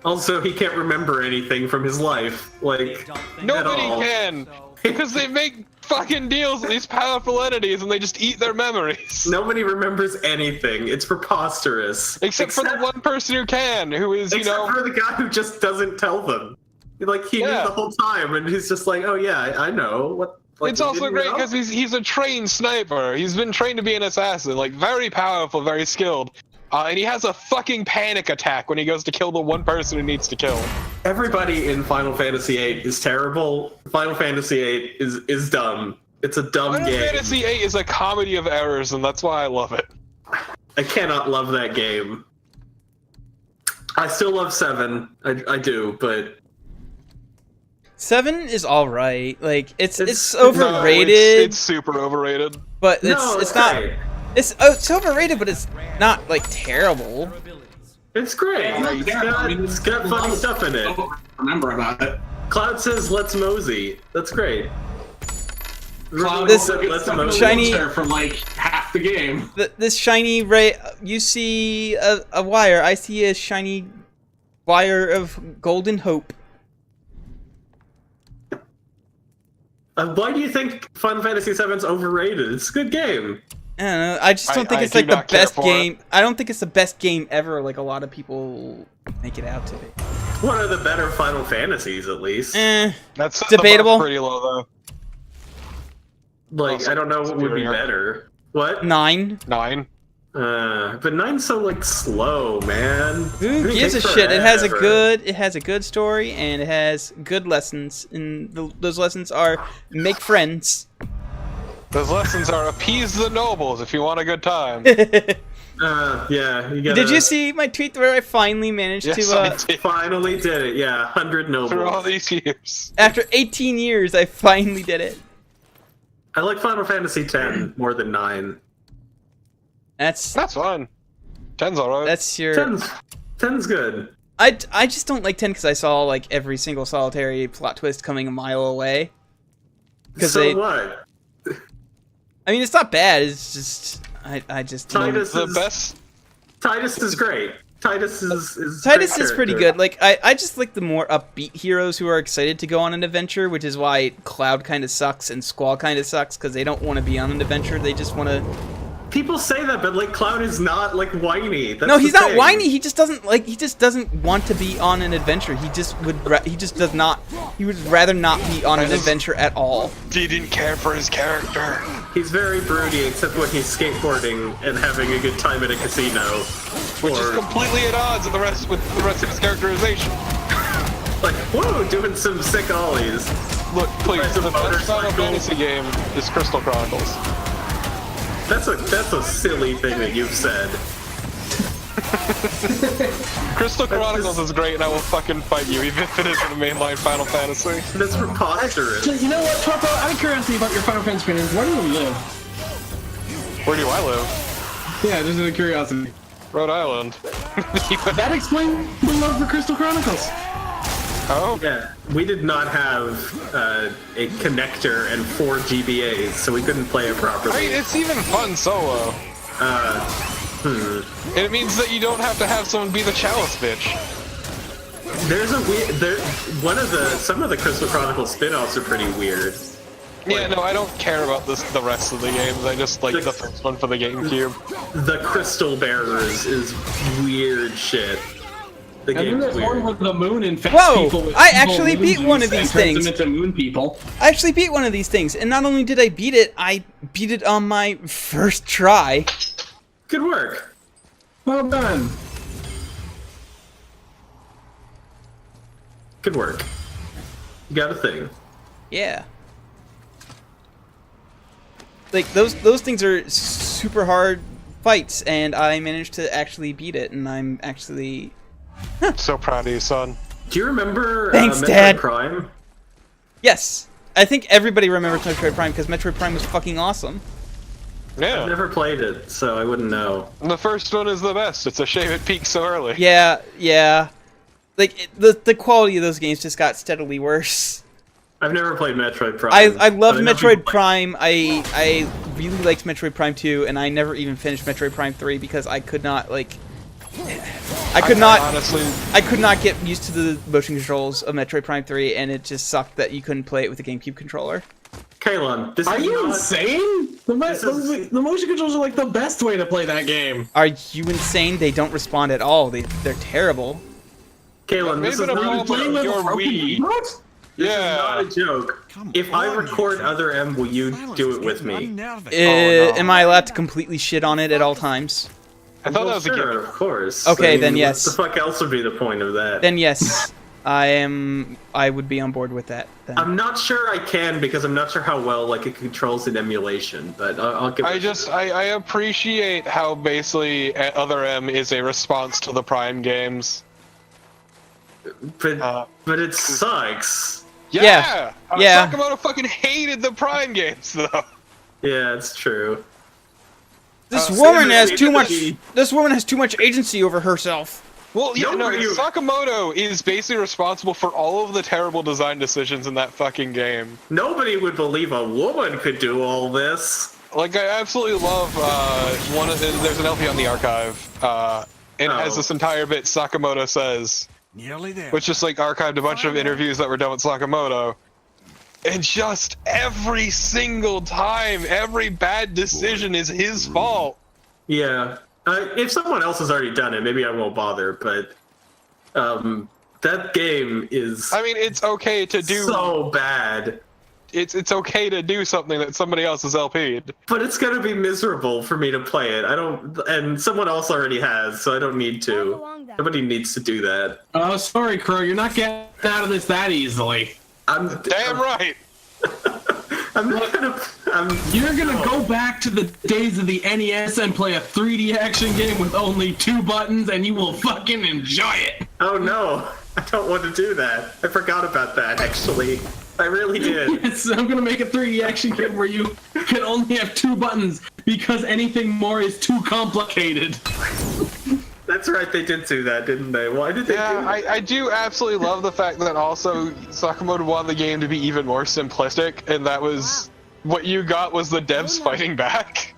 Also, he can't remember anything from his life, like, at Nobody all. can, because they make fucking deals with these powerful entities and they just eat their memories. Nobody remembers anything. It's preposterous. Except for the one person who can, who is, you Except know... for the guy who just doesn't tell them. Like, he knew Yeah. the whole time, and he's just like, oh yeah, I know. What? Like, It's you also didn't great know? because he's a trained sniper. He's been trained to be an assassin, like, very powerful, very skilled. And he has a fucking panic attack when he goes to kill the one person who needs to kill him. Everybody in Final Fantasy VIII is terrible. Final Fantasy VIII is dumb. It's a dumb Final game. Fantasy VIII is a comedy of errors, and that's why I love it. I cannot love that game. I still love 7. I do, but 7 is all right. Like it's It's- overrated, It's super overrated. but no, it's not. great. It's overrated, but it's not like terrible. It's great. It's got funny stuff in it. I don't remember about it. Cloud says, "Let's mosey." That's great. Cloud This also gets stuck in a shiny- wheelchair for like half the game. This shiny ray. You see a wire. I see a shiny wire of golden hope. Why do you think Final Fantasy VII's overrated? It's a good game. I don't know. I just don't think I it's do like the not care best for game. I don't think it's the best game ever. Like a lot of people make it out to be. One of the better Final Fantasies, at least. That's Debatable. Pretty low though. Like, Also I don't know what would be superior. better. What? 9. 9. But 9's so like slow, man. Who It gives a takes shit? It has a forever. good story and it has good lessons. And those lessons are make friends. Those lessons are appease the nobles if you want a good time. Yeah. You gotta, Did you see my tweet where I finally managed Yes, to? I did. Finally did it. Yeah, 100 Through all nobles. these years. After 18 years, I finally did it. I like Final Fantasy X more than 9. That's That's fine. 10's alright. that's your. 10's good. I just don't like 10 because I saw like every single solitary plot twist coming a mile away. Because So what? I mean, it's not bad. It's just I just don't- Titus the is best. Titus is great. Titus is Titus great is pretty character. good. Like I just like the more upbeat heroes who are excited to go on an adventure, which is why Cloud kind of sucks and Squall kind of sucks because they don't want to be on an adventure. They just want to. People say that, but like Cloud is not like whiny. That's No, he's the not thing. whiny. He just doesn't like. He just doesn't want to be on an adventure. He just would. He just does not. He would rather not be on an adventure at all. He didn't care for his character. He's very broody, except when he's skateboarding and having a good time at a casino. Which is Or, completely at odds with the rest of his characterization. like, whoa, doing some sick ollies. Look, please, Rides a the best Final motorcycle. Fantasy game is Crystal Chronicles. That's a silly thing that you've said. Crystal Chronicles is great, and I will fucking fight you, even if it isn't a mainline Final Fantasy. That's preposterous. You know what, Topo? Out of curiosity about your Final Fantasy fans, where do you live? Where do I live? Yeah, just out of curiosity. Rhode Island. That explains the love for Crystal Chronicles. Oh? Yeah, we did not have a connector and 4 GBAs, so we couldn't play it I properly. mean, it's even fun solo. And it means that you don't have to have someone be the chalice bitch. There's a weird. Some of the Crystal Chronicles spin-offs are pretty weird. Yeah, no, I don't care about the rest of the games. I just like the first one for the GameCube. The Crystal Bearers is weird shit. The And then game's there's one weird. where the moon infects Whoa! people with I evil actually moon beat one juice of these and turns things. them into moon people. I actually beat one of these things, and not only did I beat it on my first try. Good work. Well done. Good work. You got a thing. Yeah. Like those things are super hard fights, and I managed to actually beat it, and I'm actually So proud of you, son. Do you remember Thanks, Metroid Dad. Prime? yes. I think everybody remembers Metroid Prime because Metroid Prime was fucking awesome. Yeah. I've never played it, so I wouldn't know. The first one is the best. It's a shame it peaked so early. Yeah, yeah. Like the quality of those games just got steadily worse. I've never played Metroid Prime. I loved but know Metroid people Prime. I really liked Metroid Prime 2, and I never even finished Metroid Prime 3 because I could not Honestly, I could not get used to the motion controls of Metroid Prime 3, and it just sucked that you couldn't play it with a GameCube controller. Kalon, this Are is you not... insane? The motion controls are like the best way to play that game. Are you insane? They don't respond at all. They're terrible. Kalon, this is Maybe not a Playing with joke. Your a broken Wii. remote? This Yeah. is not a joke. If I record other M, will you do it with me? Am I allowed to completely shit on it at all times? I thought that Well, was a sure, given. of course. Okay, I mean, then yes. What the fuck else would be the point of that? Then yes, I would be on board with that. Then. I'm not sure I can because I'm not sure how well like it controls in emulation, but I'll give it. I appreciate how basically Other M is a response to the Prime games. But it sucks. Yeah. Yeah. Sakamoto fucking hated the Prime games though. Yeah, it's true. This same woman as has too much. the- This woman has too much agency over herself. Well, yeah, no, Nobody- Sakamoto is basically responsible for all of the terrible design decisions in that fucking game. Nobody would believe a woman could do all this. Like, I absolutely love there's an LP on the archive, and it has Oh. this entire bit Sakamoto says, Nearly there. which just like archived a bunch of interviews that were done with Sakamoto. And just every single time, every bad decision is his fault. Yeah. If someone else has already done it, maybe I won't bother, but that game is I mean, it's okay to do so bad. it's okay to do something that somebody else has LP'd. But it's gonna be miserable for me to play it. And someone else already has, so I don't need to. Nobody needs to do that. Oh, sorry, Crow. You're not getting out of this that easily. Damn right. I'm not gonna. You're gonna go back to the days of the NES and play a 3D action game with only 2 buttons, and you will fucking enjoy it. Oh no, I don't want to do that. I forgot about that, actually. I really did. Yes, I'm gonna make a 3D action game where you can only have 2 buttons because anything more is too complicated. That's right, they did do that, didn't they? Why did they do Yeah, that? I do absolutely love the fact that also Sakamoto wanted the game to be even more simplistic, and that was what you got was the devs fighting back.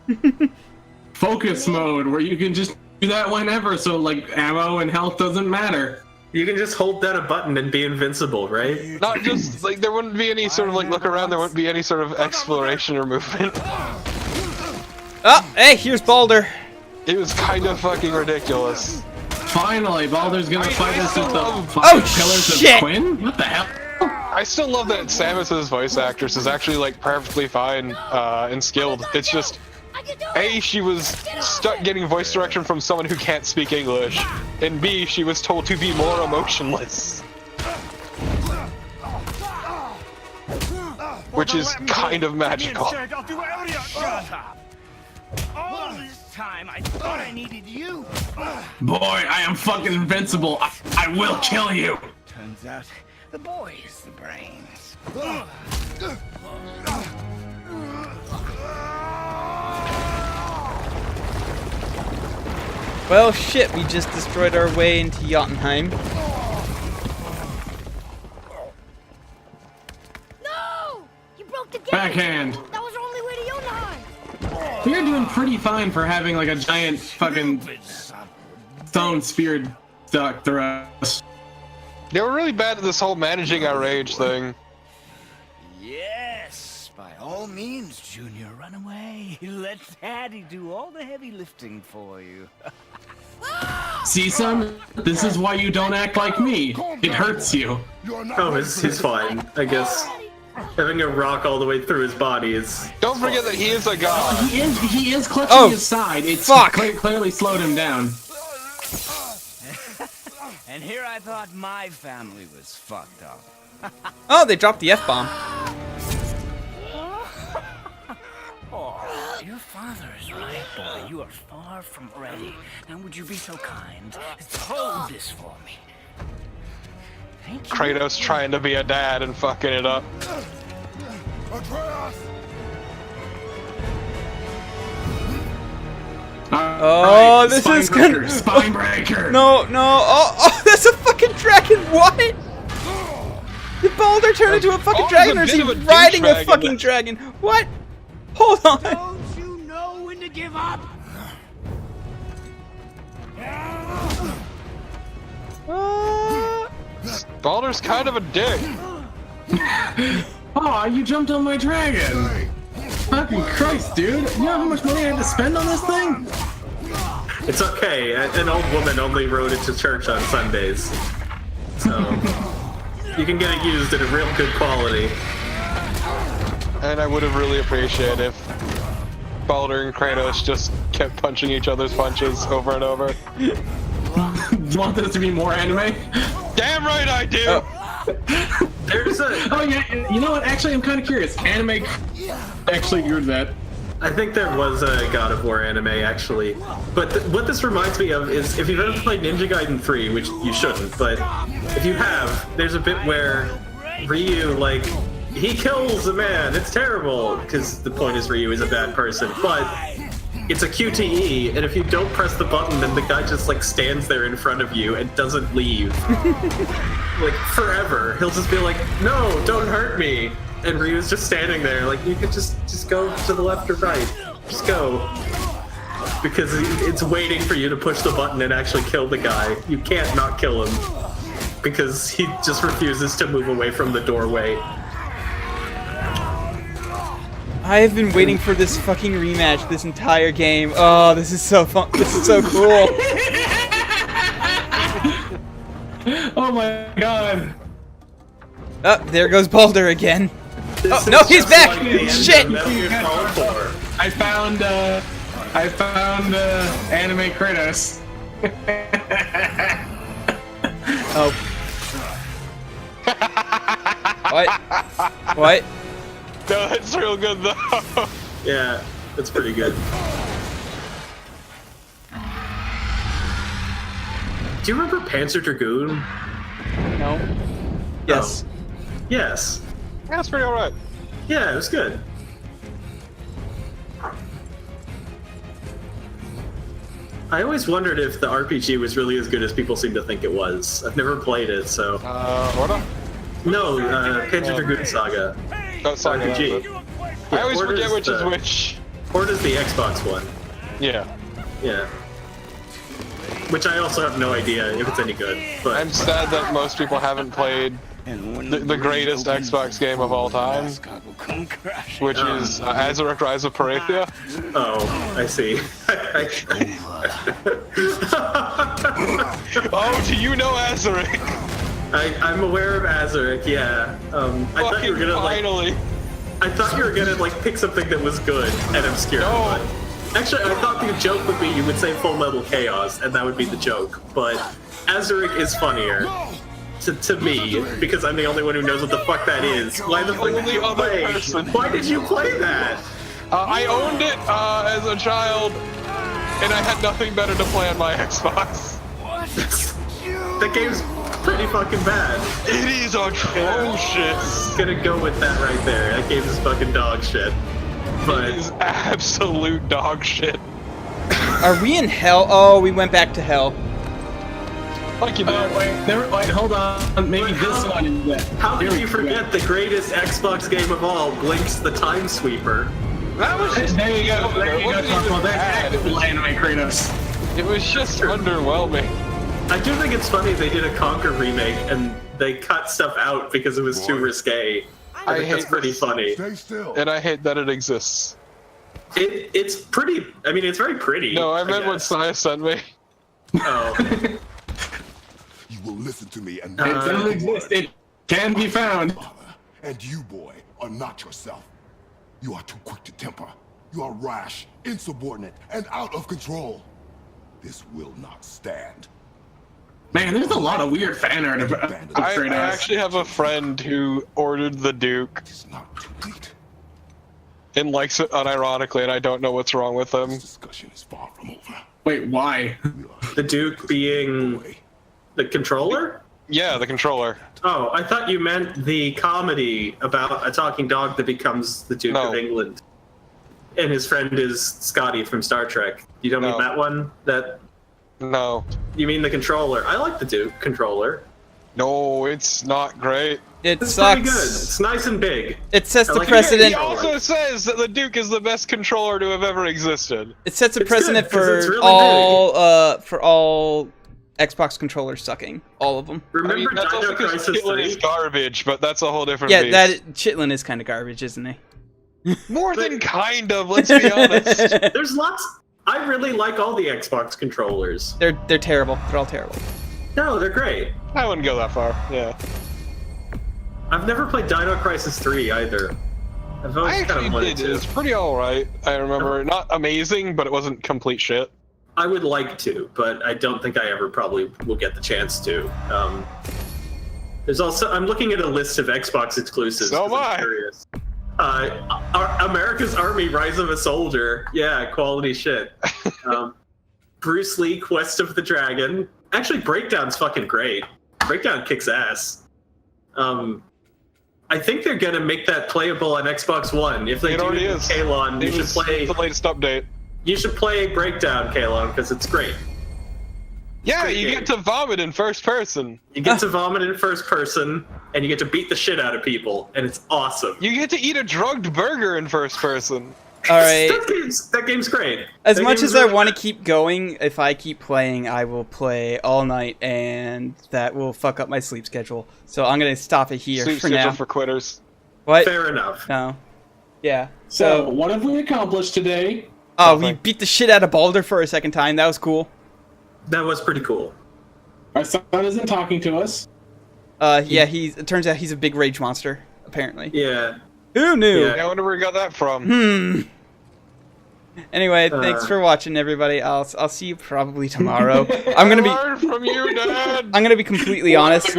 Focus mode, where you can just do that whenever, so like ammo and health doesn't matter. You can just hold down a button and be invincible, right? Not just like there wouldn't be any sort of like look around, there wouldn't be any sort of exploration or movement. Oh, hey, here's Balder. It was kind of fucking ridiculous. Finally, Baldur's gonna fight us with the Oh, 5 pillars shit! of Quinn? What the hell? I still love that Samus's voice actress is actually like perfectly fine and skilled. It's just A, she was stuck getting voice direction from someone who can't speak English, and B, she was told to be more emotionless. Which is kind of magical. All this time, I thought I needed you. Boy, I am fucking invincible. I will kill you. Turns out the boy is the brains. Well, shit, we just destroyed our way into Jotunheim. No! You broke the gate! Backhand. That was our only way to Jotunheim! You're doing pretty fine for having like a giant fucking stone spear stuck through us. They were really bad at this whole managing our rage thing. Yes, by all means, Junior, run away. Let Daddy do all the heavy lifting for you. See, son? This is why you don't act like me. It hurts you. Oh, he's fine. I guess having a rock all the way through his body is. Don't forget that he is a god. He is clutching Oh, his side. It's fuck. clearly slowed him down. And here I thought my family was fucked up. Oh, they dropped the F-bomb. Oh, your father is right, boy. You are far from ready. Now, would you be so kind as to hold this for me? Thank you. Kratos trying to be a dad and fucking it up. Oh, this is gonna. Spine breaker. No, no. Oh, that's a fucking dragon. What? Did Baldur turn into a fucking Balder's dragon, a or is he bit of a riding a douchebag in fucking this. dragon? What? Hold on. Don't you know when to give up? Baldur's kind of a dick. Oh, you jumped on my dragon. Fucking Christ, dude. You know how much money I had to spend on this thing? It's okay. An old woman only rode it to church on Sundays, so you can get it used in a real good quality. And I would have really appreciated if Baldur and Kratos just kept punching each other's punches over and over. Do you want this to be more anime? Damn right I do! Oh. There's a. Oh yeah, you know what? Actually, I'm kind of curious. Anime actually grew that. I think there was a God of War anime actually, but what this reminds me of is if you've ever played Ninja Gaiden 3, which you shouldn't, but if you have, there's a bit where Ryu he kills a man. It's terrible because the point is Ryu is a bad person, but it's a QTE, and if you don't press the button, then the guy just stands there in front of you and doesn't leave. Forever. He'll just be like, no, don't hurt me. And Ryu's just standing there, you could just go to the left or right. Just go. Because it's waiting for you to push the button and actually kill the guy. You can't not kill him. Because he just refuses to move away from the doorway. I have been waiting for this fucking rematch this entire game. Oh, this is so fun. This is so cool. Oh my god. Oh, there goes Baldur again. This Oh, is no, he's just back! like the end of Shit! Metal Gear Solid 4. I found anime Kratos. Oh. What? What? No, it's real good though. Yeah, it's pretty good. Do you remember Panzer Dragoon? No. Yes. Yes. That's pretty alright. Yeah, it was good. I always wondered if the RPG was really as good as people seem to think it was. I've never played it, so... Order? No, Panzer Dragoon Saga. That's Saga. RPG. I always Horde forget which is the- which. Horde is the Xbox one. Yeah. Yeah. Which I also have no idea if it's any good, but... I'm sad that most people haven't played the greatest Xbox game of all time, which is Azaric Rise of Parathia. Oh, I see. Oh, do you know Azaric? I'm aware of Azaric, yeah. I thought you were Fucking gonna finally. I thought you were gonna pick something that was good and obscure. No. But actually, I thought the joke would be you would say Full Metal Chaos, and that would be the joke. But Azaric is funnier to me because I'm the only one who knows what the fuck that is. Why the fuck did Only you other play? person. Why did you play that? I owned it as a child, and I had nothing better to play on my Xbox. That game's pretty fucking bad. It is atrocious. Gonna go with that right there. That game is fucking dog shit. But It is absolute dog shit. Are we in hell? Oh, we went back to hell. Like you did. Wait, hold on. Maybe this one is that. how did you forget the greatest Xbox game of all, Blinks the Time Sweeper? That was just There you go. There you go, It wasn't Torpo. even That's bad. actual anime Kratos. It was just underwhelming. I do think it's funny they did a Conquer remake and they cut stuff out because it was too risque. I think that's hate pretty this. funny. Stay still. And I hate that it exists. It's pretty. I mean, it's very pretty. No, I meant what guess. Saya sent me. Oh. You will listen to me and It does exist. It can be found. And you, boy, are not yourself. You are too quick to temper. You are rash, insubordinate, and out of control. This will not stand. Man, there's a lot of weird fan art of I Kratos. actually have a friend who ordered the Duke It is not complete. and likes it unironically, and I don't know what's wrong with him. This discussion is far from over. Wait, why? We are The Duke being the controller? Yeah, the controller. Oh, I thought you meant the comedy about a talking dog that becomes the Duke of No. England. And his friend is Scotty from Star Trek. You don't mean No. that one? No. You mean the controller? I like the Duke controller. No, it's not great. It It's sucks. pretty good. It's nice and big. It sets I the like it. precedent. He also says that the Duke is the best controller to have ever existed. It sets a It's precedent good, 'cause it's for really for all Xbox controllers sucking, all of them. Remember I mean, that's also Dino because Crisis Chitlin is 3? garbage, but that's a whole different Yeah, beast. that Chitlin is kind of garbage, isn't he? More than kind of, let's be honest. There's lots. I really like all the Xbox controllers. They're terrible. They're all terrible. No, they're great. I wouldn't go that far, yeah. I've never played Dino Crisis 3 either. I've I always kind actually of wanted did. to. It's pretty alright. I remember. Not amazing, but it wasn't complete shit. I would like to, but I don't think I ever probably will get the chance to. There's also, I'm looking at a list of Xbox exclusives. So 'cause am I'm I. curious. America's Army: Rise of a Soldier. Yeah, quality shit. Bruce Lee: Quest of the Dragon. Actually, Breakdown's fucking great. Breakdown kicks ass. I think they're gonna make that playable on Xbox One. If they It do already it in is. Kalon, you It should was play. the latest update. You should play Breakdown, Kalon, because it's great. Yeah, Great you game. get to vomit in first person. You get to vomit in first person, and you get to beat the shit out of people, and it's awesome. You get to eat a drugged burger in first person. All right. That game's great. As That much game's as I really want to good. keep going, if I keep playing, I will play all night, and that will fuck up my sleep schedule. So I'm gonna stop it here Sleep for schedule now. for quitters. What? Fair enough. No. Yeah. So, what have we accomplished today? Oh, we Nothing. beat the shit out of Balder for a second time. That was cool. That was pretty cool. Our son isn't talking to us. Yeah. It turns out he's a big rage monster. Apparently. Yeah. Who knew? Yeah. I wonder where he got that from. Anyway, thanks for watching, everybody. I'll see you probably tomorrow. I'm gonna be Learn from you, Dad. I'm gonna be completely honest.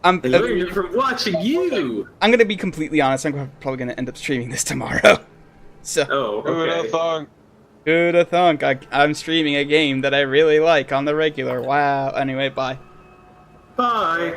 I'm I learned from watching you. I'm gonna be completely honest. I'm probably gonna end up streaming this tomorrow. So Oh, Who'da okay. thunk? who'da thunk? I'm streaming a game that I really like on the regular. Wow. Anyway, bye. Bye.